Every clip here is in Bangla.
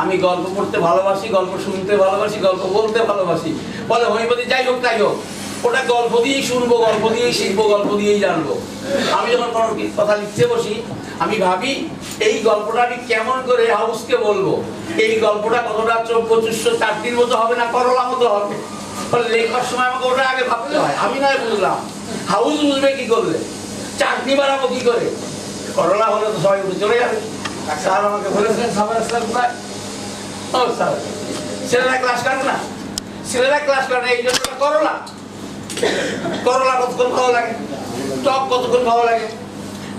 আমি গল্প পড়তে ভালোবাসি, গল্প শুনতে ভালোবাসি, গল্প বলতে ভালোবাসি। বলে হোমিওপ্যাথি যাই হোক তাই হোক, ওটা গল্প দিয়েই শুনবো, গল্প দিয়েই শিখবো, গল্প দিয়েই জানবো। আমি যখন কোনো কথা লিখতে বসি আমি ভাবি এই গল্পটা আমি কেমন করে হাউসকে বলবো, এই গল্পটা কতটা চব্বচুষ্য চাটনির মতো হবে না করলা মতো হবে। লেখার সময় আমাকে ওটা আগে ভাবতে হয়। আমি নয় বুঝলাম, হাউস বুঝবে কি করলে, চাটনি বানাবো কি করে, করলা হলে তো সবাই উঠে চলে যাবে। স্যার আমাকে বলেছেন ছেলেরা ক্লাস করে না, ছেলেরা ক্লাস করে না এই জন্য করলা, করলা কতক্ষণ ভালো লাগে, টক কতক্ষণ ভালো লাগে,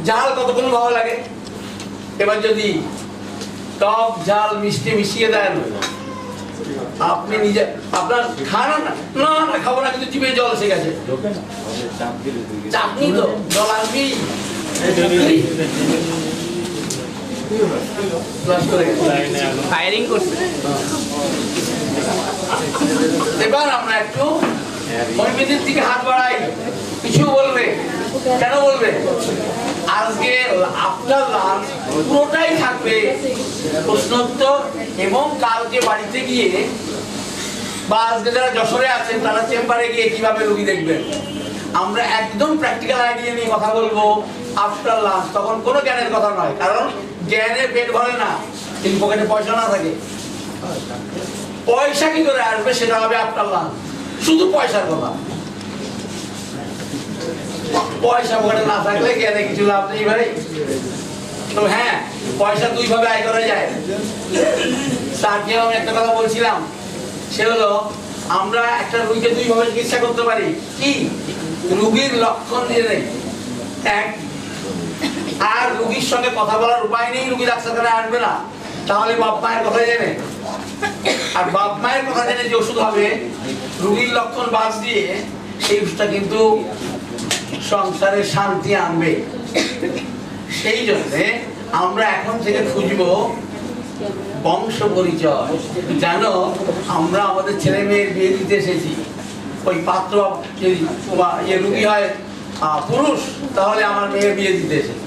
ঝাল কতক্ষণ ভালো লাগে। এবার যদি টক ঝাল মিষ্টি মিশিয়ে দেন আপনি নিজে আপনার খান না, না না খাবো না, কিন্তু জিভে জল এসে গেছে। চাটনি তো জল আসবি। এবার আমরা একটু হোমিওপ্যাথির দিকে হাত বাড়াই। কিছু বলবে? কেন বলবে? আজকে আপনার লাঞ্চ পুরোটাই থাকবে প্রশ্নোত্তর, এবং কালকে বাড়িতে গিয়ে বা আজকে যারা যশোরে আছেন তারা চেম্বারে গিয়ে কিভাবে রোগী দেখবেন আমরা একদম প্র্যাকটিক্যাল আইডিয়া নিয়ে কথা বলবো আফটার লাঞ্চ। তখন কোনো জ্ঞানের কথা নয়, কারণ জ্ঞানের পেট ভরে না কিন্তু পকেটে পয়সা না থাকে। পয়সা কি করে আসবে সেটা হবে আফটার লাঞ্চ, শুধু পয়সার কথা। পয়সা পকেটে না থাকলে জ্ঞানে কিছু লাভ নেই ভাই। তো হ্যাঁ, পয়সা দুই ভাবে আয় করা যায়। তাকে আমি একটা কথা বলছিলাম, সে হলো আমরা একটা রোগীকে দুই ভাবে চিকিৎসা করতে পারি। কি? রোগীর লক্ষণ জেনে এক, আর রোগীর সঙ্গে কথা বলার উপায় নেই, রোগী ডাক্তারখানায় আসবে না, তাহলে বাপ মায়ের কথা জেনে। আর বাপ মায়ের কথা জেনে যে ওষুধ হবে রোগীর লক্ষণ বাদ দিয়ে, সেই ওষুধটা কিন্তু সংসারে শান্তি আনবে। সেই জন্য আমরা এখন থেকে খুঁজবো বংশ পরিচয়। জানো, আমরা আমাদের ছেলে মেয়ের বিয়ে দিতে এসেছি, ওই পাত্র যদি রুগী হয় পুরুষ তাহলে আমার মেয়ের বিয়ে দিতে এসেছি,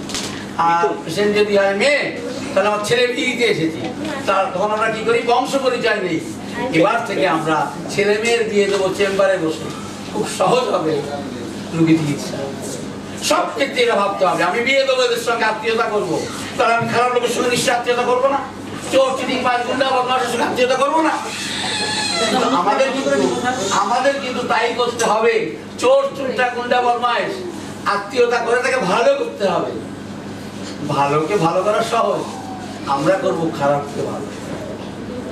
আর পেশেন্ট যদি হয় মেয়ে তাহলে আমার ছেলে বিয়ে দিতে এসেছি। তখন আমরা কি করি? বংশ পরিচয় নেই। এবার থেকে আমরা ছেলে মেয়ের বিয়ে দেবো চেম্বারে বসে, খুব সহজ হবে রুগী চিকিৎসা। সব ক্ষেত্রে এটা ভাবতে হবে, আমি বিয়ে দেবো এদের সঙ্গে আত্মীয়তা করবো, তাহলে আমি খারাপ লোকের সঙ্গে নিশ্চয় আত্মীয়তা করবো না, চোর চিটিং বাজ গুন্ডা বদমাশের সঙ্গে আত্মীয়তা করবো না। আমাদের কিন্তু তাই করতে হবে, চোর চুরটা গুন্ডা বদমাশ আত্মীয়তা করে তাকে ভালো করতে হবে। ভালোকে ভালো করা সহজ, আমরা করবো খারাপকে ভালো।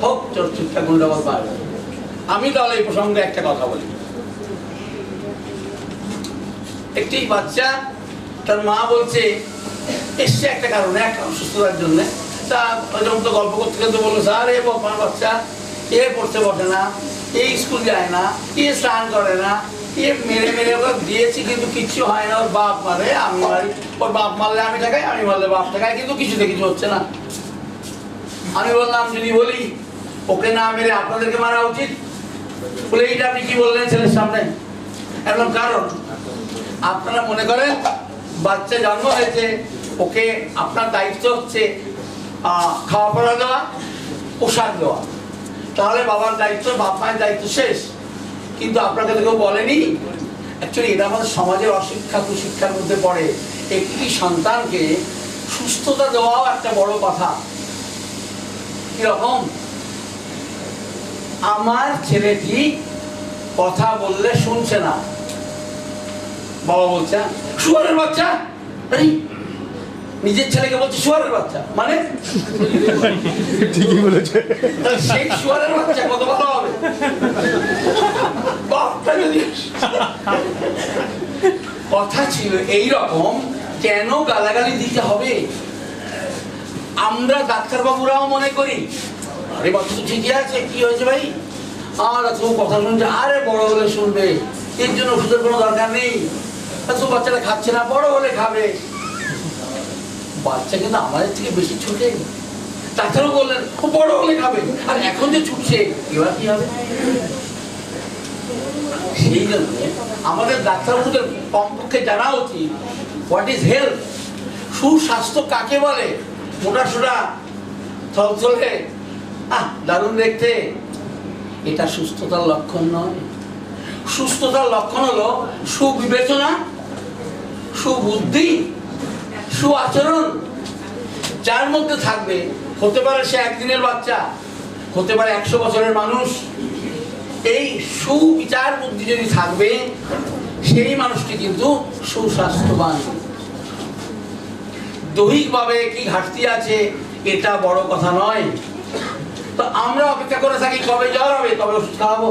হোক চোর চুরটা গুন্ডা বদমাশ। আমি তাহলে এই প্রসঙ্গে একটা কথা বলি। একটি বাচ্চা, তার মা বলছে এসছে একটা কারণে, একটা অসুস্থতার জন্য। তা যখন তো গল্প করতে করতে বললো, স্যার এ আমার বাচ্চা এ পড়তে বসে না, এই স্কুল যায় না, এ স্নান করে না, এ মেরে মেরে ওকে দিয়েছি কিন্তু কিচ্ছু হয় না, ওর বাপ মারে আমি মারি, ওর বাপ মারলে আমি ঠেকাই, আমি মারলে বাপ ঠেকাই, কিন্তু কিছুতে কিছু হচ্ছে না। আমি বললাম যদি বলি ওকে না মেরে আপনাদেরকে মারা উচিত, বলে এইটা আপনি কি বললেন ছেলের সামনে? এখন কারণ আপনারা মনে করেন বাচ্চা জন্ম হয়েছে, ওকে আপনার দায়িত্ব হচ্ছে খাওয়া পড়া দেওয়া, পোশাক দেওয়া, তাহলে বাবার দায়িত্ব, বাপ মায়ের দায়িত্ব শেষ। কিন্তু আপনাকে তো কেউ বলেনি, অ্যাকচুয়ালি এটা আমাদের সমাজের অশিক্ষা কুশিক্ষার মধ্যে পড়ে। একটি সন্তানকে সুস্থতা দেওয়াও একটা বড় কথা। কিরকম? আমার ছেলেটি কথা বললে শুনছে না, বাবা বলছে শুয়ারের বাচ্চা, নিজের ছেলেকে বলছে শুয়ারের বাচ্চা, মানে ঠিকই বলেছে। সেই শুয়ারের বাচ্চা কত ভালো হবে। কথা ছিল এইরকম, কেন গালাগালি দিতে হবে? আমরা ডাক্তারবাবুরাও মনে করি আরে বাচ্চা তো ঠিকই আছে, কি হয়েছে ভাই? আর তুমি কথা শুনছে, আরে বড় হলে শুনবে, এর জন্য ওষুধের কোনো দরকার নেই, বাচ্চাটা খাচ্ছে না, বড় হলে খাবে। বাচ্চা কিন্তু আমাদের থেকে বেশি ছুটে, ডাক্তারও বললেন ও বড় হলে খাবে, আর এখন যে ছুটছে এবার কি হবে? সেই জন্য আমাদের ডাক্তারবাবুদের কমপক্ষে জানা উচিত হোয়াট ইজ হেলথ, সুস্বাস্থ্য কাকে বলে। মোটা সোটা থলথলে দারুণ দেখতে। এটা সুস্থতার লক্ষণ নয়। সুস্থতার লক্ষণ হলো সুবিবেচনা, সুবুদ্ধি, সুআচরণ, যার মধ্যে থাকবে। হতে পারে সে একদিনের বাচ্চা, হতে পারে 100 বছরের মানুষ। এই সুবিচার বুদ্ধি যদি থাকবে, সেই মানুষটি কিন্তু সুস্বাস্থ্যবান। দৈহিকভাবে কি ঘাটতি আছে এটা বড় কথা নয়। তো আমরা অপেক্ষা করে থাকি কবে জ্বর হবে তবে ওষুধ খাওয়াবো,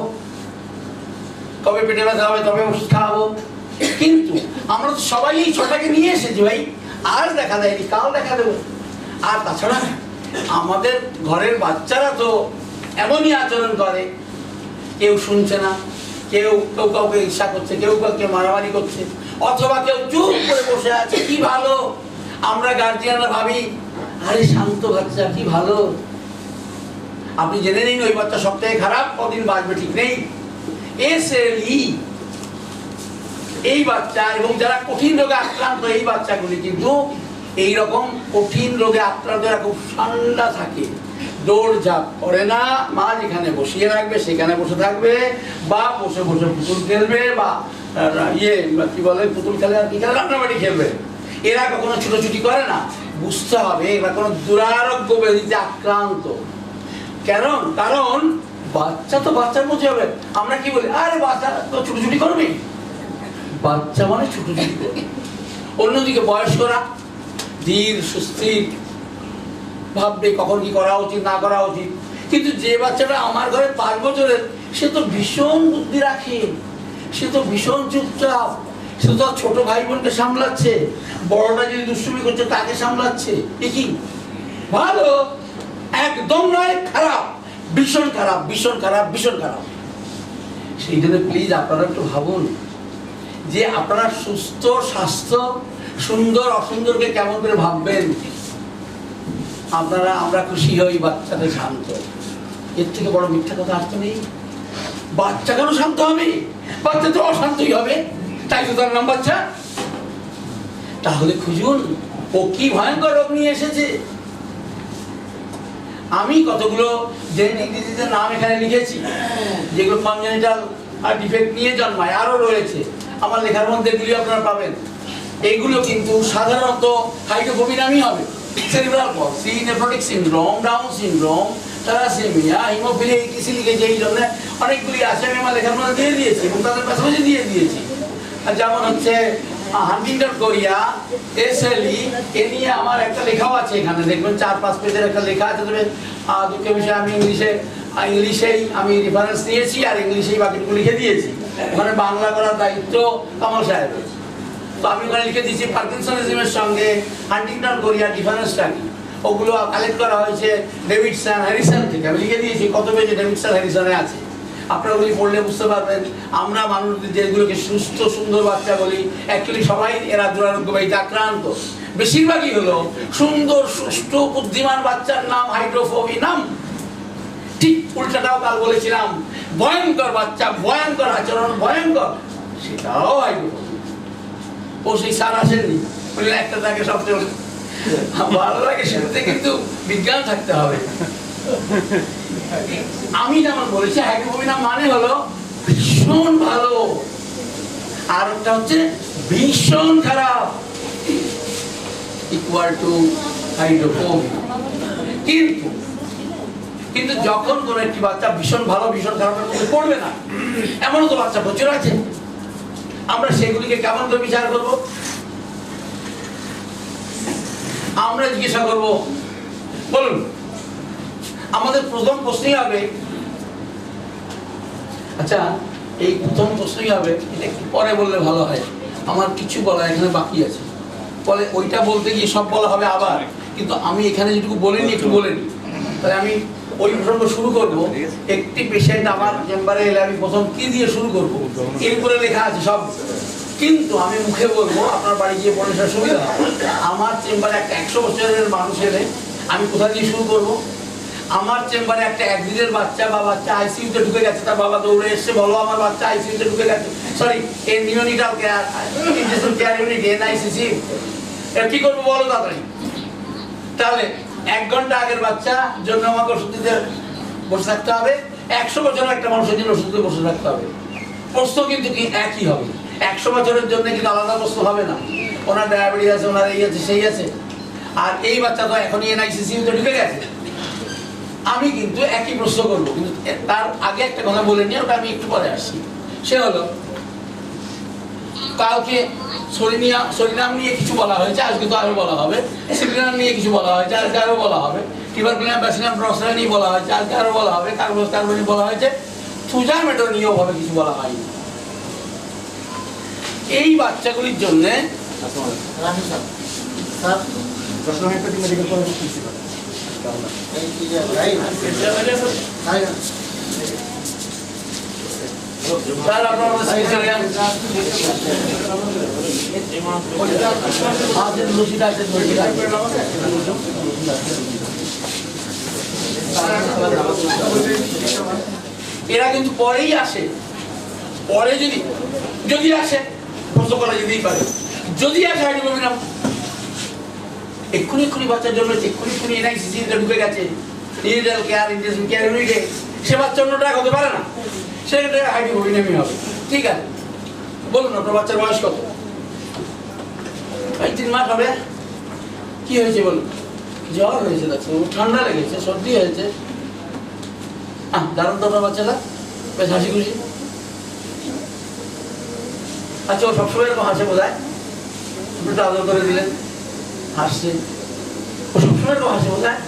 কবে পেটে ব্যথা হবে তবে ওষুধ খাওয়াবো। কিন্তু আমরা তো সবাই এই ছোটাকে নিয়ে এসেছি ভাই, আর দেখা দেয়নি, কাল দেখা দেবো। আর তাছাড়া আমাদের ঘরের বাচ্চারা তো এমনই আচরণ করে, কেউ শুনছে না, কেউ কেউ কাউকে ঈর্ষা করছে, কেউ কাউকে মারামারি করছে, অথবা কেউ চুপ করে বসে আছে। কি ভালো, আমরা গার্জিয়ানরা ভাবি আরে শান্ত বাচ্চা কি ভালো। আপনি জেনে নিন ওই বাচ্চা সবথেকে খারাপ, কদিন বাঁচবে ঠিক নেই। এসএলই এই বাচ্চা এবং যারা কঠিন রোগে আক্রান্ত, এই বাচ্চাগুলি কিন্তু এইরকম কঠিন রোগে আক্রান্তরা খুব ঠান্ডা থাকে, দৌড় ঝাঁপ করে না। মা যেখানে বসিয়ে রাখবে সেখানে বসে থাকবে, বা বসে বসে পুতুল খেলবে, বা কি বলে পুতুল খেলে আর কি খেলে, রান্নাবাড়ি খেলবে। এরা কখনো ছুটোছুটি করে না। বুঝতে হবে এরা কোনো দুরারোগ্য ব্যাধিতে আক্রান্ত। কারণ বাচ্চা তো বাচ্চার মধ্যে হবে। আমরা কি বলি, আরে বাচ্চা তো ছুটোছুটি করবে, বাচ্চা মানে ছুটোছুটি করবে। অন্যদিকে বয়স্করা ধীর সুস্থির ভাববে কখন কি করা উচিত না করা উচিত। কিন্তু যে বাচ্চাটা আমার ঘরে 5 বছরের, সে তো ভীষণ বুদ্ধি রাখে, সে তো ভীষণ চুপচাপ, সে তো ছোট ভাই বোনকে সামলাচ্ছে, বড়টা যদি দুষ্টুমি করছে তাকে সামলাচ্ছে। কি ভালো, একদম নয়, খারাপ, ভীষণ খারাপ, ভীষণ খারাপ, ভীষণ খারাপ। সেই জন্য প্লিজ আপনারা একটু ভাবুন যে আপনারা সুস্থ স্বাস্থ্য সুন্দর অসুন্দরকে কেমন করে ভাববেন। আমরা খুশি হই বাচ্চাদের শান্ত, এর থেকে বড় মিথ্যা কথা আর তো নেই। বাচ্চা কেন শান্ত হবে? বাচ্চা তো অশান্তই হবে, তাই তো তার নাম বাচ্চা। তাহলে খুঁজুন ও কি ভয়ঙ্কর রোগ নিয়ে এসেছে। আমি কতগুলো ইংরেজিতে নাম এখানে লিখেছি, যেগুলো কনজেনিটাল আর ডিফেক্ট নিয়ে জন্মায়, আরো রয়েছে আমার লেখার মধ্যে, এগুলি আপনারা পাবেন। এইগুলো কিন্তু সাধারণত হাইড্রোফোবিয়া নামই হবে। Cerebral palsy, nephrotic syndrome, down syndrome, thalassaemia, haemophilia, etc লিখেছি। এই জন্য অনেকগুলি আছে, আমি আমার লেখার মধ্যে দিয়ে দিয়েছি এবং তাদের পাশাপাশি দিয়ে দিয়েছি। যেমন হচ্ছে হান্টিংটন কোরিয়া, এসএলই, এ নিয়ে আমার একটা লেখাও আছে এখানে, দেখবেন 4-5 পেজের একটা লেখা আছে। তবে দুঃখের বিষয়ে আমি ইংলিশেই আমি রেফারেন্স নিয়েছি আর ইংলিশেই বাকিটুকু লিখে দিয়েছি। ওখানে বাংলা করার দায়িত্ব কামাল সাহেবের। তো আমি ওখানে লিখে দিয়েছি পার্কিনসনিজমের সঙ্গে হান্টিংটন কোরিয়ার ডিফারেন্সটা কি। ওগুলো কালেক্ট করা হয়েছে ডেভিডসন হ্যারিসন থেকে। আমি লিখে দিয়েছি কত পেজে ডেভিডসন হ্যারিসনে আছে, আপনারা ওগুলি পড়লে বুঝতে পারবেন। আমরা মানুষ যেগুলোকে সুস্থ সুন্দর বাচ্চা বলি, অ্যাকচুয়ালি সবাই এরা দুরারোগ্য ব্যাধিতে আক্রান্ত। বেশিরভাগই হলো সুন্দর সুস্থ বুদ্ধিমান বাচ্চার নাম হাইড্রোফোবি নাম। ঠিক উল্টাটাও কাল বলেছিলাম, ভয়ঙ্কর বাচ্চা, ভয়ঙ্কর আচরণ, ভয়ঙ্কর, সেটাও হাইড্রোফোবি। ও সেই স্যার আসেননি, একটা থাকে সবচেয়ে ভালো লাগে, সেটাতে কিন্তু বিজ্ঞান থাকতে হবে। আমি যেমন বলেছি হাইড্রোফোবিয়া নাম মানে হলো ভীষণ ভালো, আর একটা হচ্ছে ভীষণ খারাপ, ইকুয়াল টু হাইড্রোফোবিয়া। কিন্তু যখন কোন একটি বাচ্চা ভীষণ ভালো ভীষণ খারাপের মধ্যে পড়বে না, এমনও তো বাচ্চা প্রচুর আছে। আমরা সেগুলিকে কেমন করে বিচার করব? আমরা জিজ্ঞাসা করব, বলুন আমাদের প্রথম প্রশ্নই হবে, আচ্ছা এই প্রথম প্রশ্নই হবে, এটা একটু পরে বললে ভালো হয়, আমার কিছু বলা এখানে বাকি আছে, বলে ওইটা বলতে গিয়ে সব বলা হবে আবার, কিন্তু আমি এখানে যেটুকু বলিনি একটু বলে নিই। তাহলে আমি ওই প্রসঙ্গ শুরু করব। একটি পেশেন্ট আমার চেম্বারে এলে আমি প্রথম কি দিয়ে শুরু করব, এরপরে লেখা আছে সব, কিন্তু আমি মুখে বলবো, আপনার বাড়ি গিয়ে পড়ে সেটা সুবিধা। আমার চেম্বারে একটা 100 বছরের মানুষ এলে আমি কোথা দিয়ে শুরু করব? আমার চেম্বারে একটা 1 দিনের বাচ্চা বা বাচ্চা আইসিইউতে ঢুকে গেছে, তার বাবা দৌড়ে এসছে, বলো আমার বাচ্চা আইসিইউতে ঢুকে গেছে, সরি এই নিওনিটাল কেয়ার ইনটেনসিভ কেয়ার ইউনিট এনআইসিসি, এর কি করবো বলো তাড়াতাড়ি। তাহলে 1 ঘন্টা আগের বাচ্চা জন্য আমাকে ওষুধ দিতে বসে থাকতে হবে, 100 বছরের একটা মানুষের জন্য শুধু বসে থাকতে হবে। প্রশ্ন কিন্তু কি একই হবে, 100 বছরের জন্য কিন্তু আলাদা প্রশ্ন হবে না। ওনার ডায়াবেটিস আছে, ওনার এই আছে সেই আছে, আর এই বাচ্চা তো এখনই এনআইসিসিউতে ঢুকে গেছে। আমি কিন্তু একই প্রশ্ন করবো, কিন্তু তার আগে একটা কথা বলে নিয়ে ওটা আমি একটু পরে আসছি। সে হলো কালকে সরিনাম নিয়ে কিছু বলা হয়েছে, আজকে তো আরো বলা হবে। সিলিনাম নিয়ে কিছু বলা হয়েছে, আজকে আরো বলা হবে। টিবারকুলাম, ব্যাসিলাম, ড্রসেরা নিয়ে বলা হয়েছে, আজকে আরো বলা হবে। কার্বনি বলা হয়েছে, থুজামেটো নিয়েও ভাবে কিছু বলা হয়নি। এই বাচ্চাগুলির জন্য স্যার আপনার এরা কিন্তু পরেই আসে, পরে যদি আসে প্রশ্ন করা যেতেই পারে, যদি আসে হাইড্রোমিনাম এক্ষুনি বাচ্চার জন্য এক্ষুনি এনআইসিসিতে ঢুকে গেছে, ইন্ডিভিজুয়াল কেয়ার ইন্টেনসিভ কেয়ার ইউনিটে, সে বাচ্চা অন্যটা হতে পারে না, সেক্ষেত্রে হাইড্রোমিনামই হবে। ঠিক আছে, বলুন আপনার বাচ্চার বয়স কত? 3 মাস হবে। কি হয়েছে বলুন? জ্বর হয়েছে, দেখো ঠান্ডা লেগেছে, সর্দি হয়েছে। দারুণ তো আপনার বাচ্চাটা, বেশ হাসি খুশি। আচ্ছা, ও সবসময় এরকম হাসে বোধহয়, একটু আদর করে দিলেন, হাসছে। ও সবসময় এরকম হাসে বোধহয়।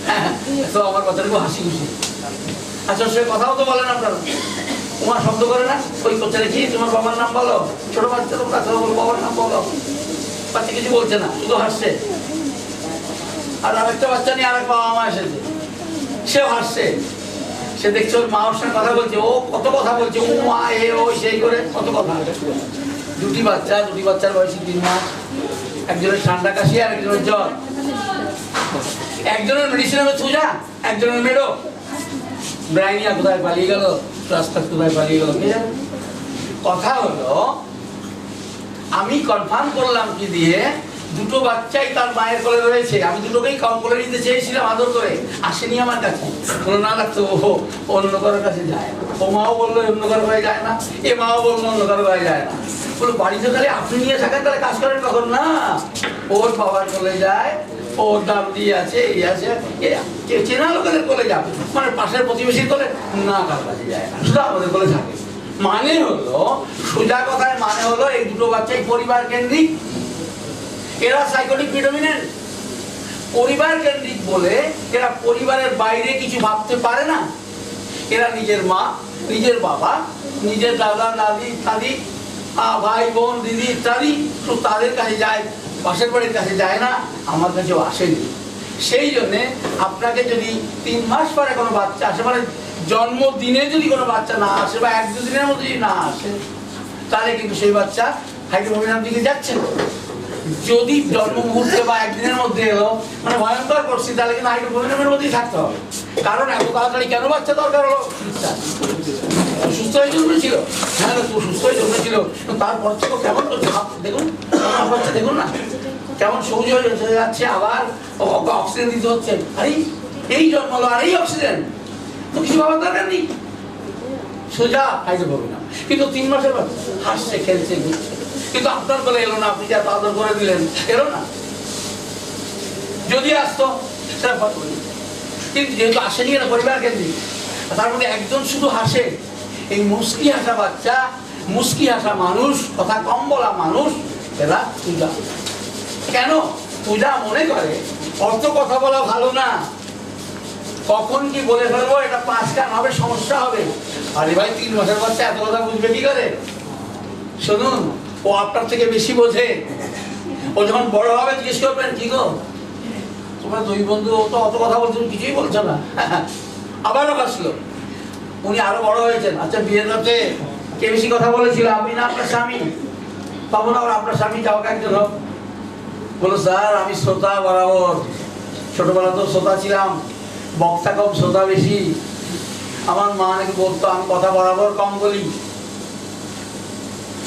হ্যাঁ, তো আমার বাচ্চাটা খুব হাসি খুশি। আচ্ছা, সে কথাও তো বলেন আপনারা, তোমার শব্দ করে না, ওই বাচ্চা দেখি তোমার বাবার নাম বলো। ছোট বাচ্চা তো কথা বলো, বাবার নাম বলো। বাচ্চা কিছু বলছে না, শুধু হাসছে। আর আরেকটা বাচ্চা নিয়ে আরেক বাবা মা এসেছে, সেও হাসছে। সে দেখছে ওর মা ওর সঙ্গে কথা বলছে, ও কত কথা বলছে, ও মা এ ওই সেই করে কত কথা। দুটি বাচ্চার বয়সী 3 মাস, একজনের ঠান্ডা কাশি আর একজনের জ্বর। একজনের মেডিসিন হবে থুজা, একজনের মেডো। ব্রাইনিয়া কোথায় পালিয়ে গেল, রাস্তার কোথায় পালিয়ে গেল, কে জানে। কথা হলো, আমি কনফার্ম করলাম কি দিয়ে, দুটো বাচ্চাই তার মায়ের কোলে রয়েছে। আমি দুটোকেই কম কোলে নিতে চেয়েছিলাম আদর করে, আসেনি আমার কাছে। কোনো না লাগতো ও অন্য কারোর কাছে যায় না। ও মাও বললো অন্য কারো গায়ে যায় না, এ মাও বললো অন্য কারো গায়ে যায় না। বলো বাড়িতে তাহলে আপনি নিয়ে থাকেন, তাহলে কাজ করেন কখন? না, ওর বাবার কোলে যায়, ওর দাম দিয়ে আছে, এই আছে, চেনা লোকেদের কোলে যাবে, মানে পাশের প্রতিবেশীর কোলে না, কার কাছে যায় না, শুধু আমাদের কোলে থাকে। মানে হলো, সোজা কথায় মানে হলো, এই দুটো বাচ্চাই পরিবার কেন্দ্রিক। এরা সাইকোটিক প্রিডমিনেন্ট। পরিবার কেন্দ্রিক বলে এরা পরিবারের বাইরে কিছু ভাবতে পারে না। এরা নিজের মা, নিজের বাবা, নিজের দাদা দাদি ইত্যাদি, ভাই বোন দিদি ইত্যাদি, তো তাদের কাছে যায়, পাশের বাড়ির কাছে যায় না, আমার কাছেও আসেনি। সেই জন্যে আপনাকে যদি 3 মাস পরে কোনো বাচ্চা আসে, মানে জন্মদিনে যদি কোনো বাচ্চা না আসে বা 1-2 দিনের মধ্যে যদি না আসে, তাহলে কিন্তু সেই বাচ্চা হাইড্রোমিনাম দিকে যাচ্ছে। যদি জন্ম মুহূর্তে বা 1 দিনের মধ্যে এলো, মানে ভয়ঙ্কর পরিস্থিতি, তাহলে কিন্তু হাইড্রোমিনামের মধ্যেই থাকতে হবে। কারণ এত তাড়াতাড়ি কেন বাচ্চা দরকার হলো? সুস্থ হয়ে জন্মেছিল, হ্যাঁ সুস্থ হয়ে জন্মেছিল, তারপর থেকে কেমন দেখুন, বাচ্চা দেখুন না কেমন সবুজ হয়ে যাচ্ছে, আবার অক্সিজেন দিতে হচ্ছে। আরে এই জন্মালো আর এই অক্সিজেন, তো কিছু ভাবার দরকার নেই, সোজা হাইড্রোমিনাম। কিন্তু 3 মাসের বাচ্চা হাসছে, খেলছে, ঘুরছে, কিন্তু আপনার বলে এলো না, আপনি যা আদর করে দিলেন, এলো না। যদি আসতো সেটা, কিন্তু যেহেতু আসেনি, এরা পরিবার কেন্দ্রিক। তার মধ্যে একজন শুধু হাসে, এই মুস্কি হাসা বাচ্চা, মুস্কি হাসা মানুষ, কথা কম বলা মানুষ, এরা পূজা। কেন পূজা মনে করে অত কথা বলা ভালো না, কখন কি বলে ফেলবো, এটা 5 কান হবে, সমস্যা হবে। আরে ভাই 3 মাসের বাচ্চা এত কথা বুঝবে কি করে? শুনুন, ও আপনার থেকে বেশি বোঝে। ও যখন বড় হবে জিজ্ঞেস করবেন, কি গো তোমার 2 বন্ধু তো অত কথা বলছে, কিছুই বলছে না। আবারও হাসলো। উনি আরো বড় হয়েছেন। আচ্ছা, বিয়ের রাতে কে বেশি কথা বলেছিল, আপনি না আপনার স্বামী? তখন আবার আপনার স্বামী যাও একজন হোক, বলো স্যার আমি শ্রোতা বরাবর, ছোটবেলা তো শ্রোতা ছিলাম, বক্তা কম শ্রোতা বেশি। আমার মা নাকি বলতো আমি কথা বরাবর কম বলি,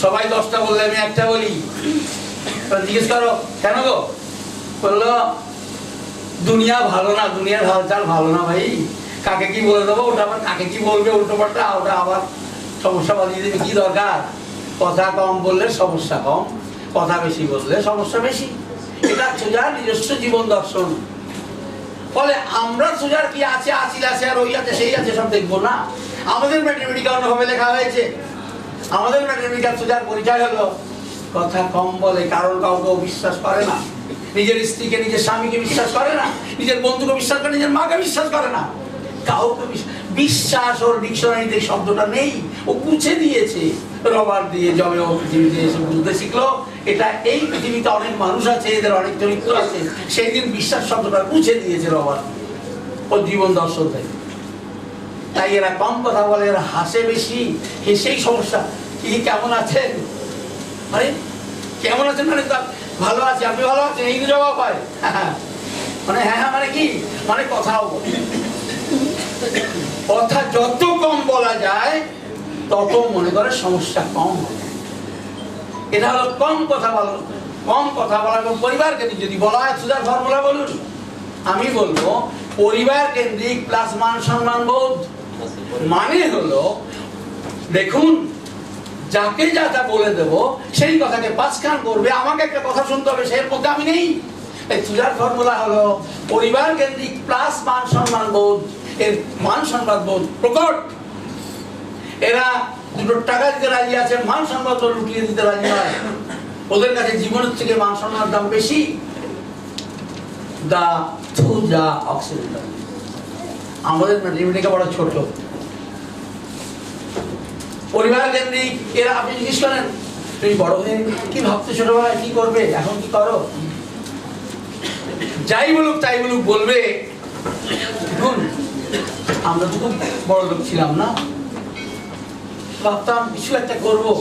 সবাই 10টা বললে আমি 1টা বলি। জিজ্ঞেস করো কেন গো? বললো দুনিয়া ভালো না, দুনিয়ার হালচাল ভালো না ভাই, কাকে কি বলে দেবো, ওটা আবার কাকে কি বলবে উল্টো পাল্টা, ওটা আবার সমস্যা বাঁধিয়ে দেবে। কি দরকার? কথা কম বললে সমস্যা কম, কথা বেশি বললে সমস্যা বেশি। এটা সোজার নিজস্ব জীবন দর্শন। ফলে আমরা সোজার কি আছে, আছিল আছে, আর ওই আছে সেই আছে সব দেখবো না। আমাদের ম্যাট্রিমিডিকা অন্যভাবে লেখা হয়েছে। আমাদের ম্যাট্রিমিডিকা সোজার পরিচয় হলো কথা কম বলে, কারণ কাউকে বিশ্বাস করে না, নিজের স্ত্রীকে নিজের স্বামীকে বিশ্বাস করে না, নিজের বন্ধুকে বিশ্বাস করে, নিজের মাকে বিশ্বাস করে না, কাউকে বিশ্বাস। ওর ডিকশনারিতে শব্দটা নেই, ও মুছে দিয়েছে রবার দিয়ে, জমে ও পৃথিবীতে এসে বুঝতে শিখলো এটা এই পৃথিবীতে অনেক মানুষ আছে, এদের অনেক চরিত্র আছে, সেই দিন বিশ্বাস শব্দটা মুছে দিয়েছে রবার ওর জীবন দর্শন থেকে। তাই এরা কম কথা বলে, এরা হাসে বেশি, হেসেই সমস্যা। কি কেমন আছেন? আরে কেমন আছেন মানে ভালো আছে, আপনি ভালো আছেন এই জবাব হয়। মানে হ্যাঁ মানে কি, মানে কথাও বলে। কথা যত কম বলা যায় তত মনে করে সমস্যা কম হয়। এটা হলো কম কথা বলা, কম কথা বলা। এবং পরিবার কেন্দ্রিক যদি বলা হয়, সুজার ফর্মুলা বলুন, আমি বলবো পরিবার কেন্দ্রিক প্লাস মান সম্মান বোধ। মানে হলো দেখুন, যাকে যা যা বলে দেব সেই কথাকে পাঁচখান করবে, আমাকে একটা কথা শুনতে হবে, সেই মধ্যে আমি নেই। এই সুজার ফর্মুলা হলো পরিবার কেন্দ্রিক প্লাস মান সম্মান বোধ। এর মান সম্মান বোধ প্রকট। এরা দুটো টাকা দিতে রাজি আছে, মান সম্মান লুটিয়ে দিতে রাজি হয়। ওদের কাছে জীবনের থেকে মান সম্মানের দাম বেশি। দা সুজা অক্সিডেন্টাল। আমাদের লিমিটেকে বড় ছোট। পরিবার কেন্দ্রিক এরা, আপনি জিজ্ঞেস করেন তুমি বড় হয়ে কি ভাবতে, ছোটবেলায় কি করবে, এখন কি করো, যাই বলুক তাই বলুক বলবে দেখুন আমরা তো খুব বড় লোক ছিলাম না, ভাবতাম কিছু একটা করবো,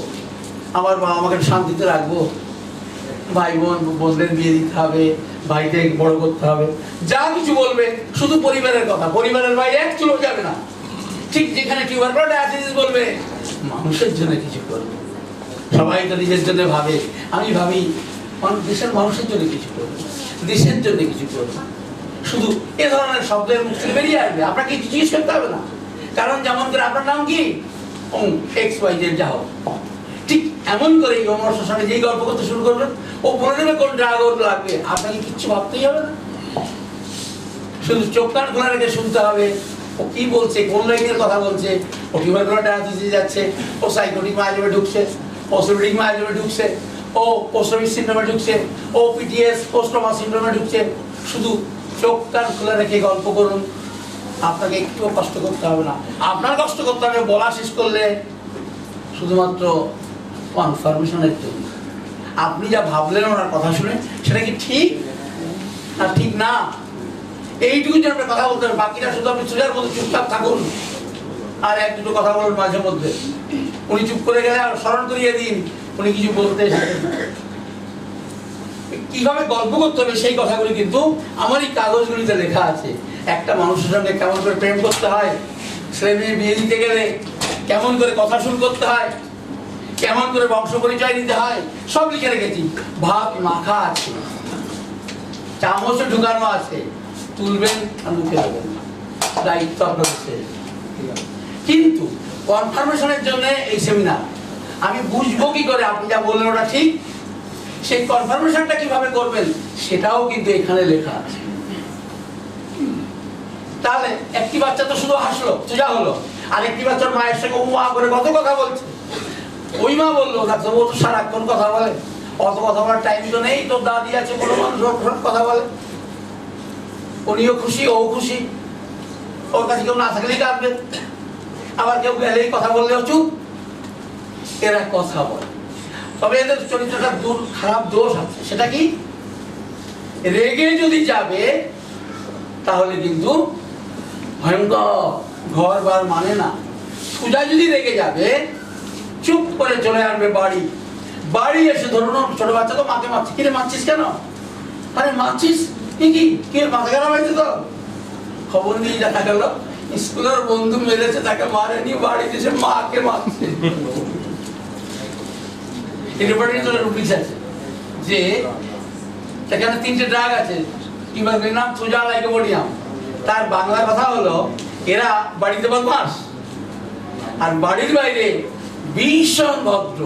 আমার মা আমাকে শান্তিতে রাখবো, ভাই বোনদের বিয়ে দিতে হবে, ভাইকে বড় করতে হবে, যা কিছু বলবে শুধু পরিবারের কথা, পরিবারের বাইরে এক চুলো যাবে না। ঠিক যেখানে টিউবারকুলোসিস বলবে মানুষের জন্য কিছু করবে, সবাই তো নিজের জন্য ভাবে, আমি ভাবি দেশের মানুষের জন্য কিছু করবে, দেশের জন্য কিছু করবে। শুধু এ ধরনের শব্দের মুখ থেকে বেরিয়ে আসবে, আপনাকে কিছু জিজ্ঞেস করতে হবে না। কারণ যেমন করে আপনার নাম কি, এক্স ওয়াই জেড যা হোক, ঠিক এমন করে অমরের সঙ্গে যেই গল্প করতে শুরু করবেন, ও বলে দেবে কোন ড্রাগন লাগবে, আপনাকে কিচ্ছু ভাবতেই হবে না। শুধু চোখ কান খোলা রেখে শুনতে হবে ও কি বলছে, কোন লাইনের কথা বলছে, ও টিউবারকুলোসিস যাচ্ছে, ও সাইকোটিক মায়াজমে ঢুকছে, ও সিরোটিক মায়াজমে ঢুকছে, ও পোস্ট সিনড্রোমে ঢুকছে, ও পিটিএস পোস্ট ট্রমা সিনড্রোমে ঢুকছে। শুধু চোখ কান খোলা রেখে গল্প করুন, আপনাকে একটুও কষ্ট করতে হবে না। আপনার কষ্ট করতে হবে বলা শেষ করলে শুধুমাত্র কনফার্মেশনের জন্য। আপনি যা ভাবলেন ওনার কথা শুনে সেটা কি ঠিক না ঠিক না, এইটুকু যে আপনি কথা বলতে হবে, বাকিটা শুধু আপনি সোজার মধ্যে চুপচাপ থাকুন আর এক দুটো কথা বলুন মাঝে মধ্যে। উনি চুপ করে গেলে আর স্মরণ করিয়ে দিন উনি কিছু বলতে এসেছেন। কিভাবে গল্প করতে হবে সেই কথাগুলি কিন্তু আমার এই কাগজগুলিতে লেখা আছে। একটা মানুষের সঙ্গে কেমন করে প্রেম করতে হয়, ছেলে মেয়ে বিয়ে দিতে গেলে কেমন করে কথা শুরু করতে হয়, কেমন করে বংশ পরিচয় দিতে হয়, সব লিখে রেখেছি। ভাত মাখা আছে, চামচে ঢুকানো আছে, তুলবেন আর মুখে দেবেন, দায়িত্ব আপনার। কিন্তু কনফার্মেশনের জন্য এই সেমিনার। আমি বুঝবো কি করে আপনি যা বললেন ওটা ঠিক, সেই কনফার্মেশনটা কিভাবে করবেন সেটাও কিন্তু এখানে লেখা আছে। তাহলে একটি বাচ্চা তো শুধু হাসলো, সোজা হলো, আর একটি বাচ্চার মায়ের সঙ্গে মা করে কত কথা বলছে। ওই মা বললো ডাক্তার ও তো সারাক্ষণ কথা বলে, অত কথা বলার টাইম তো নেই, তোর দাদি আছে বড় মানুষ কথা বলে। উনিও খুশি, ও খুশি, ওর কাছে কেউ না থাকলেই কাঁদবে, আবার কেউ গেলেই কথা বললেও চুপ। এরা কথা বলে, তবে এদের চরিত্রটা খারাপ দোষ আছে। সেটা কি, রেগে যদি যাবে তাহলে কিন্তু ভয়ঙ্কর, ঘর বার মানে না। সোজা যদি রেগে যাবে চুপ করে চলে আসবে বাড়ি, বাড়ি এসে ধরুন ছোট বাচ্চা তো মাকে মারছে, কিরে মারছিস কেন, আরে মারছিস কি কি মাথা খারাপ হয়েছে তো, খবর নিয়ে জানা গেল স্কুলের বন্ধু মেরেছে, তাকে মারেনি, বাড়িতে এসে মাকে মারছে। আছে যে সেখানে 3টে ড্রাগ আছে, নাম সোজা লাইকোপোডিয়াম। তার বাংলা কথা হলো এরা বাড়িতে বদমাস আর বাড়ির বাইরে ভীষণ ভদ্র।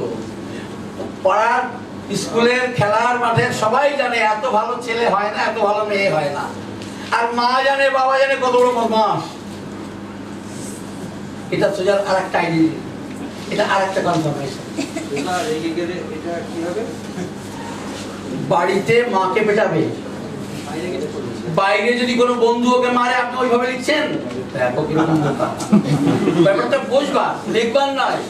পাড়ার স্কুলের খেলার মাঠে সবাই জানে এত ভালো ছেলে হয় না, এত ভালো মেয়ে হয় না। আর মা জানে, বাবা জানে কত বড় বদমাস। এটা সোজার আর একটা আইডি, এটা আর একটা কনফার্মেশন। বাড়িতে মাকে পেটাবে, বাইরে যদি কোনো বন্ধু ওকে মারে আপনি ওইভাবে লিখছেন, ব্যাপারটা বুঝবা, লিখবার নয়।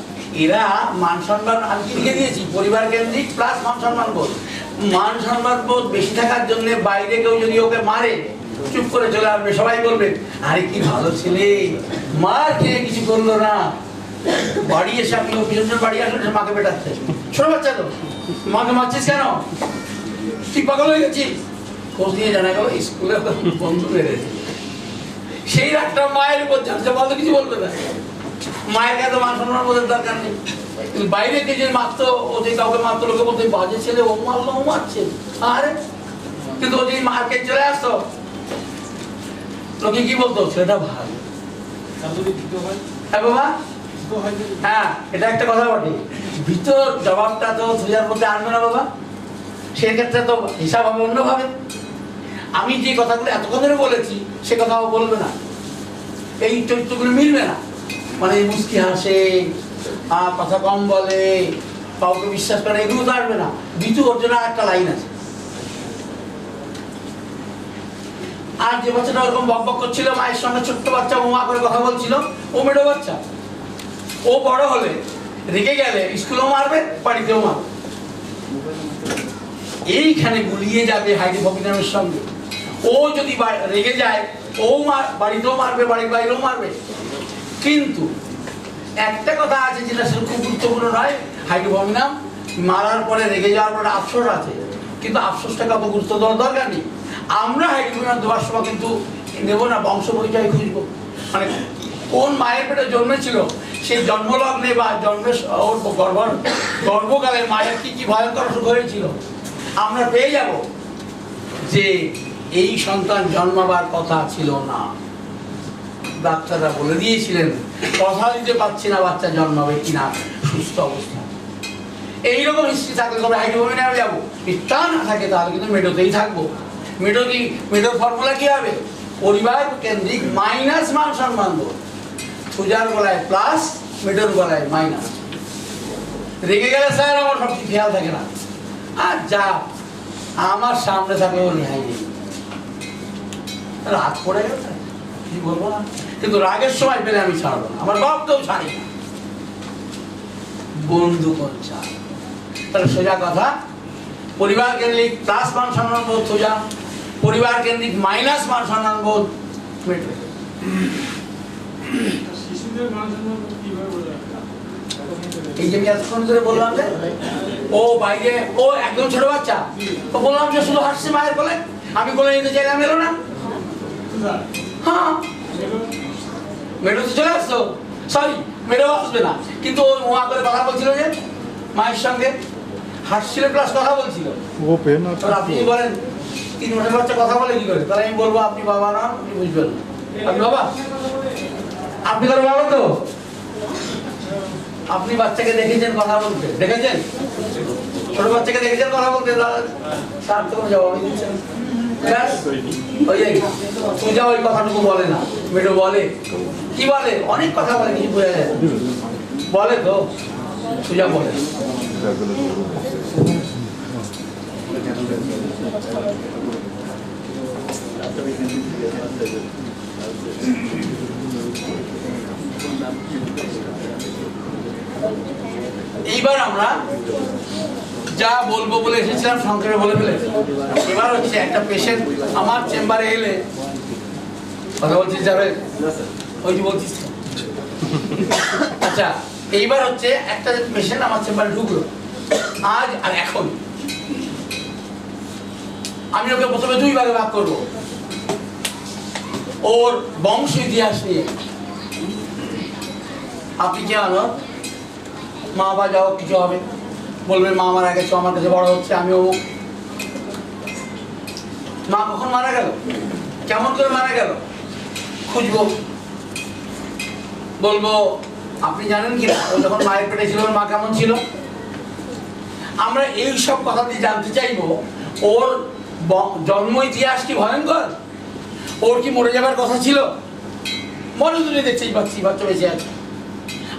এরা মান সম্মান আমি কি লিখে দিয়েছি, পরিবার কেন্দ্রিক প্লাস মান সম্মান বোধ। মান সম্মান বোধ বেশি থাকার জন্য বাইরে কেউ যদি ওকে মারে চুপ করে চলে আসবে, সবাই বলবে আরে কি ভালো ছেলে, মার খেয়ে কিছু করলো না। বাড়ি এসে আপনি অফিসের বাড়ি আসলে মাকে পেটাচ্ছে, ছোট বাচ্চা তো, মাকে মারছিস কেন, তুই পাগল হয়ে গেছিস। খোঁজ নিয়ে জানা গেল স্কুলে বন্ধু বেড়েছে, সেই রাতটা মায়ের উপর জানতে পারলে কিছু বলবে না। মায়ের কাছে মান সম্মান বোধের দরকার নেই, কিন্তু বাইরে কে যে মারতো, ও যে কাউকে মারতো, লোকে বলতে বাজে ছেলে, ও মারলো, ও মারছে। আরে কিন্তু ও যদি মার্কেট চলে আসতো, লোকে কি বলতো, ছেলেটা ভালো। হ্যাঁ বাবা, হ্যাঁ এটা একটা কথা বটে। ভিতর জবাবটা তো সোজার মধ্যে আনবে না বাবা, সেক্ষেত্রে তো হিসাব হবে অন্যভাবে। আমি যে কথাগুলো এতক্ষণ ধরে বলেছি সে কথাও বলবে না, এই চরিত্রগুলো মিলবে না। মানে মুস্কি হাসে, কথা কম বলে, কাউকে বিশ্বাস করে, এগুলো তো আসবে না। বিতু অর্জনের একটা লাইন আছে। আর যে বাচ্চাটা ওরকম বকবক করছিল, মায়ের সঙ্গে ছোট্ট বাচ্চা ওমা করে কথা বলছিল, ও মেয়েটা বাচ্চা, ও বড় হলে রেগে গেলে স্কুলেও মারবে, বাড়িতেও মারবে। এইখানে গুলিয়ে যাবে হাইডি ফকিনামের সঙ্গে। ও যদি রেগে যায়, ও বাড়িতেও মারবে, বাড়ির বাইরেও মারবে। কিন্তু একটা কথা আছে যেটা খুব গুরুত্বপূর্ণ নয়, হাইডি ফকিনাম মারার পরে রেগে যাওয়ার পরে আফসোস আছে, কিন্তু আফসোসটাকে অত গুরুত্ব দেওয়ার দরকার নেই। আমরা হাইডি ফকিনাম দেওয়ার সময় কিন্তু নেব না বংশ পরিচয় খুঁজবো, মানে কোন মায়ের পেটে জন্মেছিল, সেই জন্মলগ্নে বা জন্মের গর্ভকালে মায়ের কি কি ভয়ঙ্কর অসুখ হয়েছিল আমরা পেয়ে যাব, যে এই সন্তান জন্মাবার কথা ছিল না, ডাক্তাররা বলে দিয়েছিলেন কথা দিতে পারছি না বাচ্চা জন্মাবে কিনা সুস্থ অবস্থা। এইরকম হিস্ট্রি থাকলে তবে হাইড্রোমিনামে যাবো, তা না থাকে তাহলে কিন্তু মেডোতেই থাকবো। মেডোর ফর্মুলা কি হবে, পরিবার কেন্দ্রিক মাইনাস মান সম্মান বোধ, পূজার গলায় প্লাস, মেডোর গলায় মাইনাস। রেগে গেলে স্যার আমার সব কিছু খেয়াল থাকে না, আর যা আমার সামনে থাকলেও রেহাই নেই, রাগ পড়ে গেল কি বলবো না, কিন্তু রাগের সময় পেলে আমি ছাড়বো না, আমার বাপকেও ছাড়ি না, বন্ধু কোন ছাড়। তাহলে সোজা কথা, পরিবার কেন্দ্রিক প্লাস মান সম্মান বোধ সোজা, পরিবার কেন্দ্রিক মাইনাস মান সম্মান বোধ মেটে। এই যে আমি এতক্ষণ ধরে বললাম যে ও বাইরে, ও একদম ছোট বাচ্চা, তো বললাম যে শুধু হাসছে মায়ের কোলে, আমি কোলে নিতে চাইলাম, এলো না। হ্যাঁ মেডো তো চলে আসতো, সরি মেডো আসবে না, কিন্তু ও মা করে কথা বলছিল যে মায়ের সঙ্গে হাসছিল প্লাস কথা বলছিল। আপনি বলেন 3 মাসের বাচ্চা কথা বলে কি করে, তাহলে আমি বলবো আপনি বাবা না, আপনি বুঝবেন না। আপনি বাবা, আপনি করে বাবা তো, আপনি বাচ্চাকে দেখেছেন কথা বলতে, দেখেছেন ছোট বাচ্চাকে দেখেছেন কথা বলতে, তার তো কোনো জবাবই দিচ্ছেন। পূজা ওই কথাটুকু বলে না, মেডো বলে, কি বলে, অনেক কথা বলে, কিছু বোঝা যায় বলে তো, পূজা বলে। এইবার আমরা যা বলবো বলে এসেছিলাম সংক্ষেপে বলে ফেলেছি। এবার হচ্ছে একটা পেশেন্ট আমার চেম্বারে এলে, কথা বলছিস যাবে, ওই যে বলছিস। আচ্ছা এইবার হচ্ছে একটা পেশেন্ট আমার চেম্বারে ঢুকলো আজ আর এখন, আমি ওকে প্রথমে 2 ভাগে ভাগ করবো, ওর বংশ ইতিহাস নিয়ে। আপনি কি জানো, মা বা যাও কিছু হবে, বলবে মা মারা গেছে, আমার কাছে বড় হচ্ছে, আমি অমুক। মা কখন মারা গেল, কেমন করে মারা গেল, খুঁজবো, বলবো আপনি জানেন কি না ও যখন মায়ের পেটে ছিল ওর মা কেমন ছিল? আমরা এই সব কথা দিয়ে জানতে চাইবো ওর জন্ম ইতিহাস কি ভয়ঙ্কর? ওর কি মরে যাবার কথা ছিল? মরে তুলে দেখতেই পাচ্ছি বাচ্চা বেঁচে আছে।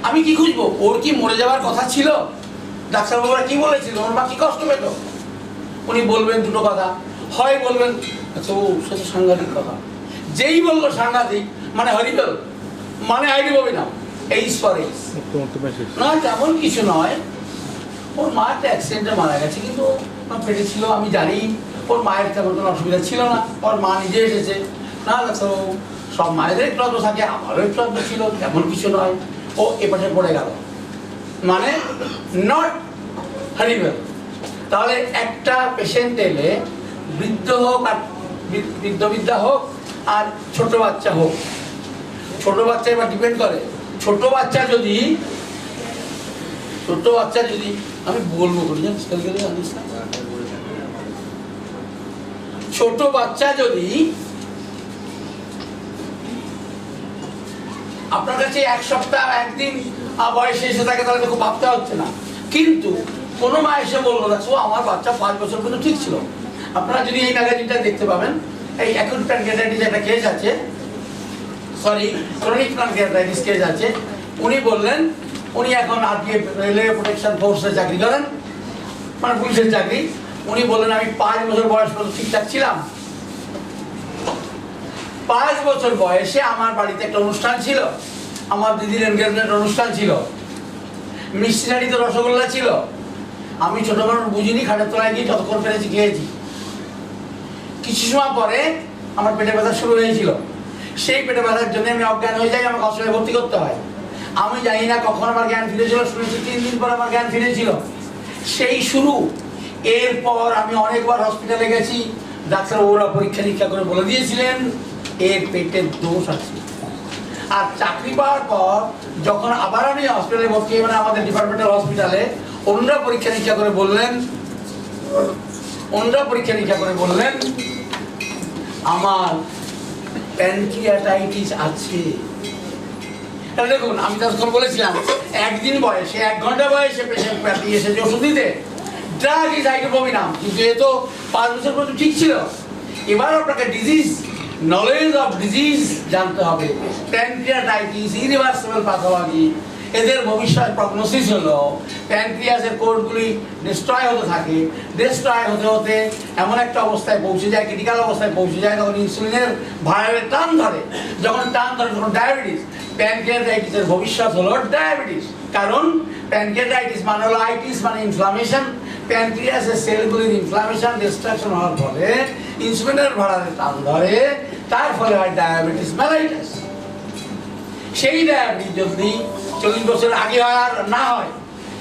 আমি কি খুঁজবো? ওর কি মরে যাওয়ার কথা ছিল? ডাক্তারবাবুরা কি বলেছিল? ওর মা কি কষ্ট পেত? উনি বলবেন দুটো কথা, হয় বলবেন আচ্ছা ও সেটা সাংঘাতিক কথা, যেই বললো সাংঘাতিক মানে হরিবল, মানে আইডি বলবে না এই স্তরে না, তেমন কিছু নয়। ওর মা একটা অ্যাক্সিডেন্টে মারা গেছে, কিন্তু ওর পেটে ছিল, আমি জানি ওর মায়ের তেমন কোনো অসুবিধা ছিল না, ওর মা নিজে এসেছে। না ডাক্তারবাবু, সব মায়েদের একটু আধটু থাকে, আমারও একটু আধটু ছিল, তেমন কিছু নয়। ও এপাশে পড়ে গেল, মানে নট হরিবল। তাহলে একটা পেশেন্ট এলে বৃদ্ধ হোক আর বৃদ্ধা হোক আর ছোট বাচ্চা হোক, ছোট বাচ্চা এবার ডিপেন্ড করে। ছোট বাচ্চা যদি আমি বলবো ছোট বাচ্চা যদি আপনার কাছে এক সপ্তাহ একদিন বয়সে এসে থাকে তাহলে তো খুব ভাবতে হচ্ছে না। কিন্তু কোনো মা এসে বললো দেখো আমার বাচ্চা 5 বছর পর্যন্ত ঠিক ছিল। আপনারা যদি এই ম্যাগাজিনটা দেখতে পাবেন, এই অ্যাকিউট প্যানক্রিয়াটাইটিস একটা কেস আছে, সরি ক্রনিক প্যানক্রিয়াটাইটিস কেস আছে। উনি বললেন উনি এখন আরপিএফ রেলওয়ে প্রোটেকশন ফোর্সে চাকরি করেন, মানে পুলিশের চাকরি। উনি বললেন আমি 5 বছর বয়স পর্যন্ত ঠিকঠাক ছিলাম। 5 বছর বয়সে আমার বাড়িতে একটা অনুষ্ঠান ছিল, আমার দিদির এনগেজমেন্ট অনুষ্ঠান ছিল, মিষ্টি নাড়িতে রসগোল্লা ছিল। আমি ছোট মানুষ বুঝিনি, খাটের তলায় গিয়ে যতক্ষণ পেরেছি খেয়েছি। কিছু সময় পরে আমার পেটে ব্যথা শুরু হয়েছিল, সেই পেটে ব্যথার জন্য আমি অজ্ঞান হয়ে যাই, আমাকে হসপিটালে ভর্তি করতে হয়। আমি জানি না কখন আমার জ্ঞান ফিরেছিল, শুনেছি 3 দিন পর আমার জ্ঞান ফিরেছিল, সেই শুরু। এরপর আমি অনেকবার হসপিটালে গেছি, ডাক্তার ওরা পরীক্ষা নিরীক্ষা করে বলে দিয়েছিলেন এর পেটের দোষ আছে। আর চাকরি পাওয়ার পর যখন আবার আমি হসপিটালে ভর্তি হই, মানে আমাদের ডিপার্টমেন্টাল হসপিটালে, ওনারা পরীক্ষা নিরীক্ষা করে বললেন আমার প্যানক্রিয়াটাইটিস আছে। দেখুন আমি তখন বলেছিলাম একদিন বয়সে 1 ঘন্টা বয়সে পেশেন্ট পাঠিয়ে এসেছে ওষুধ দিতে, ড্রাগ ইজ আইডোপ্রোপিনাম, কিন্তু এ তো 5 বছর পর্যন্ত ঠিক ছিল। এবার আপনাকে ডিজিজ, নলেজ অফ ডিজিজ জানতে হবে। প্যানক্রিয়াটাইটিস ইরিভার্সিবল প্যাথোলজি, এদের ভবিষ্যৎ প্রগনোসিস হলো প্যানক্রিয়াসের কোষগুলি ডিস্ট্রয় হতে থাকে, ডিস্ট্রয় হতে হতে এমন একটা অবস্থায় পৌঁছে যায়, ক্রিটিক্যাল অবস্থায় পৌঁছে যায়, তখন ইনসুলিনের ভাড়ারে টান ধরে, যখন টান ধরে তখন ডায়াবেটিস। প্যানক্রিয়াটাইটিসের ভবিষ্যৎ হলো ডায়াবেটিস, কারণ প্যানক্রিয়াটাইটিস মানে হলো আইটিস মানে ইনফ্লামেশন। প্যানক্রিয়াসের সেলগুলির ইনফ্লামেশন ডিস্ট্রাকশন হওয়ার ফলে ইনসুলিনের ভাড়ারে টান ধরে, তার ফলে হয় ডায়াবেটিস মেলাইটাস। সেই ডায়াবেটিস যদি 40 বছর আগে হয় আর না হয়,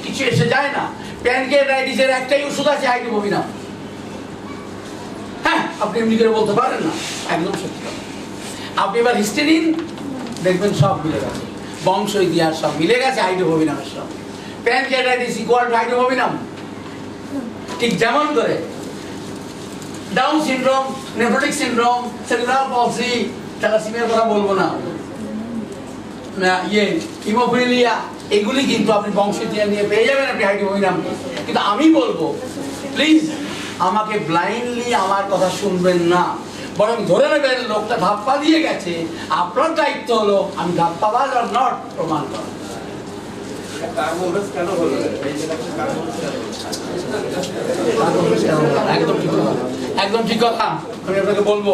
কিছু এসে যায় না। প্যানক্রিয়াটাইটিসের একটাই ওষুধ আছে, আইডোপ্রোপিনাম। হ্যাঁ, আপনি এমনি করে বলতে পারেন না, একদম সত্যি কথা। আপনি এবার হিস্ট্রি নিন, দেখবেন সব মিলে গেছে, বংশ ইতিহাস সব মিলে গেছে আইডোপ্রোপিনামের সব। প্যানক্রিয়াটাইটিস ইকুয়াল টু আইডোপ্রোপিনাম। ঠিক যেমন করে Down syndrome, nephrotic syndrome, cerebral palsy, থ্যালাসেমিয়ার কথা বলবো না, হিমোফিলিয়া, এগুলি কিন্তু আপনি বংশ ইতিহাস নিয়ে পেয়ে যাবেন আপনি আইডোপ্রোপিনাম। কিন্তু আমি বলবো প্লিজ আমাকে ব্লাইন্ডলি আমার কথা শুনবেন না, বরং ধরে নেবেন লোকটা ধাপ্পা দিয়ে গেছে, আপনার দায়িত্ব হলো আমি ধাপ্পাবাজ আর নট প্রমাণ করা। একদম ঠিক কথা, আমি আপনাকে বলবো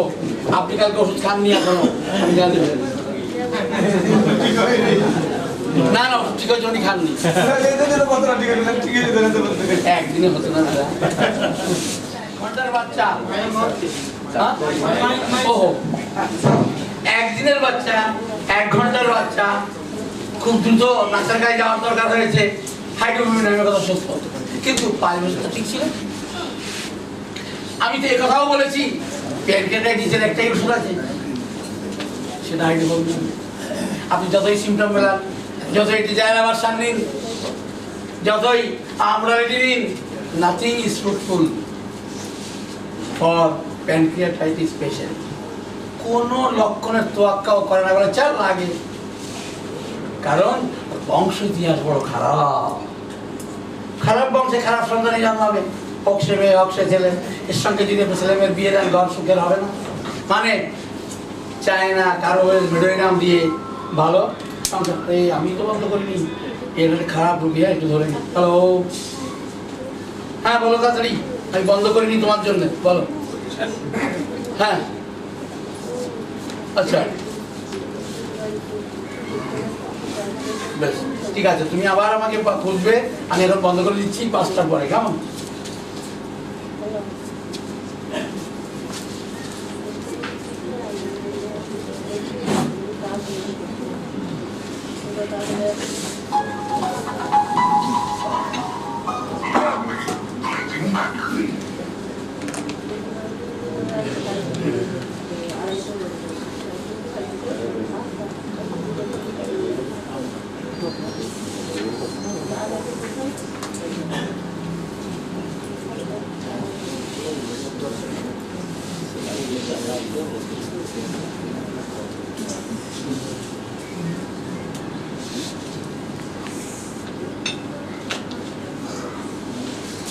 আপনি কালকে ওষুধ খাননি এখনো, আমি জানি না। না ঠিক আছে, উনি খাননি, একদিনে হতো না। ঘন্টার বাচ্চা, ওহো, একদিনের বাচ্চা, 1 ঘন্টার বাচ্চা, খুব দ্রুত ডাক্তার কাছে যাওয়ার দরকার হয়েছে, হাইড্রোপ্রোপিনামের কথা সত্য, কিন্তু 5 বছর তো ঠিক ছিল। আমি তো কথাও বলেছি প্যানক্রিয়াটাইটিসের একটাই ওষুধ আছে, সেটা হাইড্রোপ্রোপিনাম। আপনি যতই সিমটম মেলান, যতই ডিজাইন আবার নিন, যতই আমরালিটি নিন, nothing is fruitful for pancreatitis patient. কোনো লক্ষণের তোয়াক্কাও করে না, বলে চাল লাগে কারণ বংশ ইতিহাস বড় খারাপ। খারাপ বংশে খারাপ সন্তানই জন্মাবে। অক্ষে মেয়ে অক্ষে ছেলে, এর সঙ্গে যদি ছেলে মেয়ের বিয়ে দেন ঘর সুখের হবে না। মানে চায় না কারো মেডোই নাম দিয়ে ভালো সংসার। এই আমি তো বন্ধ করিনি, এর খারাপ রুগী, একটু ধরে নি। হ্যালো, হ্যাঁ বলো তাড়াতাড়ি, আমি বন্ধ করিনি তোমার জন্য, বলো। হ্যাঁ আচ্ছা বেশ ঠিক আছে, তুমি আবার আমাকে খুঁজবে, আমি এখন বন্ধ করে দিচ্ছি 5টার পরে, কেমন?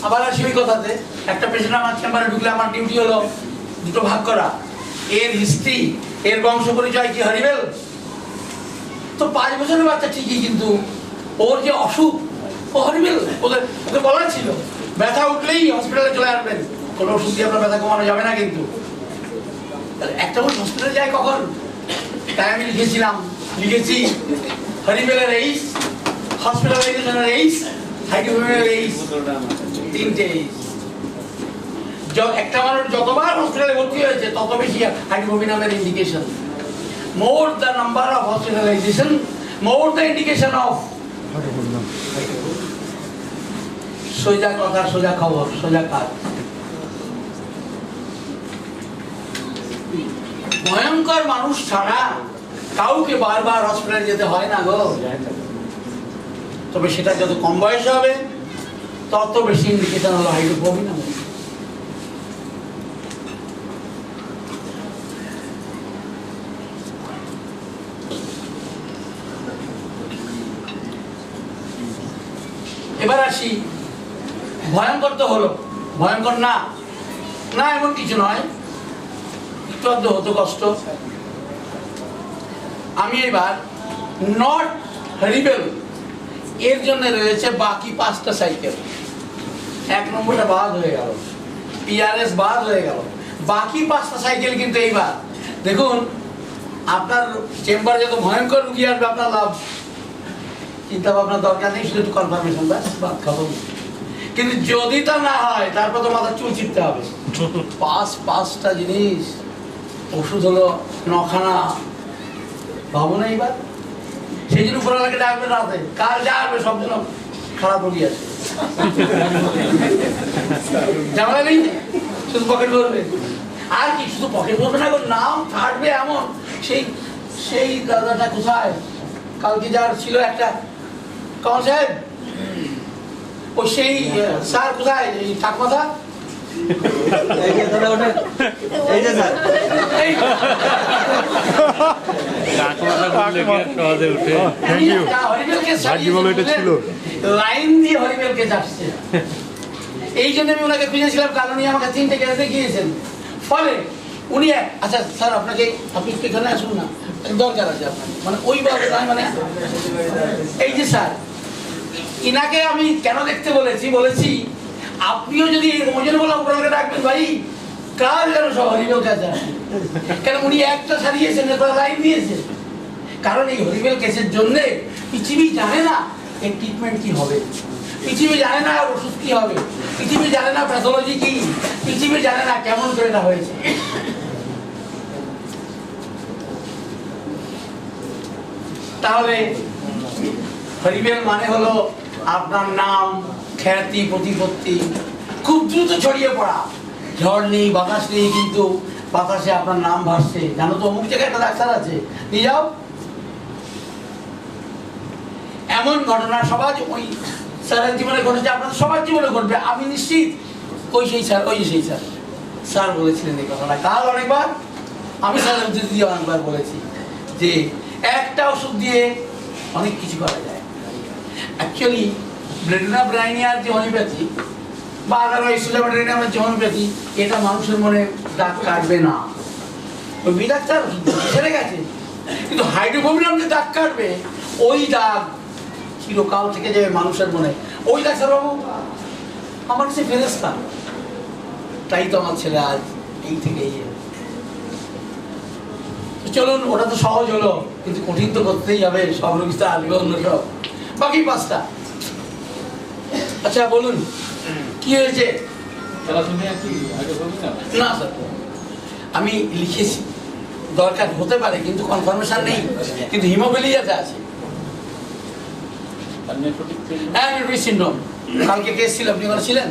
আবার আসি ওই কথাতে, একটা পেশেন্ট আমার চেম্বারে ঢুকলে আমার ডিউটি হলো দুটো ভাগ করা, এর হিস্ট্রি, এর বংশ পরিচয় কি হরিবেল। তো 5 বছরের বাচ্চা ঠিকই, কিন্তু ওর যে অসুখ ও হরিবেল। ওকে বলার ছিল ব্যথা উঠলেই হসপিটালে চলে আসবেন, কোনো ওষুধ দিয়ে আপনার ব্যথা কমানো যাবে না। কিন্তু একটা মানুষ হসপিটালে যায় কখন? তাই আমি লিখেছি হরিবেলের এইস, হসপিটালাইজেশনের এইস, হাইড্রোফোনের এইস, 3টে এইস। একটা মানুষ যতবার হসপিটালে ভর্তি হয়েছে তত বেশি হাইড্রোফোবিনামের indication. More the number of hospitalisation, more the indication of. সোজা কথা, সোজা খবর, সোজা কাজ। ভয়ঙ্কর মানুষ ছাড়া কাউকে বারবার হসপিটালে যেতে হয় না গো। তবে সেটা যত কম বয়সে হবে তত বেশি ইন্ডিকেশন হলো হাইড্রোফোবিনাম। এবার আসি, ভয়ঙ্কর তো হলো, ভয়ঙ্কর না না এমন কিছু নয়, একটু আধটু হতো কষ্ট। আমি এবার নট হরিবেল এর জন্য রয়েছে বাকি 5টা সাইকেল। 1 নম্বরটা বাদ হয়ে গেল, পিআরএস বাদ হয়ে গেল, বাকি 5টা সাইকেল কিন্তু এইবার দেখুন। আপনার চেম্বারে যত ভয়ঙ্কর রুগী আসবে আপনার লাভ, চিন্তা ভাবনার দরকার নেই, শুধু একটু কনফার্মেশন, ব্যাস বাদ খাবো। কিন্তু যদি তা না হয় তারপর তো মাথা চুল চিপতে হবে। 5টা জিনিস, ওষুধ হলো 9খানা, ভাবো না এইবার। সেই জন্য উপরওয়ালাকে ডাকবে রাতে, কার যা আসবে সব যেন খারাপ রোগী আছে, ঝামেলা নেই, শুধু পকেট ভরবে। আর কি শুধু পকেট ভরবে না, নাম ফাটবে এমন। সেই দাদাটা কোথায় কালকে যার ছিল একটা, কমল সাহেব, ও সেই স্যার কোথায়, এই ঠাকমাথা, লাইন দিয়ে হরিবেলকে যাচ্ছে। এই জন্য আমি ওনাকে খুঁজেছিলাম, কারণ উনি আমাকে 3টে কেস দেখিয়েছেন। ফলে উনি, আচ্ছা স্যার আপনাকে, আপনি এখানে আসুন না, দরকার আছে আপনার, মানে ওইভাবে নয়, মানে এই যে স্যার, ইনাকে আমি কেন দেখতে বলেছি আপনিও যদি ওই জন্য বলা উপরে ডাকবেন ভাই, কার যেন সব হরিবেল কাছে, কেন উনি একটা সারিয়েছেন, লাইন দিয়েছে। কারণ এই হরিবেল কেসের জন্য পৃথিবী জানে না এর ট্রিটমেন্ট কি হবে, পৃথিবী জানে না ওষুধ কি হবে, পৃথিবী জানে না প্যাথোলজি কি, পৃথিবী জানে না কেমন করে এটা হয়েছে। তাহলে হরিবেল মানে হলো আপনার নাম, খ্যাতি, প্রতিপত্তি খুব দ্রুত ছড়িয়ে পড়া। ঝড় নেই, বাতাস নেই, কিন্তু বাতাসে আপনার নাম ভাসছে, জানো তো অমুক জায়গায় একটা ডাক্তার আছে, নিয়ে যাও। এমন ঘটনা সবার ওই স্যারের জীবনে ঘটেছে, আপনাদের সবার জীবনে ঘটবে আমি নিশ্চিত। ওই সেই স্যার, ওই সেই স্যার, স্যার বলেছিলেন এই কথাটা কাল অনেকবার, আমি স্যারের দিদি অনেকবার বলেছি যে একটা ওষুধ দিয়ে অনেক কিছু করা যায়। অ্যাকচুয়ালি ব্রেডনা ব্রাইনিয়ার যে হোমিওপ্যাথি বা আদারওয়াইজ যে হোমিওপ্যাথি, এটা মানুষের মনে দাগ কাটবে না। ওই ডাক্তার ছেড়ে গেছে, কিন্তু হাইড্রোফোবিয়াম যে দাগ কাটবে, ওই দাগ চিরকাল থেকে যাবে মানুষের মনে। ওই ডাক্তারবাবু আমার কাছে ফেরেশতা, তাই তো আমার ছেলে আজ এই থেকে চলুন। ওটা তো সহজ হলো, কিন্তু কঠিন তো করতেই হবে। সব রোগী তো আসবে অন্য সব, বাকি 5টা। আচ্ছা বলুন কি হয়েছে? না স্যার, আমি লিখেছি, দরকার হতে পারে কিন্তু কনফার্মেশন নেই, কিন্তু হিমোফিলিয়াতে আছে। হ্যাঁ, নেফ্রোটিক সিনড্রোম। কালকে কেস ছিল, আপনি ওখানে ছিলেন।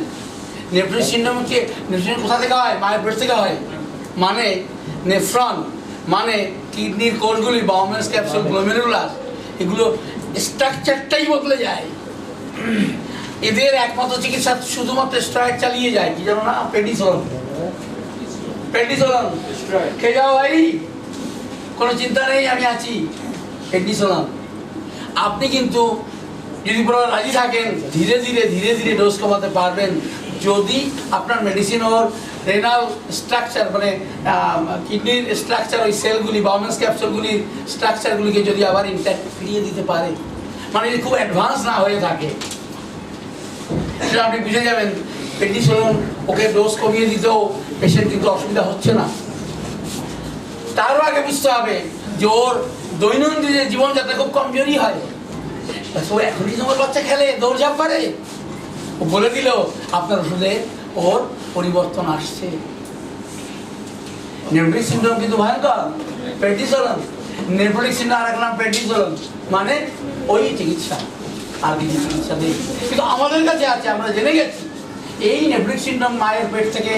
নেফ্রোটিক সিনড্রোম হচ্ছে, নেফ্রন কোথা থেকে হয়? মায়ের পেট থেকে হয়। মানে নেফ্রন মানে কিডনির কোষগুলি, বাউমেন্স ক্যাপসুল, গ্লোমেরুলাস, এগুলো স্ট্রাকচারটাই বদলে যায়। এদের একমাত্র চিকিৎসা শুধুমাত্র স্টেরয়েড চালিয়ে যায়। কি জানো না? পেডিসোলন। পেডিসোলন খেয়ে যাও ভাই, কোনো চিন্তা নেই, আমি আছি। পেডিসোলন। আপনি কিন্তু যদি পুরো রাজি থাকেন, ধীরে ধীরে ধীরে ধীরে ডোজ কমাতে পারবেন, যদি আপনার মেডিসিন ওর রেনাল স্ট্রাকচার মানে কিডনির স্ট্রাকচার, ওই সেলগুলি, বাউমেন্স ক্যাপসুলগুলির স্ট্রাকচারগুলিকে যদি আবার ইনট্যাক্ট ফিরিয়ে দিতে পারে, মানে যদি খুব অ্যাডভান্স না হয়ে থাকে, সেটা আপনি বুঝে যাবেন। পেডিসোলন ওকে ডোজ কমিয়ে দিতেও পেশেন্ট কিন্তু অসুবিধা হচ্ছে না। তারও আগে বুঝতে হবে যে ওর দৈনন্দিন জীবনযাত্রা খুব কমজোরি হয়। ও এখনই তোমার বাচ্চা খেলে, দৌড়ঝাঁপ পারে, ও বলে দিল আপনার ওষুধে ওর পরিবর্তন আসছে। নেফ্রোটিক সিনড্রোম কিন্তু ভয়ঙ্কর। পেডিসোলন, নেফ্রোটিক সিনড্রোম আর এক নাম পেডিসোলন, মানে ওই চিকিৎসা, আর কিছু চিকিৎসা নেই। কিন্তু আমাদের কাছে আছে, আমরা জেনে গেছি এই নেফ্রোটিক সিনড্রোম মায়ের পেট থেকে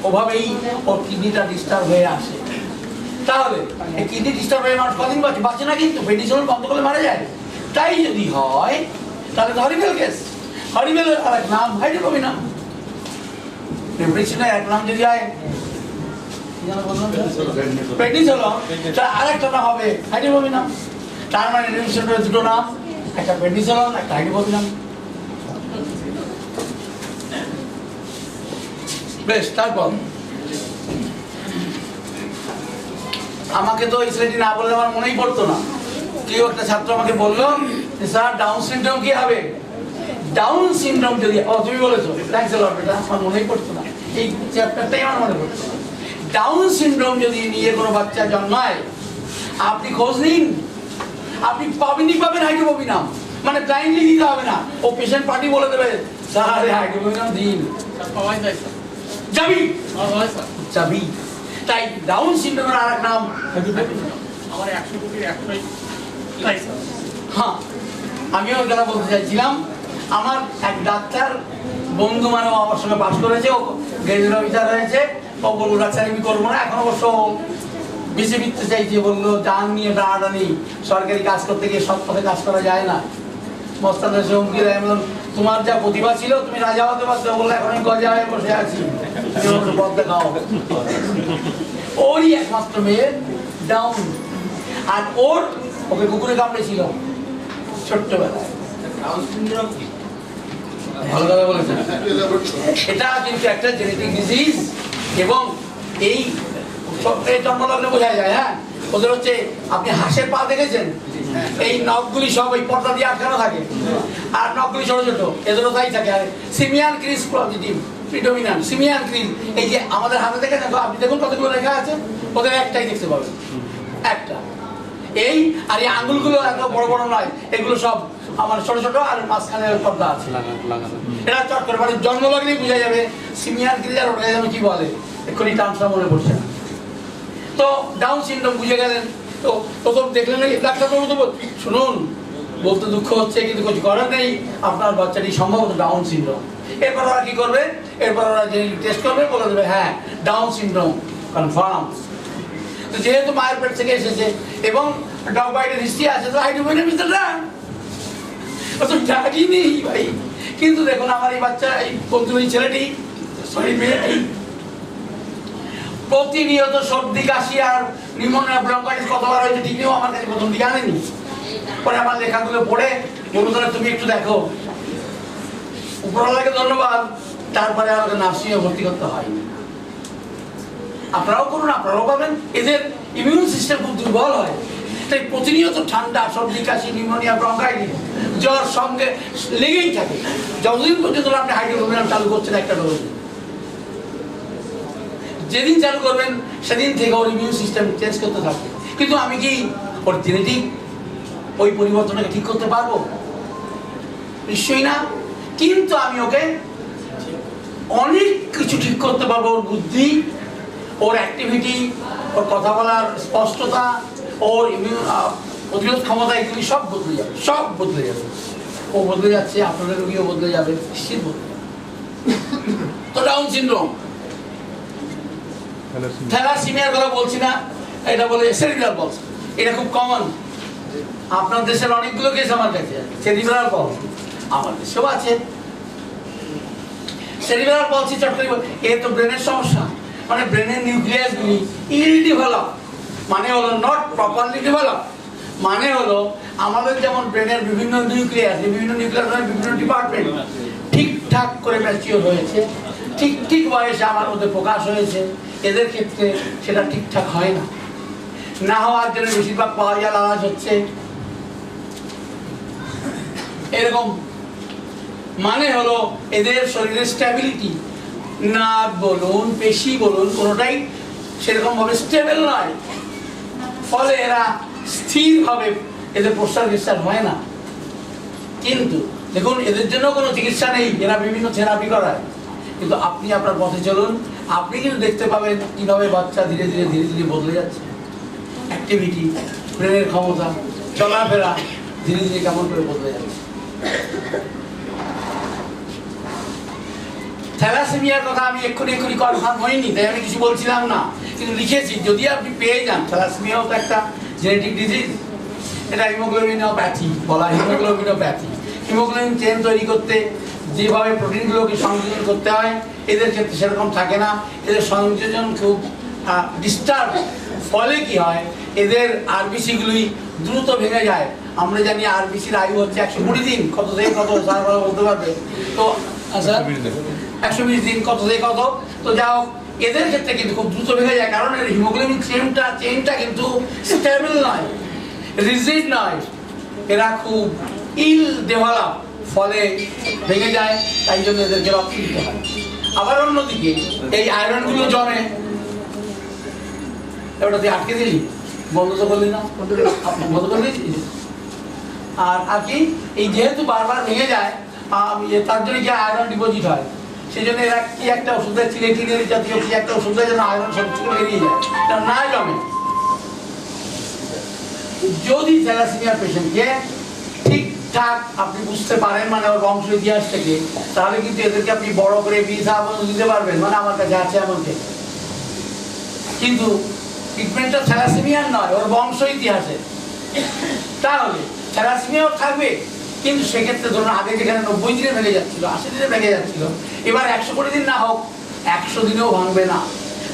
ওভাবেই ওর কিডনিটা ডিস্টার্ব হয়ে আসে। তাহলে এই কিডনি ডিস্টার্ব হয়ে মানুষ কদিন বাঁচে না, কিন্তু পেডিসোলন বন্ধ করলে মারা যায়। তাই যদি হয় তাহলে তো হরিবেল কেস। হরিবেলের আর এক নাম হাইড্রোফোবিয়াম। নেফ্রোটিক সিনড্রোম এক নাম যদি হয় পেডিসোলন, তার আরেকটা নাম হবে হাইড্রোফোবিয়াম। তার মানে নেফ্রোটিক সিনড্রোমের দুটো নাম, একটা পেডিসোলন, একটা হাইড্রোফোবিয়াম। বেশ, তারপর আমাকে তো এই ছেলেটি না বললে আমার মনেই পড়তো না। কেউ একটা ছাত্র আমাকে বললো যে স্যার ডাউন সিনড্রোম কি হবে? ডাউন সিনড্রোম যদি, তুমি বলেছো, থ্যাঙ্কস আ লট, এটা আমার মনেই পড়তো না, এই চ্যাপ্টারটাই আমার মনে পড়তো। ডাউন সিনড্রোম যদি নিয়ে কোনো বাচ্চা জন্মায়, আপনি খোঁজ নিন, আপনি পাবেন হাইড্রোফোবিয়াম। মানে ব্লাইন্ডলি দিতে হবে না, ও পেশেন্ট পার্টি বলে দেবে স্যার হাইড্রোফোবিয়াম দিন, যাবি। তাই ডাউন সিনড্রোমের আর এক নাম আমার 100 কোটির 100ই। হ্যাঁ, আমিও যারা বলতে চাইছিলাম, আমার এক ডাক্তার বন্ধু, মানে আমার সঙ্গে পাস করেছে, ও গ্রেজুয়েট অফিসার হয়েছে। ও বললো ডাক্তার আমি করবো না, এখন অবশ্য বেশি বিত্তে চাইছে। বললো জান নিয়ে টানাটানি, সরকারি কাজ করতে গিয়ে সৎ পথে কাজ করা যায় না। মস্তান এসে হুমকি দেয়, বললাম তোমার যা প্রতিভা ছিল তুমি রাজা হতে পারছো। বললো এখন আমি গজা হয়ে বসে আছি, তুমি আমাকে পথ দেখাও। ওরই একমাত্র মেয়ে ডাউন, আর ওকে কুকুরে কামড়েছিল ছোট্টবেলায়। ভালো কথা বলেছেন। এটা কিন্তু একটা জেনেটিক ডিজিজ, এবং এই জন্মলগ্নে বোঝা যায়। হ্যাঁ, ওদের হচ্ছে, আপনি হাঁসের পা দেখেছেন, এই নখগুলি সব ওই পর্দা দিয়ে আটকানো থাকে, আর নখগুলি ছোট ছোট, এদেরও তাই থাকে। আর simian crease positive predominant, simian crease, এই যে আমাদের হাতে দেখে দেখো, আপনি দেখুন কতগুলো লেখা আছে, ওদের একটাই দেখতে পাবেন, একটা। এই আর এই আঙুলগুলো এত বড় বড় নয়, এগুলো সব আমার ছোট ছোট, আর মাঝখানে পর্দা আছে। এটা চট করে মানে জন্মলগ্নেই বোঝা যাবে সিমিয়ান ক্রিজ। আর ওটা যেন কি বলে, এক্ষুনি টার্মটা মনে পড়ছে না। তো ডাউন সিনড্রোম বুঝে গেলেন, তো প্রথম দেখলেন ডাক্তারবাবু তো শুনুন, বলতে দুঃখ হচ্ছে কিন্তু কিছু করার নেই, আপনার বাচ্চাটি সম্ভবত ডাউন সিনড্রোম। এরপর ওরা কি করবে? এরপর ওরা যে টেস্ট করবে, বলে দেবে হ্যাঁ ডাউন সিনড্রোম কনফার্ম। তো যেহেতু মায়ের পেট থেকে এসেছে এবং ডগ বাইটের হিস্ট্রি আছে, তো হাইড্রোফোবিয়াম ইজ দ্য ড্রাগ। তো ড্রাগই নেই ভাই। কিন্তু দেখুন আমার এই বাচ্চা, এই বন্ধু, এই ছেলেটি, সরি মেয়েটি, প্রতিনিয়ত সর্দি কাশি আর নিউমোনিয়া ব্রঙ্কাইটিস কতবার হয়েছে ঠিক নেই, আমার কাছে প্রথম দিকে আনেনি। পরে আমার লেখাগুলো পড়ে বলবো তাহলে তুমি একটু দেখো, উপরওয়ালাকে ধন্যবাদ, তারপরে আমাকে নার্সিংয়ে ভর্তি করতে হয়। আপনারাও করুন, আপনারাও পাবেন। এদের ইমিউন সিস্টেম খুব দুর্বল হয়, তাই প্রতিনিয়ত ঠান্ডা, সর্দি, কাশি, নিউমোনিয়া, ব্রঙ্কাইটিস, জ্বর সঙ্গে লেগেই থাকে। যতদিন পর্যন্ত আপনি হাইড্রোক্লোরোকুইন চালু করছেন একটা ডোজ, যেদিন চালু করবেন সেদিন থেকে ওর ইমিউন সিস্টেম চেঞ্জ করতে থাকবে। কিন্তু আমি কি ওর জেনেটিক ওই পরিবর্তনকে ঠিক করতে পারবো? নিশ্চয়ই না। কিন্তু আমি ওকে অনেক কিছু ঠিক করতে পারবো। ওর বুদ্ধি, ওর অ্যাক্টিভিটি, ওর কথা বলার স্পষ্টতা, ওর প্রতিরোধ ক্ষমতা, এগুলি সব বদলে যাবে, সব বদলে যাবে। ও বদলে যাচ্ছে, আপনাদের রোগীও বদলে যাবে, নিশ্চিত বদলে যাবে। তো ডাউন সিনড্রোম, থ্যালাসিমিয়ার কথা বলছি না, এটা বলে সেরিব্রাল পলসি। এটা খুব কমন, আপনার দেশের অনেকগুলো কেস আমার কাছে সেরিব্রাল পলসি, আমার দেশেও আছে। সেরিব্রাল পলসি চটকারি, এ তো ব্রেনের সমস্যা, মানে ব্রেনের নিউক্লিয়াসগুলি ইল ডেভেলপ, মানে হলো নট প্রপারলি ডেভেলপ, মানে হলো আমাদের যেমন ব্রেনের বিভিন্ন নিউক্লিয়াস, বিভিন্ন বিভিন্ন ডিপার্টমেন্ট ঠিকঠাক করে ম্যাচিওর হয়েছে, ঠিক ঠিক বয়সে আমার মধ্যে প্রকাশ হয়েছে, এদের ক্ষেত্রে সেটা ঠিকঠাক হয় না। না হওয়ার জন্য বেশিরভাগ পাওয়া যায় লালাজ হচ্ছে এরকম। মানে হলো এদের শরীরের স্ট্যাবিলিটি, নার্ভ বলুন, পেশি বলুন, কোনোটাই সেরকম ভাবে স্টেবল নয়। ফলে এরা স্থিরভাবে এদের প্রস্তার বিস্তার হয় না। কিন্তু দেখুন, এদের জন্য কোনো চিকিৎসা নেই, এরা বিভিন্ন থেরাপি করায়। কিন্তু আপনি আপনার পথে চলুন, আপনি কিন্তু দেখতে পাবেন কিভাবে বাচ্চা ধীরে ধীরে ধীরে ধীরে বদলে যাচ্ছে। অ্যাক্টিভিটি, ব্রেনের ক্ষমতা, চলাফেরা ধীরে ধীরে কেমন করে বদলে যাচ্ছে। থ্যালাসেমিয়ার কথা আমি এক্ষুনি কনফার্ম হয়নি, তাই আমি কিছু বলছিলাম না, কিন্তু লিখেছি যদি আপনি পেয়ে যান। থ্যালাসেমিয়াও তো একটা জেনেটিক ডিজিজ, এটা হিমোগ্লোবিনোপ্যাথি বলা হয়, হিমোগ্লোবিনোপ্যাথি। হিমোগ্লোবিন চেন তৈরি করতে যেভাবে প্রোটিনগুলোকে সংযোজন করতে হয়, এদের ক্ষেত্রে সেরকম থাকে না, এদের সংযোজন খুব ডিস্টার্ব। ফলে কি হয়, এদের আরবিসিগুলি দ্রুত ভেঙে যায়। আমরা জানি আরবিসির আয়ু হচ্ছে 120 দিন, কত থেকে কত স্যার বলতে পারবে তো? স্যার 120 দিন, কত থেকে কত। তো যাও, এদের ক্ষেত্রে কিন্তু খুব দ্রুত ভেঙে যায়, কারণ এর হিমোগ্লোবিন চেনটা কিন্তু স্টেবল নয়, রিজিড নয়, এরা খুব ইল ডেভেলপ, ফলে ভেঙে যায়, তাই জন্য এদেরকে রক্ত দিতে হয়। আবার অন্যদিকে এই আয়রনগুলো জমে, ওটা তুই আটকে দিলি, বন্ধ তো করলি না, বন্ধ করে দিয়েছিস। আর কি, এই যেহেতু বারবার ভেঙে যায়, তার জন্য কি আয়রন ডিপোজিট হয়, সেই জন্য এরা কি একটা ওষুধ দেয়, চিলেটিনের জাতীয় কি একটা ওষুধ দেয় যেন আয়রন সব থেকে বেরিয়ে যায়, এটা না জমে। যদি থ্যালাসেমিয়া পেশেন্টকে ঠিকঠাক আপনি বুঝতে পারেন, মানে ওর বংশ ইতিহাস থেকে, তাহলে কিন্তু এদেরকে আপনি বড় করে ভিসা দিতে পারবেন, মানে আমার কাছে আছে এমনকি। কিন্তু ট্রিটমেন্টটা থ্যালাসেমিয়ার নয়, ওর বংশ ইতিহাসে, তাহলে থ্যালাসেমিয়াও থাকবে। কিন্তু সেক্ষেত্রে ধরুন আগে যেখানে 90 দিনে ভেঙে যাচ্ছিল, 80 দিনে ভেঙে যাচ্ছিল, এবার 120 দিন না হোক, 100 দিনেও ভাঙবে না,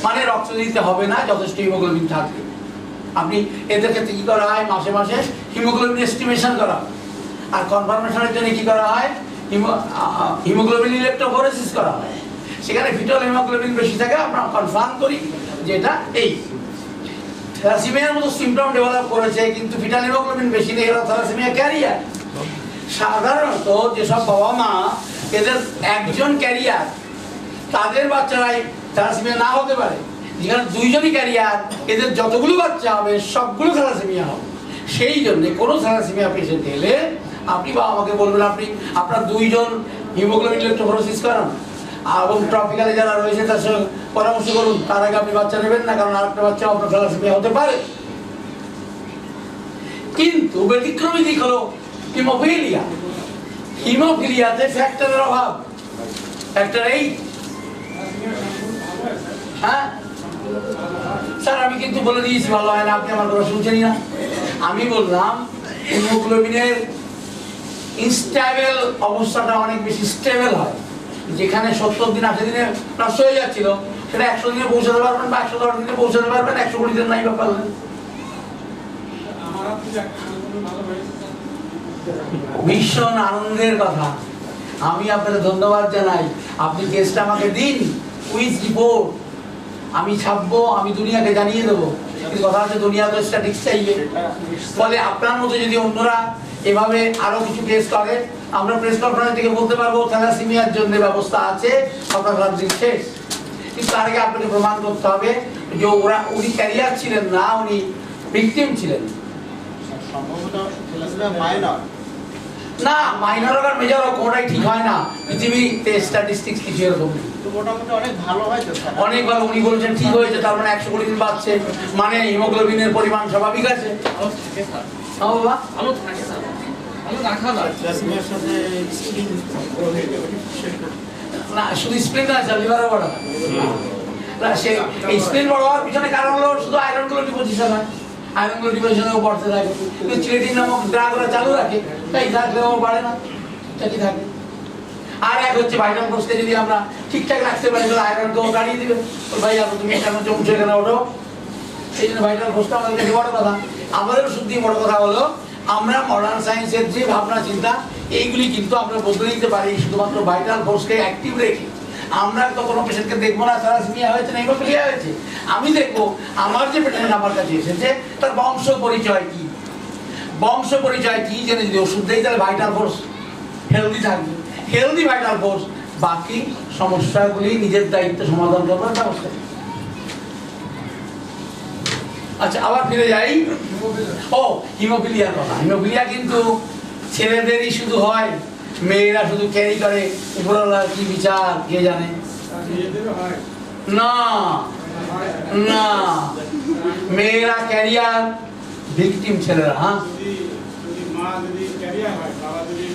মানে রক্ত দিতে হবে না, যথেষ্ট হিমোগ্লোবিন থাকবে। আপনি এদের ক্ষেত্রে কি করা হয়, মাসে মাসে হিমোগ্লোবিন এস্টিমেশন করা, আর কনফার্মেশনের জন্য কি করা হয়, হিমোগ্লোবিন ইলেকট্রোফোরেসিস করা হয়। সেখানে ফিটাল হিমোগ্লোবিন বেশি থাকে, আমরা কনফার্ম করি যে এটা এই থ্যালাসেমিয়ার মতো সিমটম ডেভেলপ করেছে, কিন্তু ফিটাল হিমোগ্লোবিন বেশি নেই, এরা থ্যালাসেমিয়া ক্যারিয়ার। সাধারণত যেসব বাবা মা এদের একজন ক্যারিয়ার, তাদের বাচ্চারাই থ্যালাসেমিয়া না হতে পারে। যেখানে দুইজনই ক্যারিয়ার, এদের যতগুলো বাচ্চা হবে সবগুলো থ্যালাসেমিয়া হবে। সেই জন্য কোনো থ্যালাসেমিয়া পেশেন্ট এলে আপনি বাবা মাকে বলবেন, আপনি আপনার 2 জন হিমোগ্লোবিন ইলেকট্রোফোরেসিস করান, এবং ট্রপিক্যালে যারা রয়েছে তার সঙ্গে পরামর্শ করুন, তার আগে আপনি বাচ্চা নেবেন না, কারণ আরেকটা বাচ্চা আপনার থ্যালাসেমিয়া হতে পারে। কিন্তু ব্যতিক্রমী দিক হলো হিমোফিলিয়া। হিমোফিলিয়াতে ফ্যাক্টরের অভাব, ফ্যাক্টর 8। হ্যাঁ স্যার, আমি কিন্তু বলে দিয়েছি, ভালো হয় না, আপনি আমার কথা শুনছেনই না। আমি বললাম হিমোগ্লোবিনের ইনস্টেবল অবস্থাটা অনেক বেশি স্টেবল হয়। যেখানে 70 দিন 80 দিনে নষ্ট হয়ে যাচ্ছিল, সেটা 100 দিনে পৌঁছাতে পারবেন, বা 110 দিনে পৌঁছাতে পারবেন, 120 দিন নাই বা পারবেন। ভীষণ আনন্দের কথা। আমি আপনাকে ধন্যবাদ জানাই, আপনি কেসটা আমাকে দিন উইথ রিপোর্ট, আমি ছাপবো, আমি দুনিয়াকে জানিয়ে দেবো। কিন্তু কথা হচ্ছে দুনিয়া তো স্ট্যাটিক্স চাইবে। ফলে আপনার মতো যদি অন্যরা এভাবে আরো কিছু কেস করে, আমরা প্রেস কনফারেন্স থেকে বলতে পারবো থ্যালাসেমিয়ার জন্য ব্যবস্থা আছে, আপনার রাজ্যিক শেষ। কিন্তু তার আগে আপনাকে প্রমাণ করতে হবে যে উনি ক্যারিয়ার ছিলেন না, উনি ভিকটিম ছিলেন। সম্ভবত থ্যালাসেমিয়া মাইনর। না, মাইনর আর মেজর কোনটাই ঠিক হয় না, পৃথিবীতে স্ট্যাটিস্টিক্স কিছু এরকম নেই। তো মোটামুটি অনেক ভালো হয় তো স্যার। অনেক ভালো, উনি বলেছেন ঠিক হয়েছে, তার মানে 120 দিন বাঁচছে, মানে হিমোগ্লোবিনের পরিমাণ স্বাভাবিক আছে। আলো থাকে স্যার, হ্যাঁ বাবা, আলো থাকে স্যার, আলো রাখা যায়। থ্যালাসেমিয়ার সাথে স্ক্রিন না শুধু স্প্লিন আছে, লিভারও বড় হয়। না সে এই স্প্লিন বড় হওয়ার পিছনে কারণ হলো শুধু আয়রনগুলো ডিপোজিশন হয়, আয়রনগুলো ডিপোজিশনেও বাড়তে থাকে, কিন্তু চিলেটিন নামক ড্রাগরা চালু রাখে, তাই থাকলেও বাড়ে না, ঠিকই থাকে। আর এক হচ্ছে ভাইটাল ফোর্সকে যদি আমরা ঠিকঠাক রাখতে পারি তাহলে আয়রনকেও দাঁড়িয়ে দিবে। ভাই আর তুমি কেন জমছো এখানে ওঠো, সেই জন্য ভাইটাল ফোর্সটা আমাদের কাছে বড় কথা। আমাদের শুদ্ধি বড় কথা হলো আমরা মডার্ন সায়েন্সের যে ভাবনা চিন্তা এইগুলি কিন্তু আমরা বদলে দিতে পারি শুধুমাত্র ভাইটাল ফোর্সকে অ্যাক্টিভ রেখে। আমরা তো কোনো পেশেন্টকে দেখবো না থ্যালাসেমিয়া হয়েছে না হিমোফিলিয়া হয়েছে, আমি দেখবো আমার যে পেশেন্ট আমার কাছে এসেছে তার বংশ পরিচয় কি, বংশ পরিচয় কি জেনে যদি ওষুধ দেই তাহলে ভাইটাল ফোর্স হেলদি থাকবে। হেলদি ভাইটাল ফোর্স বাকি সমস্যাগুলি নিজের দায়িত্ব সমাধান করবার ব্যবস্থা। আচ্ছা আবার ফিরে যাই, ও হিমোফিলিয়ার কথা। হিমোফিলিয়া কিন্তু ছেলেদেরই শুধু হয়, মেয়েরা শুধু ক্যারি করে, উপরওয়ালা কি বিচার কে জানে। না না, মেয়েরা ক্যারিয়ার, ভিকটিম ছেলেরা। হ্যাঁ মা যদি ক্যারিয়ার হয়, বাবা যদি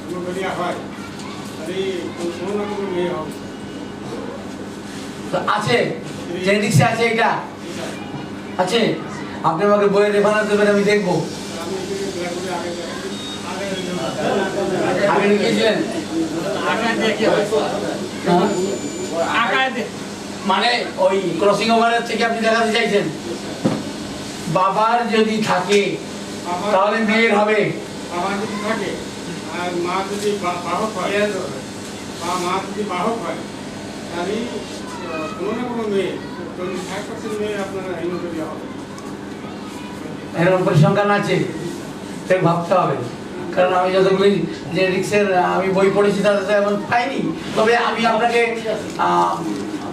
হিমোফিলিয়া হয়, তাহলে কোনো না কোনো মেয়ে হবে। তো আছে, জেনেটিক্সে আছে এটা আছে। আপনি আমাকে বইয়ের রেফারেন্স দেবেন, আমি দেখবো। আমি আগে লিখেছিলেন আগায় দেখে হয়, হ্যাঁ? আগায় দেখে মানে ওই ক্রসিং ওভারের থেকে আপনি দেখাতে চাইছেন বাবার যদি থাকে তাহলে মেয়ের হবে। বাবা যদি থাকে আর মা যদি বাহক হয়, বা মা যদি বাহক হয়, তাহলে কোনো না কোনো মেয়ে 25% মেয়ে আপনার হিমোফিলিয়া হবে। এরকম পরিসংখ্যান আছে, তাই ভাবতে হবে। কারণ আমি যতগুলি জেনেটিক্সের আমি বই পড়েছি তাতে এমন পাইনি। তবে আমি আপনাকে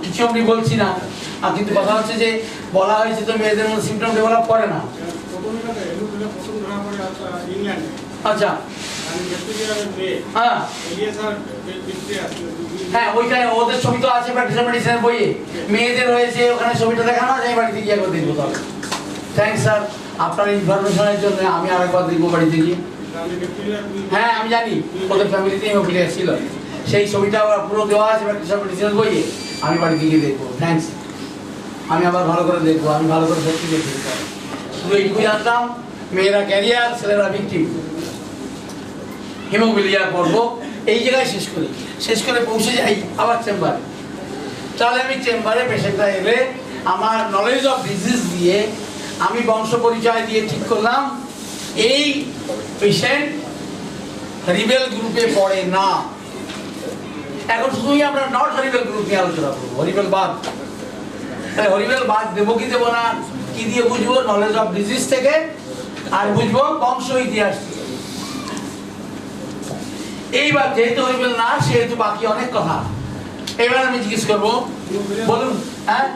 কিছু আমি বলছি না, কিন্তু কথা হচ্ছে যে বলা হয়েছে তো মেয়েদের মধ্যে সিমটম ডেভেলপ করে না। প্রথমে হিমোফিলিয়া প্রথম ধরা পড়ে ইংল্যান্ডে। আচ্ছা আমি ব্যাকটেরিয়ার মেয়ে হ্যাঁ এলিয়াস আর ব্যাকটেরিয়া হ্যাঁ, ওইখানে ওদের ছবি তো আছে প্র্যাকটিসার মেডিসিনের বইয়ে, মেয়েদের হয়েছে ওখানে ছবিটা দেখানো আছে, আমি বাড়িতে গিয়ে একবার দেখবো। তাহলে থ্যাংকস স্যার আপনার ইনফরমেশনের জন্য, আমি আরেকবার দেখবো বাড়িতে গিয়ে। হ্যাঁ আমি জানি ওদের ফ্যামিলিতে হিমোফিলিয়া ছিল, সেই ছবিটা পুরো দেওয়া আছে প্র্যাকটিসার মেডিসিনের বইয়ে, আমি বাড়িতে গিয়ে দেখবো। থ্যাংকস, আমি আবার ভালো করে দেখবো, আমি ভালো করে সত্যি দেখি। শুধু এইটুকু জানতাম মেয়েরা ক্যারিয়ার, ছেলেরা ভিকটিম। হিমোফিলিয়া করবো এই জায়গায় শেষ করি, শেষ করে পৌঁছে যাই আবার চেম্বারে। তাহলে আমি চেম্বারে পেশেন্টটা এলে আমার নলেজ অফ ডিজিজ দিয়ে আমি বংশ পরিচয় দিয়ে ঠিক করলাম এই পেশেন্ট হরিবেল গ্রুপে পড়ে না। এখন শুধুই আমরা নট হরিবেল গ্রুপ নিয়ে আলোচনা করবো, হরিবেল বাদ। তাহলে হরিবেল বাদ দেবো কি দেবো না, কি দিয়ে বুঝবো? নলেজ অফ ডিজিজ থেকে, আর বুঝবো বংশ ইতিহাস থেকে। এইবার যেহেতু হরিবেল না সেহেতু বাকি অনেক কথা। এবার আমি জিজ্ঞেস করবো, বলুন। হ্যাঁ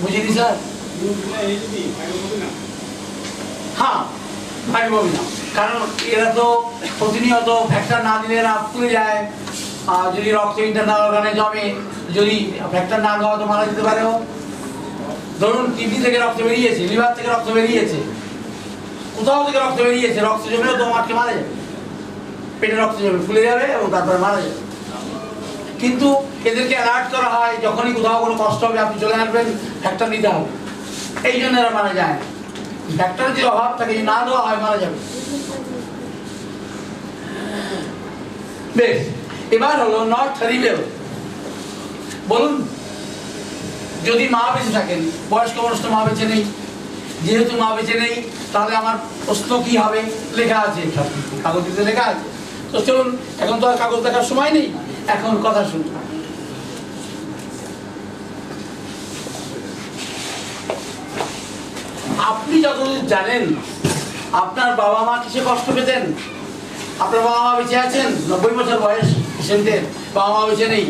বুঝিনি স্যার। হ্যাঁ পারিবই না, কারণ এরা তো প্রতিনিয়ত ফ্যাক্টর না দিলে এরা ফুলে যায়। যদি রক্ত ইন্টারনাল অর্গানে জমে, যদি ফ্যাক্টর না দেওয়া তো মারা যেতে পারে। ধরুন কিডনি থেকে রক্ত বেরিয়েছে, লিভার থেকে রক্ত বেরিয়েছে, কোথাও থেকে রক্ত বেরিয়েছে, রক্ত জমেও তো আটকে মারা যাবে, পেটে রক্ত জমে ফুলে যাবে এবং তারপরে মারা যাবে। কিন্তু এদেরকে অ্যালার্ট করা হয় যখনই কোথাও কোনো কষ্ট হবে আপনি চলে আসবেন, ফ্যাক্টর নিতে হবে, এই জন্য এরা মারা যায় না। ফ্যাক্টরের যে অভাব থাকে, যদি না দেওয়া হয় মারা যাবে। বেশ, এবার হলো নট হরিবেল। বলুন, যদি মা বেঁচে থাকেন, বয়স্ক মানুষ তো মা বেঁচে নেই, যেহেতু মা বেঁচে নেই, তাহলে আমার প্রশ্ন কি হবে? লেখা আছে, কাগজে লেখা আছে। তো চলুন, এখন তো আর কাগজ দেখার সময় নেই, এখন কথা শুনুন। আপনি যতদূর জানেন, আপনার বাবা মা কিসে কষ্ট পেতেন? আপনার বাবা মা বেঁচে আছেন, 90 বছর বয়স পেশেন্টের, বাবা মা বেঁচে নেই।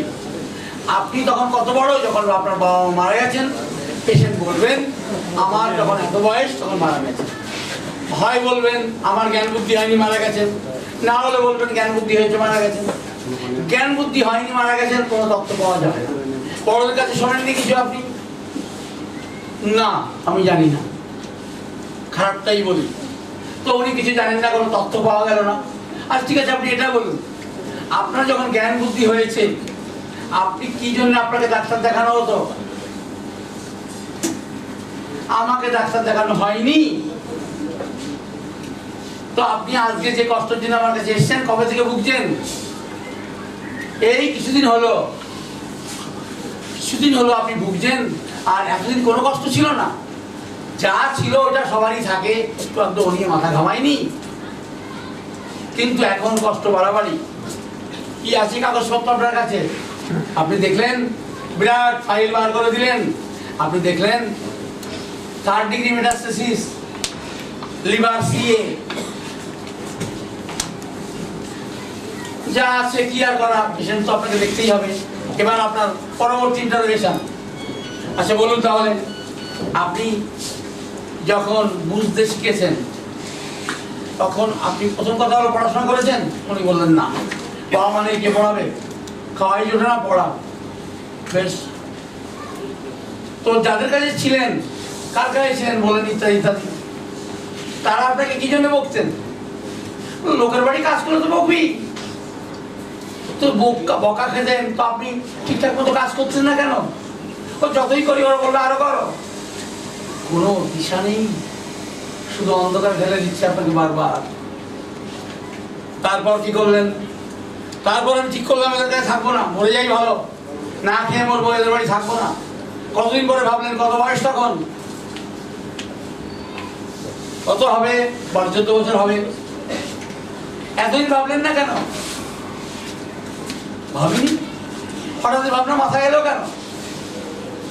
আপনি তখন কত বড় যখন আপনার বাবা মা মারা গেছেন? পেশেন্ট বলবেন আমার যখন এত বয়স তখন মারা গেছে। হয় বলবেন আমার জ্ঞান বুদ্ধি হয়নি মারা গেছেন, না হলে বলবেন জ্ঞান বুদ্ধি হয়েছে মারা গেছেন। জ্ঞান বুদ্ধি হয়নি মারা গেছেন কোনো তথ্য পাওয়া যাবে না। বড়দের কাছে শোনেননি কিছু আপনি? না, আমি জানি না, খারাপটাই বলি। তো উনি কিছু জানেন না, কোনো তথ্য পাওয়া গেল না। আর ঠিক আছে, আপনি এটা বলুন, আপনার যখন জ্ঞান বুদ্ধি হয়েছে আপনি কি জন্য আপনাকে ডাক্তার দেখানো হতো? আমাকে ডাক্তার দেখানো হয়নি। তো আপনি আজকে যে কষ্টের জন্য আমার কাছে এসেছেন, কবে থেকে ভুগছেন? এই কিছুদিন হলো আপনি ভুগছেন। আর এতদিন কোনো কষ্ট ছিল না, যা ছিল ওটা সবারই থাকে, একটু একটু নিয়ে মাথা ঘামায়নি। কিন্তু এখন কষ্ট বাড়াবাড়ি। কি আছে কাগজপত্র আপনার কাছে? আপনি দেখলেন, বিরাট ফাইল বার করে দিলেন। আপনি দেখলেন 3rd degree metastasis, liver CA, যা আছে কি আর করা, পেশেন্ট তো আপনাকে দেখতেই হবে। এবার আপনার পরবর্তী ইন্টারোগেশন। আচ্ছা বলুন তাহলে, আপনি যখন বুঝতে শিখেছেন তখন আপনি প্রথম কথা হলো পড়াশোনা করেছেন? উনি বললেন না। বাবা মানে কে পড়াবে? খাওয়াই জোটে না পড়া। বেশ, তো যাদের কাছে ছিলেন, কার কাছে ছিলেন বলেন, ইত্যাদি ইত্যাদি, তারা আপনাকে কি জন্য বকতেন? লোকের বাড়ি কাজ করলে তো বকবি। তো বকা খেতেন, তো আপনি ঠিকঠাক মতো কাজ করছেন না কেন? ও যতই করি ওরা বলবে আরো করো। কোনো দিশা নেই, শুধু অন্ধকার ফেলে দিচ্ছে আপনাকে বারবার। তারপর কি করলেন? তারপর আমি ঠিক করলাম এদের কাছে থাকবো না, মরে যাই ভালো, না খেয়ে মরবো, এদের বাড়ি থাকবো না। কতদিন পরে ভাবলেন? কত বয়স তখন? কত হবে? 14 বছর হবে। এতদিন ভাবলেন না কেন? ভাবিনি, হঠাৎ ভাবনা মাথায় এলো কেন?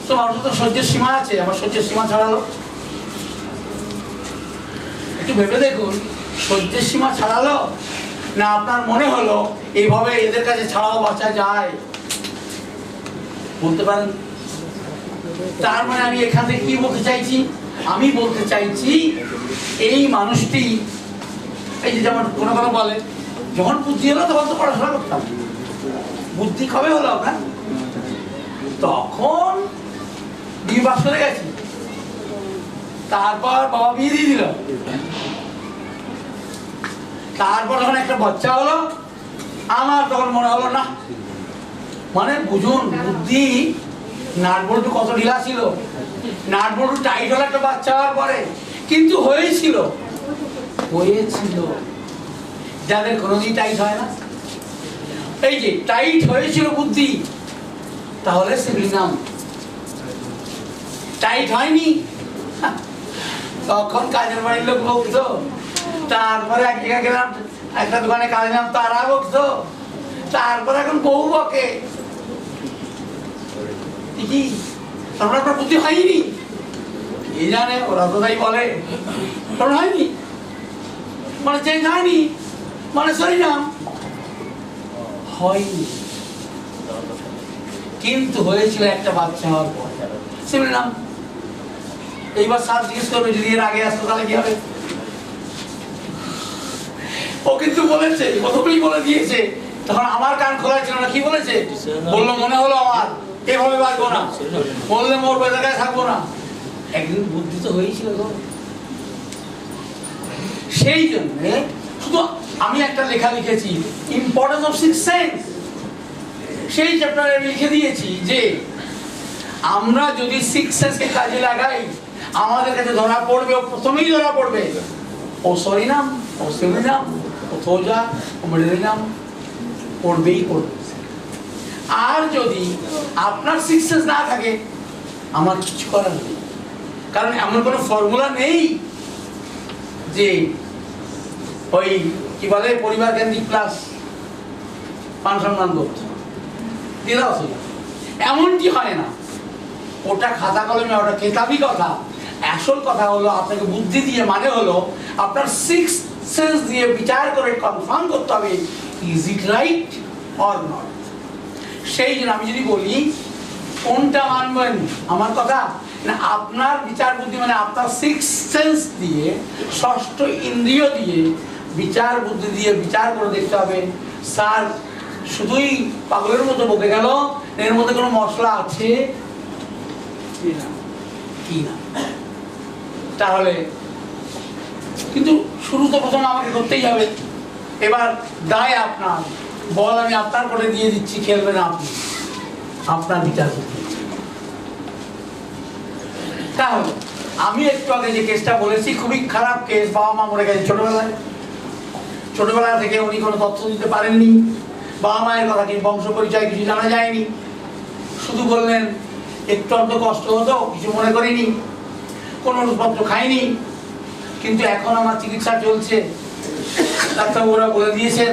তো মানুষের তো সহ্যের সীমা আছে, আমার সহ্যের সীমা ছাড়ালো। একটু ভেবে দেখুন, সহ্যের সীমা ছাড়ালো না আপনার মনে হলো এইভাবে এদের কাছে ছাড়াও বাঁচা যায়? বলতে পারেন? তার মানে আমি এখান থেকে কি বলতে চাইছি? আমি বলতে চাইছি এই মানুষটি, এই যে যেমন কোনো কথা বলে, যখন বুদ্ধি হলো তখন তো পড়াশোনা করতাম। বুদ্ধি কবে হলো আপনার? তখন বিয়ে পাস করে গেছি, তারপর বাবা বিয়ে দিয়ে দিল, তারপর যখন একটা বাচ্চা হলো আমার তখন মনে হলো না, মানে বুঝুন বুদ্ধি, নাট বল্টু কত ঢিলা ছিল, নাট বল্টু টাইট হলো একটা বাচ্চা হওয়ার পরে, কিন্তু হয়েছিল যাদের কোনোদিন টাইট হয় না। এই যে টাইট হয়েছিল বুদ্ধি, তাহলে সিভিলিনাম। টাইট হয়নি, তখন কাজের বাড়ির লোক বকতো, তারপরে এক জায়গায় গেলাম, একটা দোকানে কাজ নাম, তারা বকতো, তারপরে এখন বউ বকে। কি আপনার বুদ্ধি হয়নি? এই জানে, ওরা তো তাই বলে, হয়নি মানে চেঞ্জ হয়নি, মানে সরিনাম হয়নি, কিন্তু হয়েছিল একটা বাচ্চা হওয়ার পর সিভিলিনাম। এইবার স্যার জিজ্ঞেস করবে যদি এর আগে আসতো তাহলে কি হবে? ও কিন্তু বলেছে, প্রথমেই বলে দিয়েছে, তখন আমার কান খোলা ছিল না। কি বলেছে? বললো মনে হলো আমার এভাবে বাঁচবো না, বললে মরবো, জায়গায় থাকবো না। একদিন বুদ্ধি তো হয়েছিল তো। সেই জন্য শুধু আমি একটা লেখা লিখেছি, ইম্পর্টেন্স অফ সিক্স সেন্স। সেই চ্যাপ্টারে লিখে দিয়েছি যে আমরা যদি সিক্স সেন্সকে কাজে লাগাই, আমাদের কাছে ধরা পড়বে, প্রথমেই ধরা পড়বে ও সরিনাম, ও সিভিলিনাম, ও থোজা, ও মিডলিনাম, পড়বেই পড়বে। আর যদি আপনার সিক্স সেন্স না থাকে, আমার কিছু করার নেই। কারণ এমন কোনো ফর্মুলা নেই যে ওই কি বলে পরিবার কেন্দ্রিক ক্লাস মান সম্মান করছে দিলাও ছিল, এমনটি হয় না। ওটা খাতা কলমে, ওটা কেতাবি কথা। আসল কথা হলো আপনাকে বুদ্ধি দিয়ে, মানে হলো আপনার সিক্স সেন্স দিয়ে বিচার করে কনফার্ম করতে হবে is it right or not. সেই জন্য আমি যদি বলি কোনটা মানবেন আমার কথা না, আপনার বিচার বুদ্ধি মানে আপনার সিক্স সেন্স দিয়ে, ষষ্ঠ ইন্দ্রিয় দিয়ে, বিচার বুদ্ধি দিয়ে বিচার করে দেখতে হবে স্যার শুধুই পাগলের মতো বকে গেল, এর মধ্যে কোনো মশলা আছে কি না। তাহলে কিন্তু শুরু তো প্রথমে আমাকে করতেই হবে। এবার দায় আপনার, বল আমি আপনার করে দিয়ে দিচ্ছি, খেলবেন আপনি, আপনার বিচার বুদ্ধি। তাহলে আমি একটু আগে যে কেসটা বলেছি খুবই খারাপ কেস, বাবা মা মরে গেছে ছোটবেলায়, ছোটবেলা থেকে উনি কোনো তথ্য দিতে পারেননি, বাবা মায়ের কথা কি বংশ পরিচয় কিছু জানা যায়নি, শুধু বললেন একটু অর্ধ কষ্ট হতো, কিছু মনে করিনি, কোনো ওষুধপত্র খাইনি। কিন্তু এখন আমার চিকিৎসা চলছে, ডাক্তারবাবুরা বলে দিয়েছেন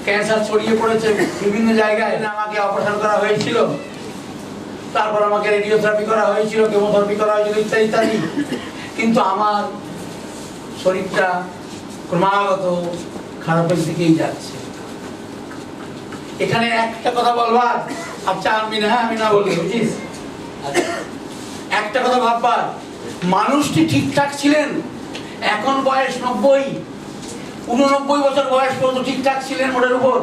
ক্যান্সার ছড়িয়ে পড়েছে বিভিন্ন জায়গায়, আমাকে অপারেশন করা হয়েছিল, তারপর আমাকে রেডিওথেরাপি করা হয়েছিল, কেমোথেরাপি করা হয়েছিল ইত্যাদি ইত্যাদি। কিন্তু আমার শরীরটা ক্রমাগত খারাপের দিকেই যাচ্ছে। এখানে একটা কথা বলবার, আচ্ছা আমি না, আমি না বলবো, বুঝিস, একটা কথা ভাববার, মানুষটি ঠিকঠাক ছিলেন, এখন বয়স 90, 89 বছর বয়স পর্যন্ত ঠিকঠাক ছিলেন ওটার উপর,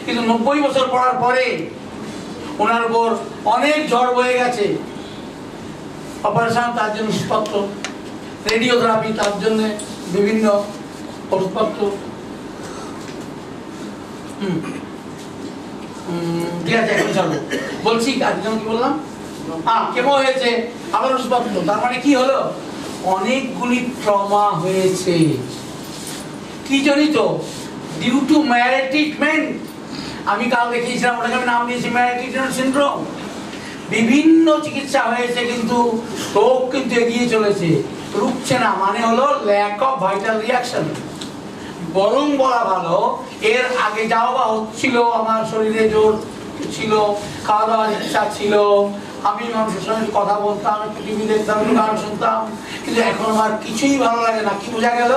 কিন্তু 90 বছর পড়ার পরে ওনার উপর অনেক ঝড় বয়ে গেছে। অপারেশন, তার জন্য ওষুধপত্র, রেডিওথেরাপি, তার জন্য বিভিন্ন ওষুধপত্র, ঠিক আছে এখন চলো বলছি, আজকে কি বললাম, হ্যাঁ কেমন হয়েছে, আবার ওষুধপত্র। তার মানে কি হলো, অনেকগুলি ট্রমা হয়েছে। কি জনিত? Due to maltreatment. আমি কাল দেখিয়েছিলাম, ওটাকে আমি নাম দিয়েছি ম্যালট্রিটমেন্ট সিনড্রোম। বিভিন্ন চিকিৎসা হয়েছে কিন্তু রোগ কিন্তু এগিয়ে চলেছে, রুখছে না। মানে হলো ল্যাক অফ ভাইটাল রিয়াকশন। বরং বলা ভালো, এর আগে যাও বা হচ্ছিল, আমার শরীরে জোর ছিল, খাওয়া দাওয়ার ইচ্ছা ছিল, আমি মানুষের সঙ্গে কথা বলতাম, একটু টিভি দেখতাম, একটু গান শুনতাম, কিন্তু এখন আমার কিছুই ভালো লাগে না। কি বোঝা গেল?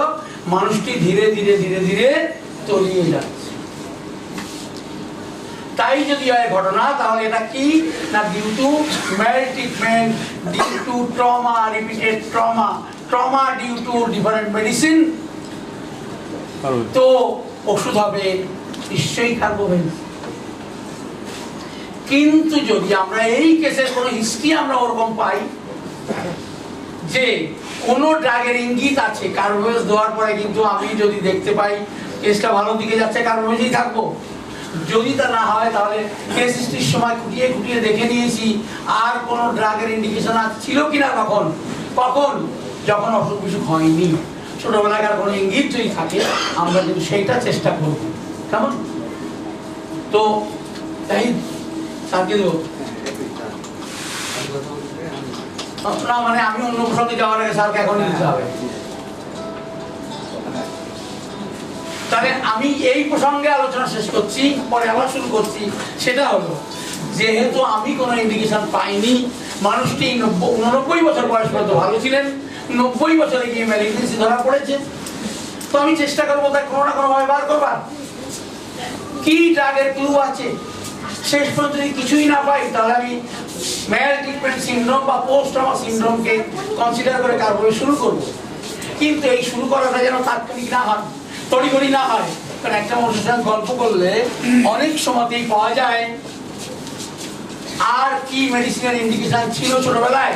মানুষটি ধীরে ধীরে ধীরে ধীরে তলিয়ে যাচ্ছে। তাই যদি হয় ঘটনা, তাহলে এটা কি না, due to maltreatment, due to trauma, repeated trauma, trauma due to different medicine. তো ওষুধ হবে নিশ্চয়ই খাবো। কিন্তু যদি আমরা এই কেসের কোনো হিস্ট্রি আমরা ওরকম পাই যে কোনো ড্রাগের ইঙ্গিত আছে কার্বোভেজ দেওয়ার পরে, কিন্তু আমি যদি দেখতে পাই কেসটা ভালো দিকে যাচ্ছে, কার্বোভেজই থাকবো। যদি তা না হয়, তাহলে কেস হিস্ট্রির সময় খুঁটিয়ে খুঁটিয়ে দেখে নিয়েছি আর কোনো ড্রাগের ইন্ডিকেশন ছিল কিনা, কখন কখন যখন অসুখ বিসুখ হয়নি। ছোটবেলাকার কোনো ইঙ্গিত যদি থাকে, আমরা কিন্তু সেইটা চেষ্টা করব, কেমন? তো তাই সাথে দেবো না, মানে আমি অন্য প্রসঙ্গে যাওয়ার আগে স্যারকে এখন দিতে হবে। তাহলে আমি এই প্রসঙ্গে আলোচনা শেষ করছি, পরে আবার শুরু করছি। সেটা হলো, যেহেতু আমি কোনো ইন্ডিকেশন পাইনি, মানুষটি 89 বছর বয়স পর্যন্ত ভালো ছিলেন, 90 বছরে গিয়ে ম্যালিগনেন্সি ধরা পড়েছে, তো আমি চেষ্টা করবো তাই কোনো না কোনো ভাবে বার করবার কি ড্রাগের ক্লু আছে। শেষ পর্যন্ত যদি কিছুই না পাই, তাহলে আমি ম্যালট্রিটমেন্ট সিনড্রোম বা পোস্ট ট্রমা সিনড্রোমকে কনসিডার করে কার্বোভেজ শুরু করব। কিন্তু এই শুরু করাটা যেন তাৎক্ষণিক না হয়, তড়িঘড়ি না হয়। কারণ একটা মানুষের সঙ্গে গল্প করলে অনেক সময়তেই পাওয়া যায় আর কি মেডিসিনের ইন্ডিকেশন ছিল ছোটবেলায়।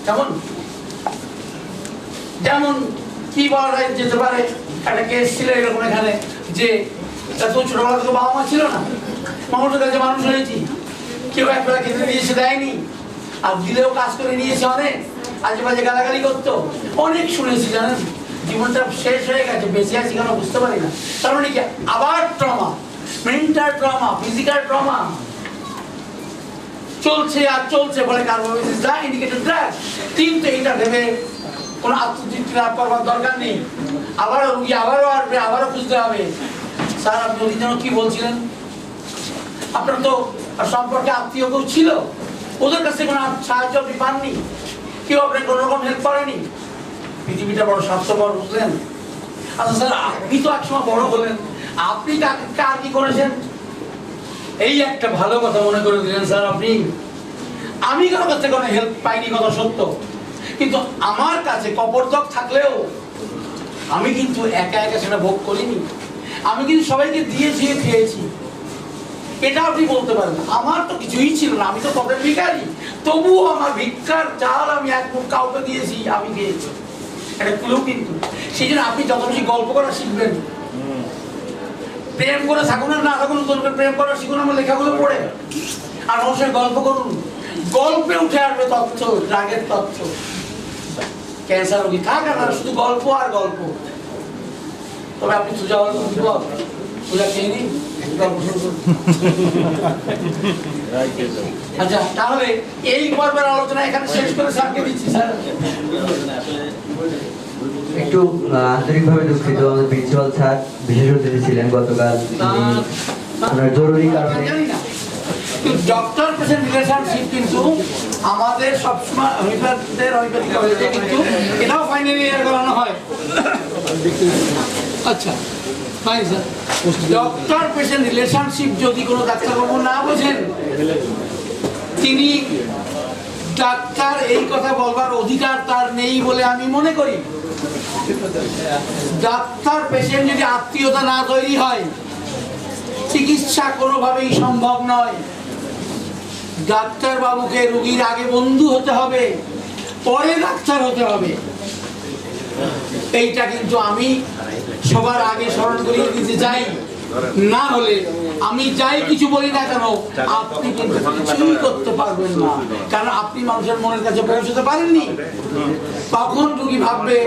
যেমন যেমন কি বলা যেতে পারে, একটা কেস ছিল এরকম এখানে, যে এত ছোটবেলা থেকে বাবা মা ছিল না, মানুষের কাছে মানুষ হয়েছি, কেউ একবেলা খেতে দিয়েছে দেয়নি, আর দিলেও কাজ করে নিয়েছে অনেক, আজে বাজে গালাগালি করতো, অনেক শুনেছি জানেন। জীবনটা শেষ হয়ে গেছে, বেঁচে আছি কেন বুঝতে পারি না। তার মানে কি, আবার trauma, mental trauma, physical trauma, চলছে আর চলছে বলে কার্বোহাইড্রেট ড্রাগ ইন্ডিকেটেড ড্রাগ, কিন্তু এটা ভেবে কোনো আত্মতৃপ্তি লাভ করবার দরকার নেই। আবারও রুগী আবারও আসবে, আবারও খুঁজতে হবে। স্যার আপনি ওই জন্য কি বলছিলেন? আপনার তো সম্পর্কে আত্মীয় কেউ ছিল, ওদের কাছে কোনো সাহায্য আপনি পাননি, কেউ আপনার কোনো রকম হেল্প করেনি। পৃথিবীটা বড় স্বার্থপর, বুঝলেন? আচ্ছা স্যার, আপনি তো একসময় বড় হলেন, আপনি কার কি করেছেন? এই একটা ভালো কথা মনে করে দিলেন স্যার আপনি। আমি কারো কাছে কোনো হেল্প পাইনি, কথা সত্য, কিন্তু আমার কাছে কপর্দক থাকলেও আমি কিন্তু একা একা সেটা ভোগ করিনি। আমি কিন্তু সবাইকে দিয়ে খেয়েছি, এটা আপনি বলতে পারেন। আমার তো কিছুই ছিল না, আমি তো পথের ভিখারি, তবুও আমার ভিক্ষার চাল আমি এক মুখ কাউকে দিয়েছি, আমি খেয়েছি। এটা ক্লু কিন্তু। সেই জন্য আপনি যত বেশি গল্প করা শিখবেন, প্রেম করে থাকুন আর না থাকুন, প্রেম করা শিখুন আমার লেখাগুলো পড়ে, আর অবশ্যই গল্প করুন। গল্পে উঠে আসবে তথ্য, রাগের তথ্য। ক্যান্সার রোগী থাক আর না, শুধু গল্প আর গল্প। তবে আপনি সোজা সোজা খেয়ে নিন, গল্প শুরু করুন। আচ্ছা, তাহলে এই পর্বের আলোচনা এখানে শেষ করে স্যারকে দিচ্ছি। স্যার একটু আন্তরিকভাবে দুঃখিত, আমাদের প্রিন্সিপাল স্যার বিশেষ অতিথি ছিলেন গতকাল, ওনার জরুরি কারণে। ডক্টর পেশেন্ট রিলেশনশিপ কিন্তু আমাদের সবসময় হোমিওপ্যাথিদের হোমিওপ্যাথি কলেজে কিন্তু এটাও ফাইনাল ইয়ার করানো হয়। আচ্ছা fine sir, doctor patient relationship যদি কোনো ডাক্তারবাবু না বোঝেন, তিনি ডাক্তার এই কথা বলবার অধিকার তার নেই বলে আমি মনে করি। ডাক্তার পেশেন্ট যদি আত্মীয়তা না তৈরি হয়, চিকিৎসা কোনোভাবেই সম্ভব নয়। ডাক্তার বাবুকে রোগীর আগে বন্ধু হতে হবে, পরে ডাক্তার হতে হবে। এইটা কিন্তু আমি সবার আগে স্মরণ করিয়ে দিতে চাই। না হলে আমি যাই কিছু বলি না কেন, আপনি কিন্তু কিছুই করতে পারবেন না, কারণ আপনি মানুষের মনের কাছে পৌঁছতে পারেননি। তখন রোগী ভাববে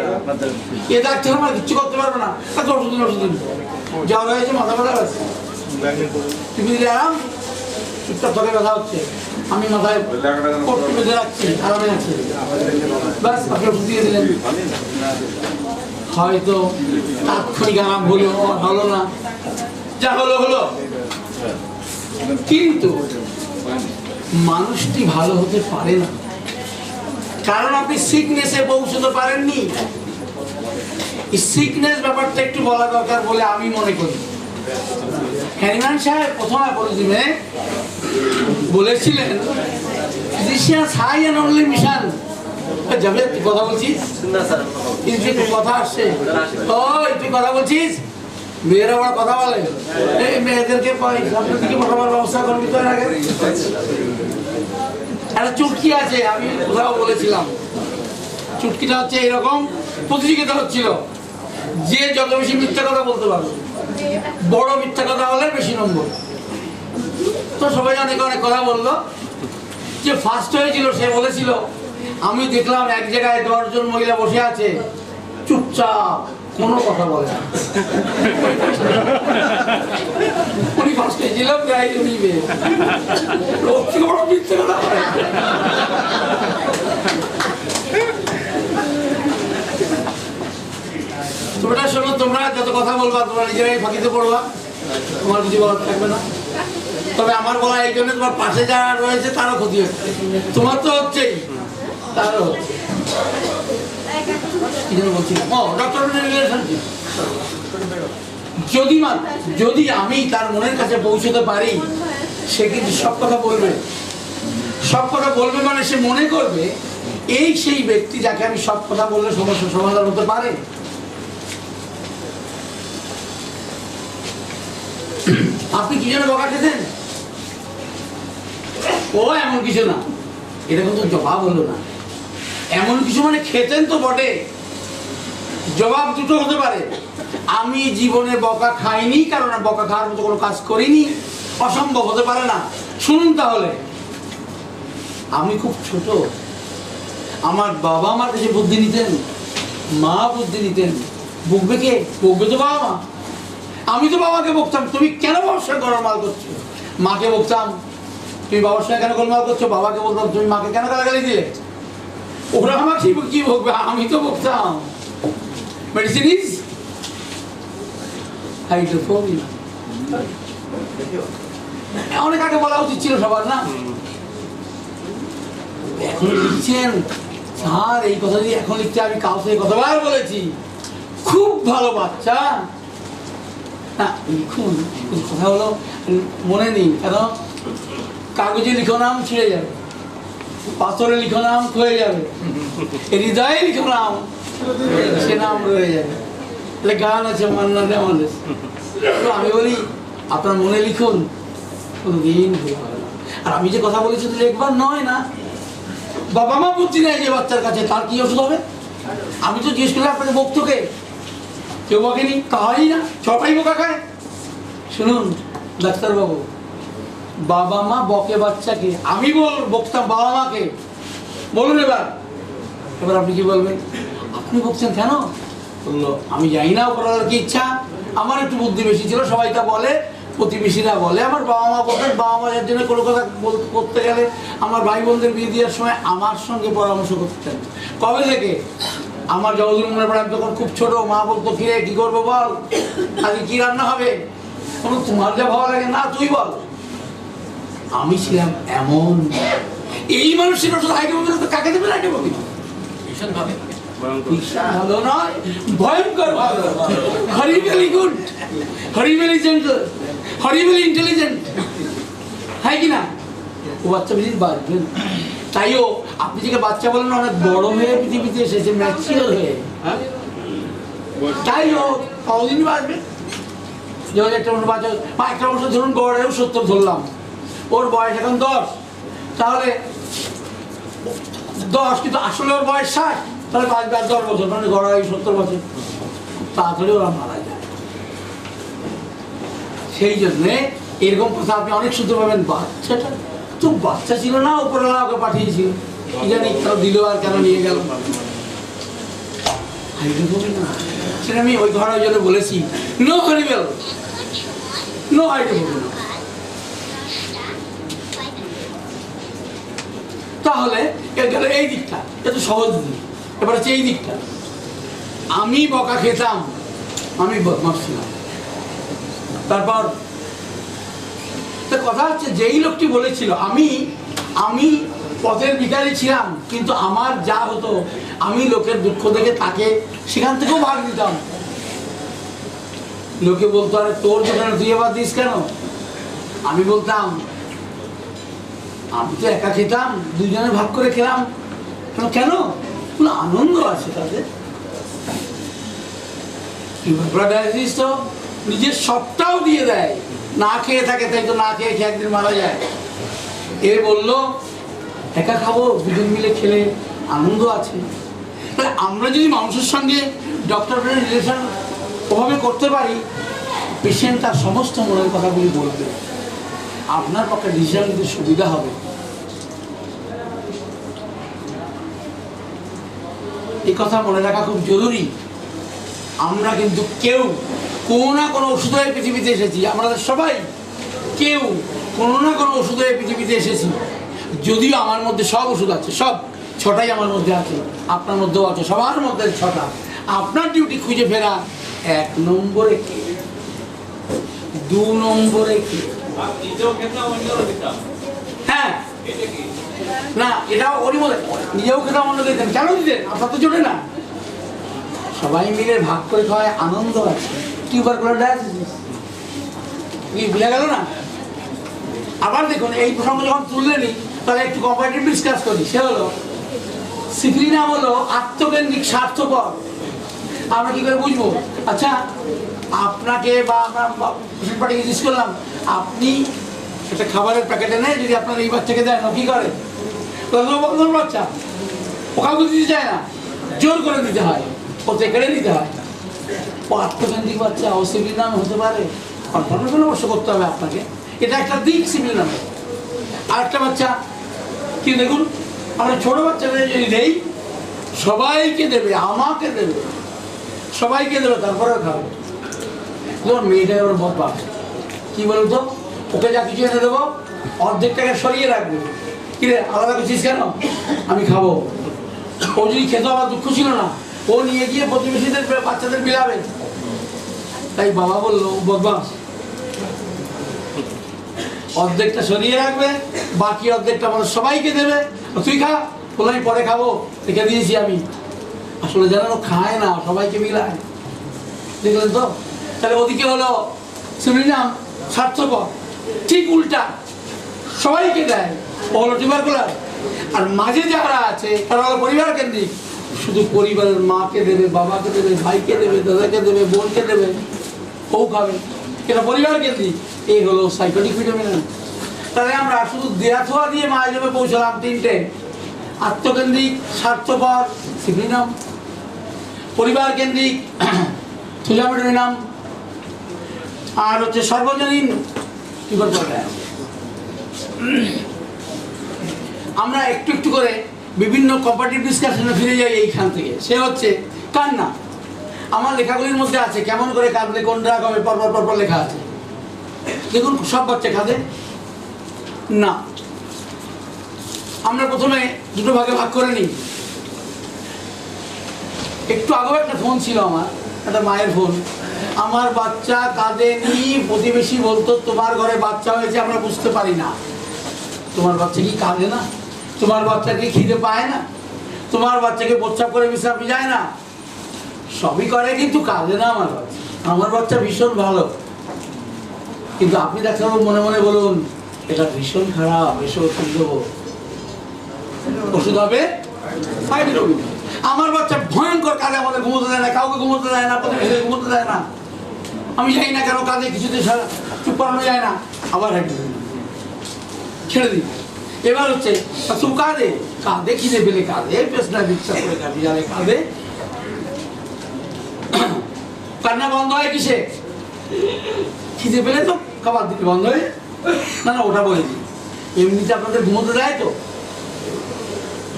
এ ডাক্তার আমার কিচ্ছু করতে পারবে না, ওষুধ দিন, জ্বর হয়েছে, মাথা ব্যথা আছে, তুমি দিলে আরাম, চুপচাপ ধরে ব্যথা হচ্ছে, আমি মাথায় পট্টি বেঁধে রাখছি, আরামে আছে, ব্যাস আপনি ওষুধ দিয়ে দিলেন। হয়তো তাৎক্ষণিক আরাম হলো, হলো না, যা হলো হলো, কিন্তু মানুষটি ভালো হতে পারে না, কারণ আপনি সিকনেসে পৌঁছতে পারেননি। সিকনেস ব্যাপারটা একটু বলা দরকার বলে আমি মনে করি। হ্যানিম্যান সাহেব প্রথমে বলেছিলেন হাই অ্যান্ড অনলি মিশন। যাবে তুই কথা বলছিস, কথা আসছে, ওই তুই কথা বলছিস, মেয়েরা বড় কথা বলে, মেয়েদেরকে সামনের দিকে পাঠাবার ব্যবস্থা করবি তো। আগে একটা চুটকি আছে, আমি কোথাও বলেছিলাম, চুটকিটা হচ্ছে এরকম, প্রতিযোগিতা হচ্ছিল যে যত বেশি মিথ্যা কথা বলতে পারবে, বড় মিথ্যা কথা হলে বেশি নম্বর। তো সবাই অনেক অনেক কথা বললো। যে ফার্স্ট হয়েছিল সে বলেছিল, আমি দেখলাম এক জায়গায় 10 জন মহিলা বসে আছে, চুপচাপ, কোনো কথা বলে না। উনি ফার্স্ট হয়েছিল, প্রায় নিবে বড় মিথ্যা কথা বলে। তোমরা শোনো, তোমরা যত কথা বলবা তোমরা নিজেরাই ফাঁকিতে পড়বা, তোমার কিছু বলার থাকবে না। তবে আমার বলা এই জন্য, তোমার পাশে যারা রয়েছে তারও ক্ষতি হচ্ছে, তোমার তো হচ্ছেই, তারও হচ্ছে। কি যেন বলছিলাম, ডক্টর রিলেশনশিপ। যদি আমি তার মনের কাছে পৌঁছতে পারি, সে কিন্তু সব কথা বলবে। সব কথা বলবে মানে সে মনে করবে এই সেই ব্যক্তি যাকে আমি সব কথা বললে সমস্যা সমাধান হতে পারে। আপনি কি যেন বকা খেতেন? ও এমন কিছু না, এটা কিন্তু জবাব হলো না। এমন কিছু মানে খেতেন তো বটে, জবাব দুটো হতে পারে। আমি জীবনে বকা খাইনি, কারণ বকা খাওয়ার মতো কোনো কাজ করিনি, অসম্ভব হতে পারে না। শুনুন তাহলে, আমি খুব ছোট, আমার বাবা আমার কাছে বুদ্ধি নিতেন, মা বুদ্ধি নিতেন। বকবে কে? বকবে তো বাবা মা। আমি তো বাবাকে বকতাম, তুমি কেন ব্যবসা করার মাল করছো? মাকে বকতাম, তুমি বাবার সঙ্গে কেন গোলমাল করছো? বাবাকে বলতাম, তুমি মাকে কেন গালাগালি দিলে? ওরা আমাকে কি বকবে? আমি তো বকতাম মেডিসিন ইজ হাইড্রোফোবিয়া। অনেক আগে বলা উচিত ছিল সবার, না? এখন লিখছেন স্যার এই কথা দিয়ে এখন লিখতে, আমি কাউকে কতবার বলেছি খুব ভালো বাচ্চা, না লিখুন। কথা হলো মনে নেই, কেন কাগজে লিখো নাম ছিঁড়ে যাবে, পাথরে লিখো নাম ক্ষয়ে যাবে, হৃদয়ে লিখো নাম সে নাম রয়ে যাবে। তাহলে গান আছে মান্না দে আমাদের। তো আমি বলি আপনার মনে লিখুন, কোনোদিন ভুল হবে না। আর আমি যে কথা বলেছি তো একবার নয় না, বাবা মা বুদ্ধি নেয় যে বাচ্চার কাছে, তার কি ওষুধ হবে? আমি তো জিজ্ঞেস করলাম আপনাকে বকতোকে, কেউ বকেনি, কাহাই না, সবাই বোকা খায়। শুনুন ডাক্তারবাবু, বাবা মা বকে বাচ্চাকে, আমি বকতাম বাবা মাকে। বলুন এবার আপনি কি বলবেন? আপনি বকছেন কেন? বললো আমি জানি না, ওপরওয়ালার কি ইচ্ছা, আমার একটু বুদ্ধি বেশি ছিল, সবাই তা বলে, প্রতিবেশীরা বলে, আমার বাবা মা বলতেন। বাবা মা যার জন্য কোনো কথা করতে গেলে আমার ভাই বোনদের বিয়ে দেওয়ার সময় আমার সঙ্গে পরামর্শ করতেন। কবে থেকে? আমার যতদূর মনে পড়ে, আমি তখন খুব ছোট। মা বলতো কিরে কি করবো বল, আজকে কি রান্না হবে? কোনো তোমার যা ভালো লাগে না তুই বল। আমি ছিলাম এমন, এই মানুষের ওষুধ হাইড্রোফোবিয়া তো কাকে দেবে? হাইড্রোফোবিয়া ভীষণ ভাবে ভালো নয়, ভয়ঙ্কর ভালো, হরিবেলি গুড, হরিবেলি জেন্টল, হরিবেলি ইন্টেলিজেন্ট, হ্যাঁ কি না? ও বাচ্চা বেশি বাঁচবেন। তাইও আপনি যে বাচ্চা বলেন অনেক বড় হয়ে পৃথিবীতে এসেছে, ম্যাচিওর হয়ে, তাইও কতদিন বাঁচবে? যেমন একটা মানুষ বাচ্চা, একটা মানুষ ধরুন গড়েও 70 ধরলাম, ওর বয়স এখন 10, তাহলে 10, কিন্তু আসলে ওর বয়স 60, তাহলে 5-10 বছর, মানে গড়াই 70 বছর, তাড়াতাড়ি ওরা মারা যায়। সেই জন্যে এরকম কথা আপনি অনেক শুনতে পাবেন, বাচ্চাটা তো বাচ্চা ছিল না, উপরওয়ালা ওকে পাঠিয়েছিল, কি জানি কেন দিল আর কেন নিয়ে গেল। হাইড্রোফোবিয়া সেটা আমি ওই ঘরের জন্য বলেছি, নো হরিবেল, নো হাইড্রোফোবিয়া। তাহলে গেল এই দিকটা, এত সহজ দিক। এবার হচ্ছে এই দিকটা, আমি বকা খেতাম, আমি বদমাশ ছিলাম। তারপর কথা হচ্ছে যেই লোকটি বলেছিল আমি পথের ভিখারি ছিলাম, কিন্তু আমার যা হতো আমি লোকের দুঃখ দেখে তাকে সেখান থেকেও ভাগ দিতাম। লোকে বলতো আরে তোর দোকানে তুই এবার দিস কেন? আমি বলতাম আমি তো একা খেতাম, দুজনে ভাগ করে খেলাম, কেন? কোনো আনন্দ আছে তাদের। ডায়াবেটিস তো নিজের সবটাও দিয়ে দেয়, না খেয়ে থাকে, তাই তো না খেয়ে একদিন মারা যায়। এ বললো একা খাবো, দুজন মিলে খেলে আনন্দ আছে। তাহলে আমরা যদি মানুষের সঙ্গে ডক্টর রিলেশন ওভাবে করতে পারি, পেশেন্ট তার সমস্ত মনের কথাগুলি বলবে, আপনার পক্ষে ডিসিশন নিতে সুবিধা হবে। এই কথা মনে রাখা খুব জরুরি। আমরা কিন্তু কেউ কোনো না কোনো ওষুধ হয়ে পৃথিবীতে এসেছি, আমরা সবাই কেউ কোনো না কোনো ওষুধ হয়ে পৃথিবীতে এসেছি। যদিও আমার মধ্যে সব ওষুধ আছে, সব 6টাই আমার মধ্যে আছে, আপনার মধ্যেও আছে, সবার মধ্যে 6টা। আপনার ডিউটি খুঁজে ফেরা 1 নম্বরে কে, 2 নম্বরে কে। হ্যাঁ না, এটাও ওরই বলে, নিজেও খেতাম অন্যকে দিতেন, কেন দিতেন? আপনার তো জোটে না, সবাই মিলে ভাগ করে খাওয়ায় আনন্দ আছে। টিউবারকুলোসিস কি ভুলে গেল না? আবার দেখুন এই প্রসঙ্গ যখন তুললেনি, তাহলে একটু কম্পারেটিভ ডিসকাস করি। সে হলো সিফিলি নাম হলো আত্মকেন্দ্রিক, স্বার্থপর। আমরা কি করে বুঝবো? আচ্ছা আপনাকে বা আমরা পেশেন্ট পার্টিকে জিজ্ঞেস করলাম, আপনি একটা খাবারের প্যাকেট এনে যদি আপনার এই বাচ্চাকে দেন, ও কি করে? বন্ধন বাচ্চা, ও কাউকে দিতে চায় না, জোর করে দিতে হয়, ওতে কেড়ে নিতে হয়। ও আত্মকেন্দ্রিক বাচ্চা, ও সিভিল নাম হতে পারে, কনফার্মেশন অবশ্য করতে হবে আপনাকে, এটা একটা দিক সিভিল নামে। আর একটা বাচ্চা কি দেখুন, আমরা ছোট বাচ্চাদের যদি দেই, সবাইকে দেবে, আমাকে দেবে, সবাইকে দেবে, তারপরেও খাবে। ধরুন মেয়েটা এবার বদমাস, কি বলতো, ওকে যা কিছু এনে দেবো, অর্ধেকটাকে সরিয়ে রাখবে। কিরে আলাদা করছিস কেন? আমি খাবো। ও যদি খেত আমার দুঃখ ছিল না, ও নিয়ে গিয়ে প্রতিবেশীদের বাচ্চাদের বিলাবে। তাই বাবা বললো বদমাস, অর্ধেকটা সরিয়ে রাখবে, বাকি অর্ধেকটা আমাদের সবাইকে দেবে, তুই খা। বলে আমি পরে খাবো, রেখে দিয়েছি আমি। আসলে যেন খায় না, সবাইকে বিলায়। দেখলেন তো? তাহলে ওদিকে হলো সুরিনাম স্বার্থপর, ঠিক উল্টা সবাইকে দেয়, ও হলো টিউবারকুলার। আর মাঝে যারা আছে তারা হলো পরিবার কেন্দ্রিক, শুধু পরিবারের মাকে দেবে, বাবাকে দেবে, ভাইকে দেবে, দাদাকে দেবে, বোনকে দেবে, ও খাবে। এটা পরিবার কেন্দ্রিক, এই হলো সাইকোটিক ভিটামিন। তাহলে আমরা শুধু দেয়া থোয়া দিয়ে মায়ের জন্য পৌঁছলাম তিনটে: আত্মকেন্দ্রিক, স্বার্থপর সিপ্রিনাম, পরিবার কেন্দ্রিক থুজামিডোনিনাম, আর হচ্ছে সর্বজনীন টিউবারকুলার। আমরা একটু একটু করে বিভিন্ন কম্পারেটিভ ডিসকাশনে ফিরে যাই এইখান থেকে। সে হচ্ছে কান্না। আমার লেখাগুলির মধ্যে আছে কেমন করে কাঁদলে কোনটা কবে পরপর পরপর লেখা আছে। দেখুন সব বাচ্চা কাঁদে না। আমরা প্রথমে দুটো ভাগে ভাগ করে নিই। একটু আগেও একটা ফোন ছিল আমার, একটা মায়ের ফোন। আমার বাচ্চা কাঁদেনি, প্রতিবেশী বলতো তোমার ঘরে বাচ্চা হয়েছে আমরা বুঝতে পারি না। তোমার বাচ্চা কি কাঁদে না? তোমার বাচ্চাকে খিদে পায় না? তোমার বাচ্চাকে প্রস্রাব করে বিশ্রাম যায় না? সবই করে কিন্তু কাঁদে না আমার বাচ্চা। আমার বাচ্চা ভীষণ ভালো। কিন্তু আপনি ডাক্তারবাবু মনে মনে বলুন এটা ভীষণ খারাপ, এসে ওষুধ দেবো। ওষুধ হবে ফাইব্রোমিন। আমার বাচ্চা ভয়ঙ্কর কাঁদে, আমাদের ঘুমোতে দেয় না, কাউকে ঘুমোতে দেয় না, প্রতিবেশীকে ঘুমোতে দেয় না। আমি জানি না কেন কাঁদে, কিছুতে চুপ করানো যায় না। আবার ছেড়ে দিই। এবার হচ্ছে তুই কাঁদে, কাঁদে খিদে পেলে কাঁদে, পেছনা বিশ্বাস করে কাঁদি জানে কাঁদে। কান্না বন্ধ হয় কিসে? খিদে পেলে তো খাবার দিতে বন্ধ হয়ে না। না ওটা বলেছি, এমনিতে আপনাদের ঘুমোতে দেয় তো।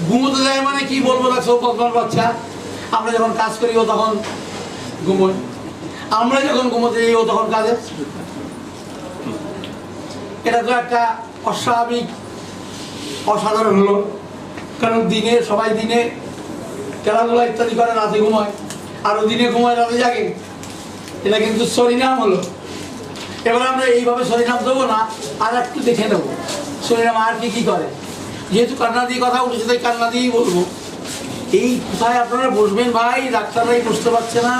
ঘুমোতে দেয় মানে কি বলবো না, সব বাচ্চা। আমরা যখন কাজ করি ও তখন ঘুমোয়, আমরা যখন ঘুমোতে যাই ও তখন কাঁদে। এটা তো একটা অস্বাভাবিক, অসাধারণ হলো। কারণ দিনে সবাই দিনে খেলাধুলা ইত্যাদি করে, রাতে ঘুমায়, আরও দিনে ঘুমায় রাতে জাগে। এটা কিন্তু সরিনাম হলো। এবার আমরা এইভাবে সরিনাম দেবো না, আর একটু দেখে নেবো সরিনাম আর কি কি করে। যেহেতু কান্না দিয়ে কথা উঠেছে তাই কান্না দিয়েই বলবো। এই কোথায় আপনারা বসবেন ভাই? ডাক্তাররাই বসতে পারছে না,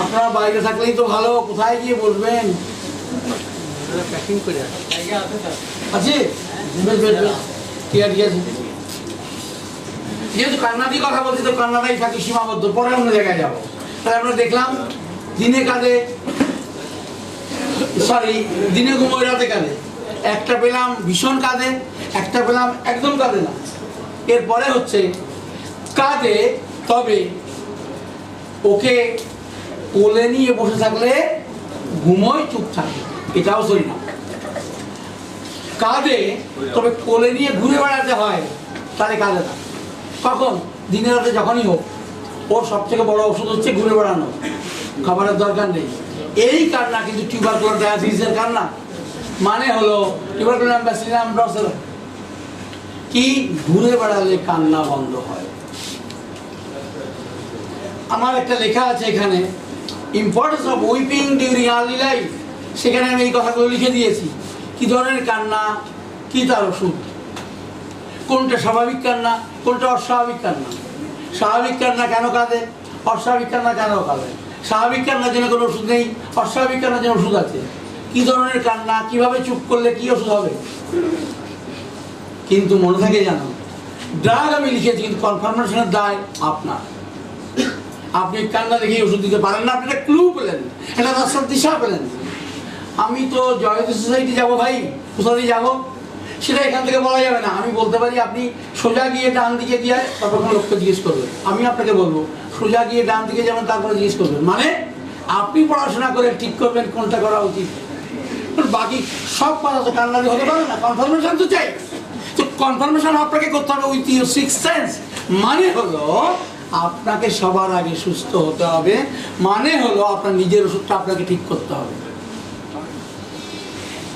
আপনারা বাইরে থাকলেই তো ভালো। কোথায় গিয়ে বসবেন? প্যাকিং করে আছে বেশ বেশ বেশ, ঠিক আছে ঠিক আছে। যেহেতু কান্না দিয়ে কথা বলছি তো কান্নাটাই থাকি সীমাবদ্ধ, পরে অন্য জায়গায় যাবো। তাহলে আমরা দেখলাম দিনে কাঁদে, সরি দিনে ঘুমোয় রাতে কাঁদে। একটা পেলাম ভীষণ কাঁদে, একটা পেলাম একদম কাঁদে না। এরপরে হচ্ছে কাঁদে, তবে ওকে কোলে নিয়ে বসে থাকলে ঘুমোয়, চুপ থাকে, এটাও সরি না। কাঁদে তবে কোলে নিয়ে ঘুরে বেড়াতে হয়, তাহলে কাঁদে না। কখন? দিনে রাতে যখনই হোক। ওর সব থেকে বড় ওষুধ হচ্ছে ঘুরে বেড়ানো, খাবারের দরকার নেই। এই কান্না কিন্তু টিউবারকুলার ডায়াবেটিসের কান্না। মানে হলো টিউবারকুলার ব্যাসিলাম ব্রুসেলা কি ঘুরে বেড়ালে কান্না বন্ধ হয়। আমার একটা লেখা আছে এখানে, importance of weeping during early life. সেখানে আমি এই কথাগুলো লিখে দিয়েছি, কি ধরনের কান্না, কি তার ওষুধ, কোনটা স্বাভাবিক কান্না, কোনটা অস্বাভাবিক কান্না, স্বাভাবিক কান্না কেন কাঁদে, অস্বাভাবিক কান্না কেন কাঁদে, স্বাভাবিক কান্নার জন্য কোনো ওষুধ নেই, অস্বাভাবিক কান্নার জন্য ওষুধ আছে, কি ধরনের কান্না, কিভাবে চুপ করলে কি ওষুধ হবে। কিন্তু মনে থাকে জানো, ড্রাগ আমি লিখেছি কিন্তু কনফার্মেশনের দায় আপনার। আপনি কান্না দেখেই ওষুধ দিতে পারেন না, আপনি একটা ক্লু পেলেন, একটা রাস্তার দিশা পেলেন। আমি তো জয়তী সোসাইটি যাবো ভাই, কোথা দিয়ে যাবো সেটা এখান থেকে বলা যাবে না। আমি বলতে পারি আপনি সোজা গিয়ে ডান দিকে দিয়ে তারপর কোনো লোককে জিজ্ঞেস করবেন। আমি আপনাকে বলবো সোজা গিয়ে ডান দিকে যাবেন, তারপরে জিজ্ঞেস করবেন। মানে আপনি পড়াশোনা করে ঠিক করবেন কোনটা করা উচিত। বাকি সব কথা তো কান্না দিয়ে হতে পারে না, কনফার্মেশন তো চাই। তো কনফার্মেশন আপনাকে করতে হবে উইথ ইউর সিক্স সেন্স। মানে হলো আপনাকে সবার আগে সুস্থ হতে হবে, মানে হলো আপনার নিজের ওষুধটা আপনাকে ঠিক করতে হবে।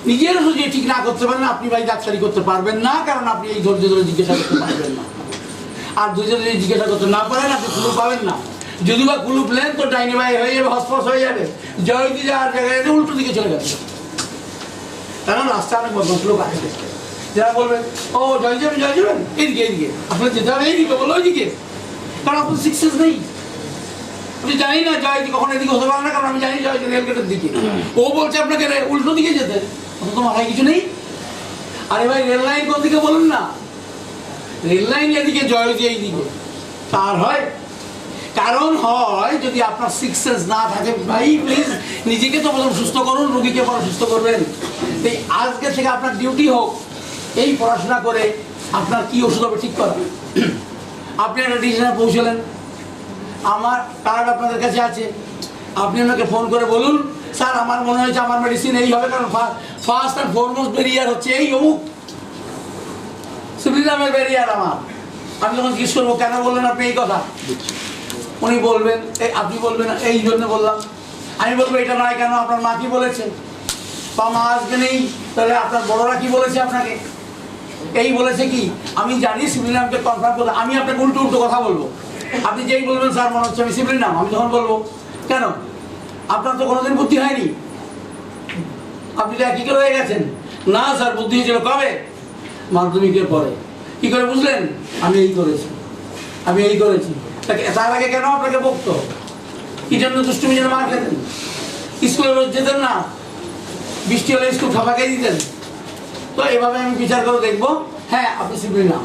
নিজের যদি ঠিক না করতে পারেন আপনি ভাই ডাক্তারি করতে পারবেন না, কারণ আপনি এই ধৈর্য ধরে জিজ্ঞাসা করতে পারবেন না। আর ধৈর্য ধরে জিজ্ঞাসা করতে না পারেন আপনি কুলুপ পাবেন না। যদি বা কুলুপ নেন তো ডাইনি ভাই হয়ে যাবে, হসপস হয়ে যাবে, জয়দি যাওয়ার জায়গায় উল্টো দিকে চলে গেছে। কারণ রাস্তা অনেক বদমাশ লোক আছে যারা বলবেন ও জয় যাবেন এইদিকে এইদিকে, আপনার যেতে হবে এইদিকে, বলো ওইদিকে, কারণ আপনার সিক্সেস নেই। আমি জানি না জয়দি কখন এদিকে হতে পারে না, কারণ আমি জানি জয়দি রেলগেটের দিকে, ও বলছে আপনাকে উল্টো দিকে যেতে, তো মাথায় কিছু নেই। আরে ভাই রেল লাইন কোন দিকে বলুন না, রেল লাইন এদিকে, জয়দি এইদিকে, তার হয় কারণ হয় যদি আপনার সিক্স সেন্স না থাকে। ভাই প্লিজ নিজেকে তো প্রথম সুস্থ করুন, রোগীকে পরে সুস্থ করবেন। এই আজকে থেকে আপনার ডিউটি হোক এই পড়াশোনা করে আপনার কি ওষুধ হবে ঠিক করা। আপনি একটা ডিসিশনে পৌঁছলেন, আমার কার্ড আপনাদের কাছে আছে, আপনি আমাকে ফোন করে বলুন স্যার আমার মনে হয়েছে আমার মেডিসিন এই হবে, কারণ ফার্স্ট অ্যান্ড ফরমোস্ট ব্যারিয়ার হচ্ছে এই অমুক সিভিলামের ব্যারিয়ার আমার। আমি যখন জিজ্ঞেস করবো কেন বললেন আপনি এই কথা, উনি বলবেন আপনি বলবেন এই জন্য বললাম। আমি বলবো এটা নয় কেন, আপনার মা কি বলেছে, বা মা আজকে নেই, তাহলে আপনার বড়রা কি বলেছে আপনাকে, এই বলেছে কি। আমি জানি সিভিলিয়ামকে কনফার্ম করতে, আমি আপনাকে উল্টো উল্টো কথা বলবো। আপনি যেই বলবেন স্যার মনে হচ্ছে আমি সিভিলিয়াম, আমি তখন বলবো কেন আপনার তো কোনোদিন বুদ্ধি হয়নি, আপনি তো একই করে হয়ে গেছেন। না স্যার বুদ্ধি হয়েছিল কবে, মাধ্যমিকের পরে। কি করে বুঝলেন, আমি এই করেছি, আমি এই করেছি। তার আগে কেন আপনাকে বকতো, কি জন্য দুষ্টুমি যেন মার খেতেন, স্কুলে রোজ যেতেন না, বৃষ্টি হলে স্কুল খাপাকাই দিতেন। তো এভাবে আমি বিচার করে দেখবো, হ্যাঁ আপনি সিভিলিয়াম।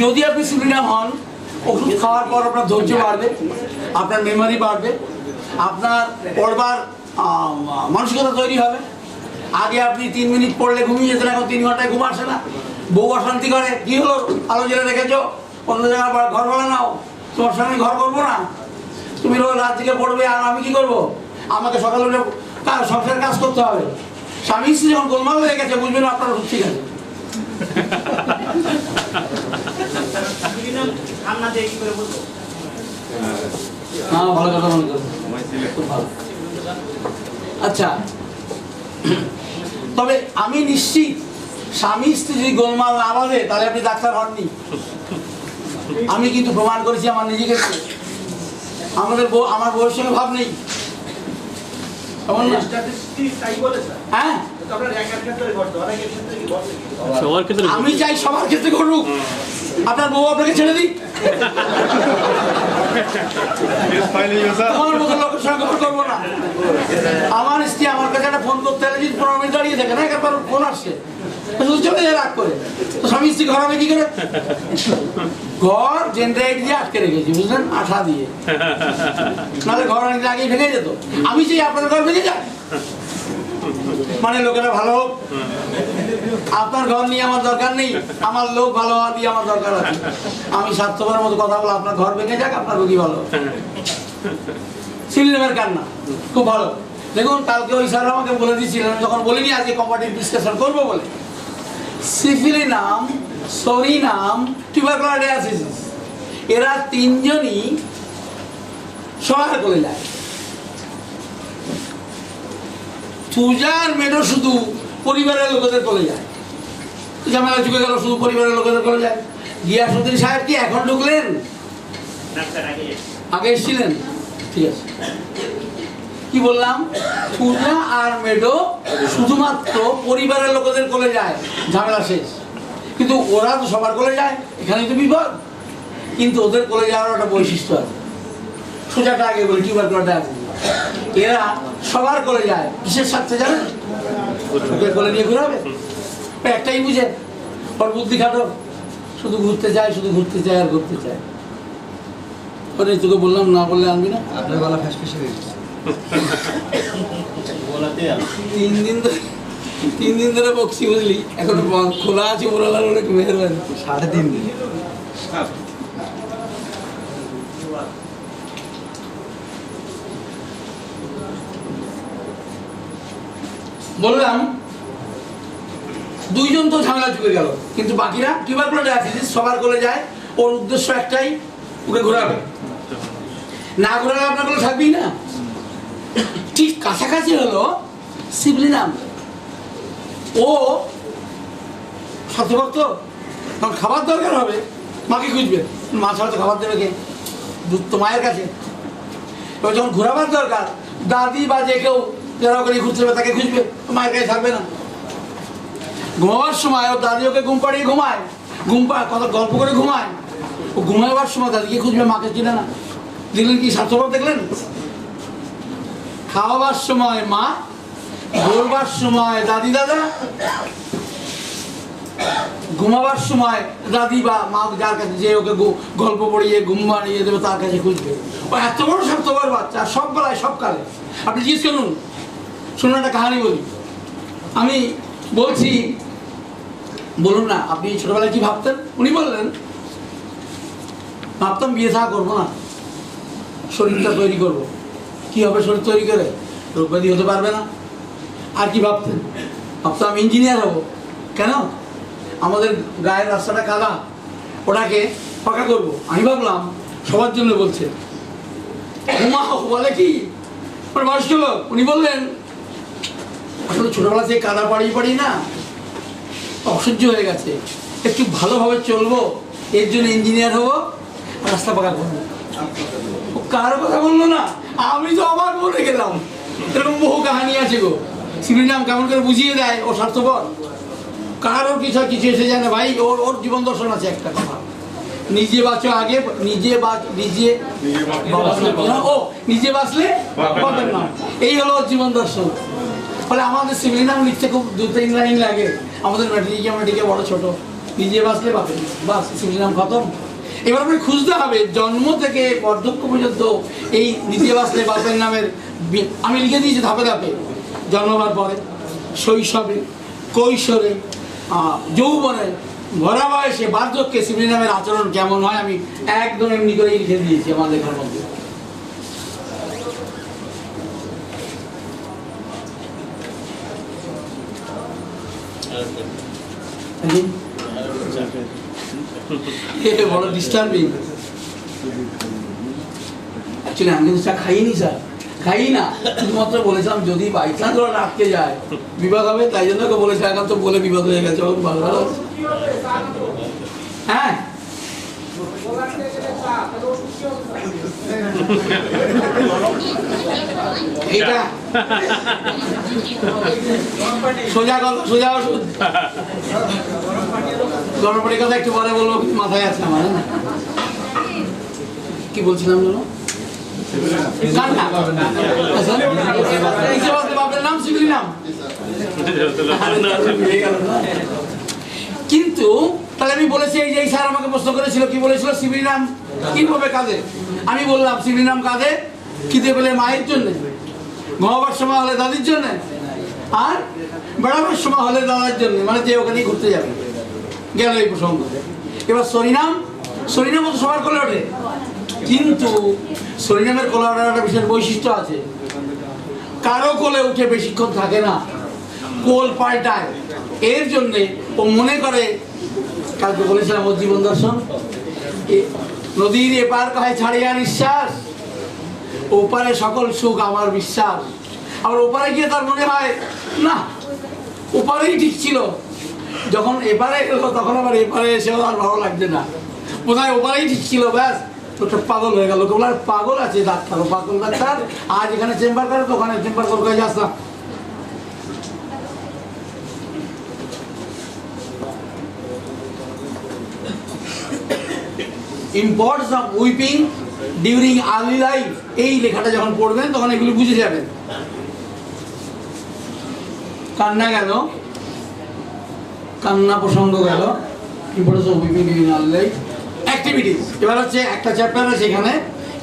যদি আপনি সিভিলিয়াম হন, ওষুধ খাওয়ার পর আপনার ধৈর্য বাড়বে, আপনার মেমোরি বাড়বে, আপনার পড়বার মানসিকতা তৈরি হবে। আগে আপনি 3 মিনিট পড়লে ঘুমিয়ে যেতেন, এখন 3 ঘন্টায় ঘুম আসে না, বউ অশান্তি করে, কি হলো আলো জেলে রেখেছো, অন্য জায়গায় ঘর ভাড়া নাও, তোমার সঙ্গে ঘর করবো না, তুমি রোজ রাত থেকে পড়বে আর আমি কি করবো, আমাকে সকালে উঠে সংসারের কাজ করতে হবে। স্বামী স্ত্রী যখন গোলমাল হয়ে গেছে বুঝবেন আপনার ঠিক আছে। হ্যাঁ ভালো কথা মনে করো, আচ্ছা। তবে আমি নিশ্চিত স্বামী স্ত্রী যদি গোলমাল না বাঁধে তাহলে আপনি ডাক্তার হননি। আমি কিন্তু প্রমাণ করেছি আমার নিজেকে, আমার বউয়ের সঙ্গে ভাব নেই, হ্যাঁ আমি চাই সবার ক্ষেত্রে করুক। আপনার বউ আপনাকে ছেড়ে দিই, আমার মতো লোকের সঙ্গে ঘর করবো না। আমার স্ত্রী আমার কাছে একটা ফোন করতে হলে যদি 15 মিনিট দাঁড়িয়ে থাকে না, একবার ফোন আসছে চলে যায় রাগ করে, তো স্বামী স্ত্রী ঘর হবে কি করে, ঘর জেনারেট দিয়ে আটকে রেখেছি বুঝলেন, আঠা দিয়ে, নাহলে ঘর অনেক আগেই ভেঙে যেত। আমি চাই আপনার ঘর ভেঙে যায়, মানে লোকেরা ভালো হোক। আপনার ঘর নিয়ে আমার দরকার নেই, আমার লোক ভালো হওয়া দিয়ে আমার দরকার আছে। আমি স্বার্থপরের মতো কথা বলে আপনার ঘর ভেঙে যাক, আপনার রোগী ভালো। সিভিলিয়ামের কান্না খুব ভালো। দেখুন কালকে ওই স্যার আমাকে বলে দিয়েছিলেন, যখন বলিনি আজকে কম্পারেটিভ ডিসকাশন করবো বলে, সিফিলিনাম, সরিনাম, টিউবারকুলোসিস এরা 3 জনই সবার করে যায়। পূজার মেয়েরও শুধু পরিবারের লোকেদের করে যায়, ঝামেলা চুকে গেল শুধু পরিবারের লোকেদের করে যায়। গিয়াসউদ্দিন সাহেব কি এখন ঢুকলেন, আগে এসেছিলেন, ঠিক আছে। কি বললাম, পূজা আর মেডো শুধুমাত্র পরিবারের লোকেদের কোলে যায়, ঝামেলা শেষ। কিন্তু ওরা তো সবার কোলে যায়, এখানেই তো বিপদ। কিন্তু ওদের কোলে যাওয়ার একটা বৈশিষ্ট্য আছে, সোজাটা আগে বলি, টিউবারকুলোসিস আগে। এরা সবার কোলে যায়, কিসের স্বার্থে জানেন, ওদের কোলে নিয়ে ঘুরাবে, একটাই বুঝে, ওর বুদ্ধি খাটো, শুধু ঘুরতে চায়, শুধু ঘুরতে চায় আর ঘুরতে চায়। ওরে তোকে বললাম না বললে আনবি না, আপনার গলা ফ্যাসফেসে হয়ে গেছে। 3 দিন ধরে বকছি বুঝলি, এখন খোলা আছে মোরালার অনেক মেহরবানি। 3.5 দিন বললাম 2 জন তো ঝামেলা চুকে গেল, কিন্তু বাকিরা টিউবারকুলোসিস সবার কোলে যায়, ওর উদ্দেশ্য একটাই, ওকে ঘোরাবে। না ঘোরালে আপনার কোলে থাকবেই না। ঠিক কাছাকাছি হলো সিভিলিয়াম, ও স্বার্থভক্ত, তখন খাবার দরকার হবে মাকে খুঁজবে, মা ছাড়া তো খাবার দেবে কে? দুধ তো মায়ের কাছে। এবার যখন ঘোরাবার দরকার, দাদি বা যে কেউ যারা ওখানে ঘুরতে হবে তাকে খুঁজবে, মায়ের কাছে থাকবে না। ঘুমাবার সময় ওর দাদি ওকে ঘুম পাড়িয়ে ঘুমায়, কত গল্প করে ঘুমায়, ও ঘুমাবার সময় দাদিকে খুঁজবে, মাকে চিনে না। দেখলেন কি স্বার্থপর দেখলেন? খাওয়াবার সময় মা, ঘুরবার সময় দাদি দাদা, ঘুমাবার সময় দাদি বা মা যার কাছে যে ওকে গল্প পড়িয়ে ঘুম বানিয়ে দেবে তার কাছে খুঁজবে। ও এত বড় স্বার্থপর বাচ্চা, সব বেলায় সব কালে। আপনি জিজ্ঞেস করুন, শুনুন একটা কাহানি বলি। আমি বলছি, বলুন না আপনি ছোটবেলায় কি ভাবতেন? উনি বললেন, ভাবতাম বিয়ে থা করবো না, শরীরটা তৈরি করবো। কি হবে শরীর তৈরি করে? রোগ ব্যাধি হতে পারবে না। আর কি ভাবতেন? ভাবতাম ইঞ্জিনিয়ার হবো। কেন? আমাদের গায়ের রাস্তাটা কাদা, ওটাকে পাকা করবো। আমি ভাবলাম সবার জন্য বলছে। উমা বলে কি বয়স্ক লোক, উনি বললেন আসলে ছোটবেলা থেকে কাদা পাড়ি না, অসহ্য হয়ে গেছে, একটু ভালোভাবে চলবো, এর জন্য ইঞ্জিনিয়ার হবো, রাস্তা পাকা করবো। কারো কথা বললো না, আমি তো অবাক বলে গেলাম। এরকম বহু কাহানি আছে গো। শিবনাম কেমন করে বুঝিয়ে দেয় ও স্বার্থপর। কারো কিছু এসে যায় না ভাই। ওর জীবন দর্শন আছে একটা কথা, নিজে বাঁচো আগে, নিজে নিজে বাঁচলে বাপের নাম। এই হলো ওর জীবন দর্শন। ফলে আমাদের শিবনাম লিখতে খুব 2-3 লাইন লাগে। আমাদের ম্যাট্রিকে বড় ছোট, নিজে বাঁচলে বাপের বাস, শিবনাম খতম। এবার আপনি খুঁজতে হবে জন্ম থেকে বার্ধক্য পর্যন্ত এই নিজে বাঁচলে বাপের নামের আমি লিখে দিয়েছি ধাপে ধাপে। জন্মবার পরে, শৈশবে, কৈশোরে, যৌবনে, ভরা বয়সে, বার্ধক্যে শিবলী নামের আচরণ কেমন হয় আমি একদম এমনি করে লিখে দিয়েছি আমার লেখার মধ্যে। বড় ডিস্টার্বিং। অ্যাকচুয়ালি আমি কিন্তু চা খাইনি স্যার, খাই না, শুধুমাত্র বলেছিলাম যদি বাই চান্স ওরা আটকে যায় বিবাদ হবে, তাই জন্য ওকে বলেছে। এখন তো বলে বিবাদ হয়ে গেছে, ভালো ভালো। হ্যাঁ এইটা সোজা কথা, সোজা ওষুধ। গরম পানির কথা একটু পরে বলবো, মাথায় আছে আমার। কি বলছিলাম জানো? কিন্তু তাহলে আমি বলেছি এই যে স্যার আমাকে প্রশ্ন করেছিল, কি বলেছিল শিবলী নাম কিভাবে কাঁদে? আমি বললাম শিবলী নাম কাঁদে খিদে পেলে মায়ের জন্য, ঘুমাবার সময় হলে দাদির জন্য, আর বেড়াবার সময় হলে দাদার জন্য, মানে যে ওখানে ঘুরতে যাবে। গেল এই প্রসঙ্গ। এবার সরিনাম তো সবার কোলে ওঠে, কিন্তু সরিনামের কোলে ওঠার একটা বিশেষ বৈশিষ্ট্য আছে। কারো কোলে উঠে বেশিক্ষণ থাকে না, কোল পাল্টায়। এর জন্যে ও মনে করে, কালকে বলেছিলাম ওর জীবন দর্শন, নদীর এপার কহে ছাড়িয়া নিঃশ্বাস, ওপারে সকল সুখ আমার বিশ্বাস। আবার ওপারে গিয়ে তার মনে হয় না ওপারেই ঠিক ছিল, যখন এপারে গেল তখন আবার এপারে এসেও আর ভালো লাগছে না, বোধহয় ওপারেই ঠিক ছিল, ব্যাস ওটা পাগল হয়ে গেল। বলার পাগল আছে ডাক্তার, পাগল ডাক্তার আজ এখানে চেম্বার করে, তো ওখানে চেম্বার করে যাস না। Importance of weeping during early life, এই লেখাটা যখন পড়বেন তখন এগুলো বুঝে যাবেন। কান্না গেল, কান্না প্রসঙ্গ গেল, importance of weeping during early life. Activities, এবার হচ্ছে একটা চ্যাপ্টার আছে এখানে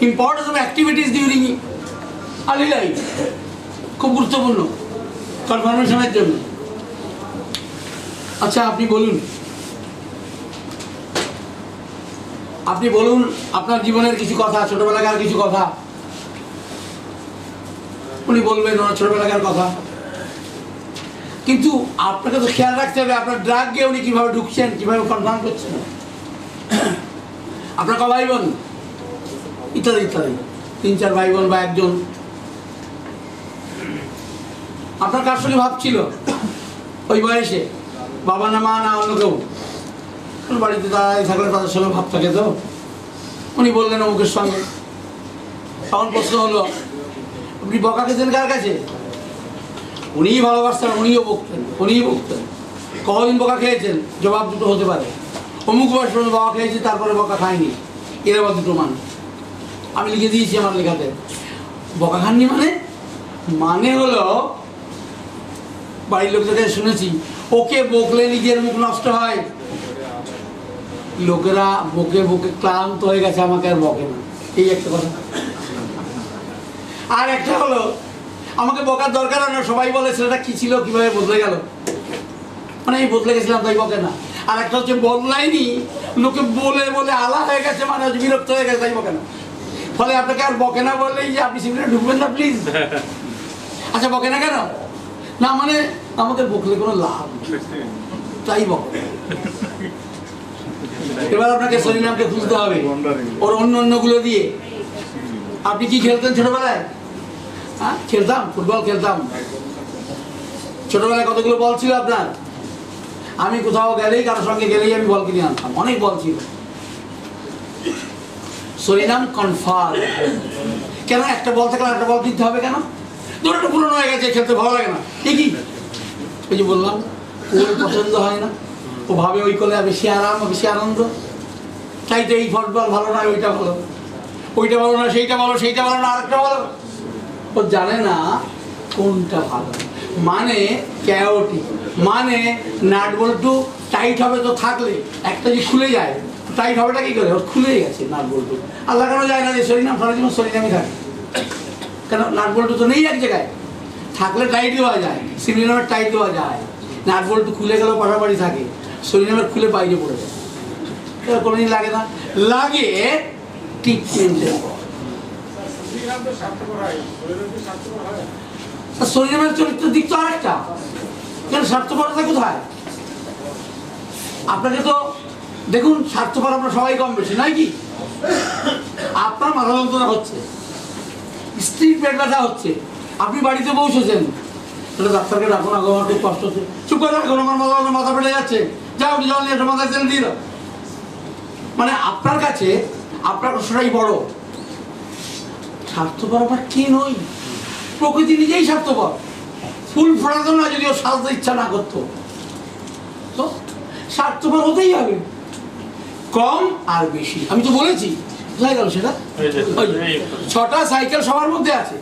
importance of activities during early life, খুব গুরুত্বপূর্ণ কনফার্মেশনের জন্য। আচ্ছা আপনি বলুন, আপনার জীবনের কিছু কথা, ছোটবেলাকার কিছু কথা। উনি বলবেন ওনার ছোটবেলাকার কথা, কিন্তু আপনাকে তো খেয়াল রাখতে হবে আপনার ড্রাগকে উনি কিভাবে ঢুকছেন, কিভাবে কনফার্ম করছেন, আপনার ক ভাই বোন, ইত্যাদি ইত্যাদি। 3-4 ভাই বোন বা একজন, আপনার কার সঙ্গে ভাব ছিল, ওই বয়সে বাবা না মা না অন্য কেউ বাড়িতে দাঁড়ায় থাকলে তাদের সঙ্গে ভাব থাকে তো। উনি বললেন অমুকের সঙ্গে। তখন প্রশ্ন হলো, আপনি বকা খেয়েছেন কার কাছে? উনিই ভালোবাসতেন, উনিও বকতেন। কদিন বকা খেয়েছেন? জবাব দুটো হতে পারে, অমুক বয়স পর্যন্ত বকা খেয়েছি, তারপরে বকা খায়নি। এর আবার দুটো মানুষ আমি লিখে দিয়েছি আমার লেখাতে। বকা খাননি মানে হলো, বাড়ির লোকদের শুনেছি, ওকে বকলে নিজের মুখ নষ্ট হয়। লোকেরা বকে বকে ক্লান্ত হয়ে গেছে, আমাকে আর বকে না, এই একটা কথা। আর একটা হলো, আমাকে বকার দরকার হয় না, সবাই বলে ছেলেটা কি ছিল, কিভাবে বদলে গেল, মানে আমি বদলে গেছিলাম তাই বকে না। আর একটা হচ্ছে বদলাইনি, লোকে বলে বলে আলা হয়ে গেছে, মানে হচ্ছে বিরক্ত হয়ে গেছে তাই বকে না। ফলে আপনাকে আর বকে না বললেই যে আপনি সিভিলে ঢুকবেন না প্লিজ। আচ্ছা বকে না কেন? না মানে আমাদের বকলে কোনো লাভ তাই বকে। এবার আপনাকে সরিনামকে খুঁজতে হবে ওর অন্যগুলো দিয়ে। আপনি কি খেলতেন ছোটবেলায়? হ্যাঁ খেলতাম, ফুটবল খেলতাম। ছোটবেলায় কতগুলো বল ছিল আপনার? আমি কোথাও গেলেই, কারোর সঙ্গে গেলেই আমি বল কিনে আনতাম, অনেক বল ছিল। Psorinum confirm. কেন একটা বল থাকলে একটা বল কিনতে হবে কেন? ধরো একটা পুরনো হয়ে গেছে, খেলতে ভালো লাগে না, ঠিকই। ওই যে বললাম, ওর পছন্দ হয় না, ও ভাবে ওই করলে বেশি আরাম, বেশি আনন্দ। তাই তো এই ফুটবল ভালো নয়, ওইটা ভালো, ওইটা ভালো না, সেইটা ভালো, সেইটা ভালো না, আরেকটা ভালো। ও জানে না কোনটা ভালো। মানে ক্যাওটিক, মানে নাট বল্টু টাইট হবে তো থাকলে, একটা যে খুলে যায়, টাইট হবেটা কি করে? ওর খুলে গেছে নাট বল্টু। আর লাগানো যায় না যে সরিনাম, সারা জীবন সরিনামই থাকে। কেন? নাট বল্টু তো নেই এক জায়গায়, থাকলে টাইট দেওয়া যায়, সরিনামের টাইট দেওয়া যায়। নাট বল্টু খুলে গেলেও পাশাপাশি থাকে, সরিনামের খুলে বাইরে পড়ে যায়। এবার কোনোদিন লাগে না, লাগে ট্রিটমেন্টের পর। সরিনামের চরিত্রের দিক তো আরেকটা, কেন স্বার্থপরতা কোথায়? আপনাকে তো দেখুন, স্বার্থপর আমরা সবাই কম বেশি, নয় কি? আপনার মাথা যন্ত্রণা হচ্ছে, স্ত্রীর পেট ব্যথা হচ্ছে, আপনি বাড়িতে পৌঁছেছেন, তাহলে ডাক্তারকে ডাকুন, আগে আমার খুব কষ্ট হচ্ছে। চুপ করে রাখুন, আমার মাথা ফেটে যাচ্ছে, যাও জল নিয়ে এসে মাথায় তেল দিয়ে দাও। মানে আপনার কাছে আপনার কষ্টটাই বড়। স্বার্থপর আমরা কে নই? প্রকৃতি নিজেই স্বার্থপর। ফুল ফোটাতো না যদি ও সাজতে ইচ্ছা না করতো, তো স্বার্থপর হতেই হবে, কম আর বেশি। আমি তো বলেছি, কোথায় গেল সেটা? 6টা সাইকেল সবার মধ্যে আছে,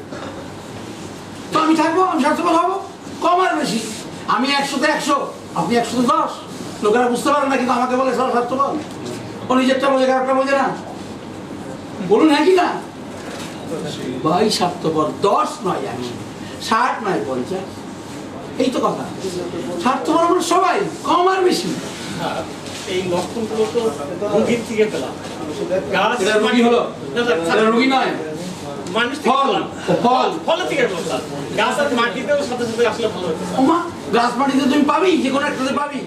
তো আমি থাকবো, আমি স্বার্থপর হবো, কম আর বেশি। আমি 100-তে 100, আপনি 100-তে 10। লোকেরা বুঝতে পারে না, কিন্তু আমাকে বলে সব স্বার্থপর। ও নিজেরটা বোঝে, খারাপটা বোঝে না। বলুন হ্যাঁ কি না? ভাই স্বার্থপর 10 নয় 100, 60 নয় 50, এই তো কথা। স্বার্থপর আমরা সবাই, কম আর বেশি। এই লক্ষণগুলো তো রোগীর থেকে পেলাম। এটা রোগী হলো, এটা রোগী নয়, মানুষ ফল ফলের থেকে পেলাম। গাছ আর মাটিতেও সাথে সাথে আসলে ভালো হচ্ছে। গাছ মাটিতে তুমি পাবি, যে কোনো একটাতে পাবি।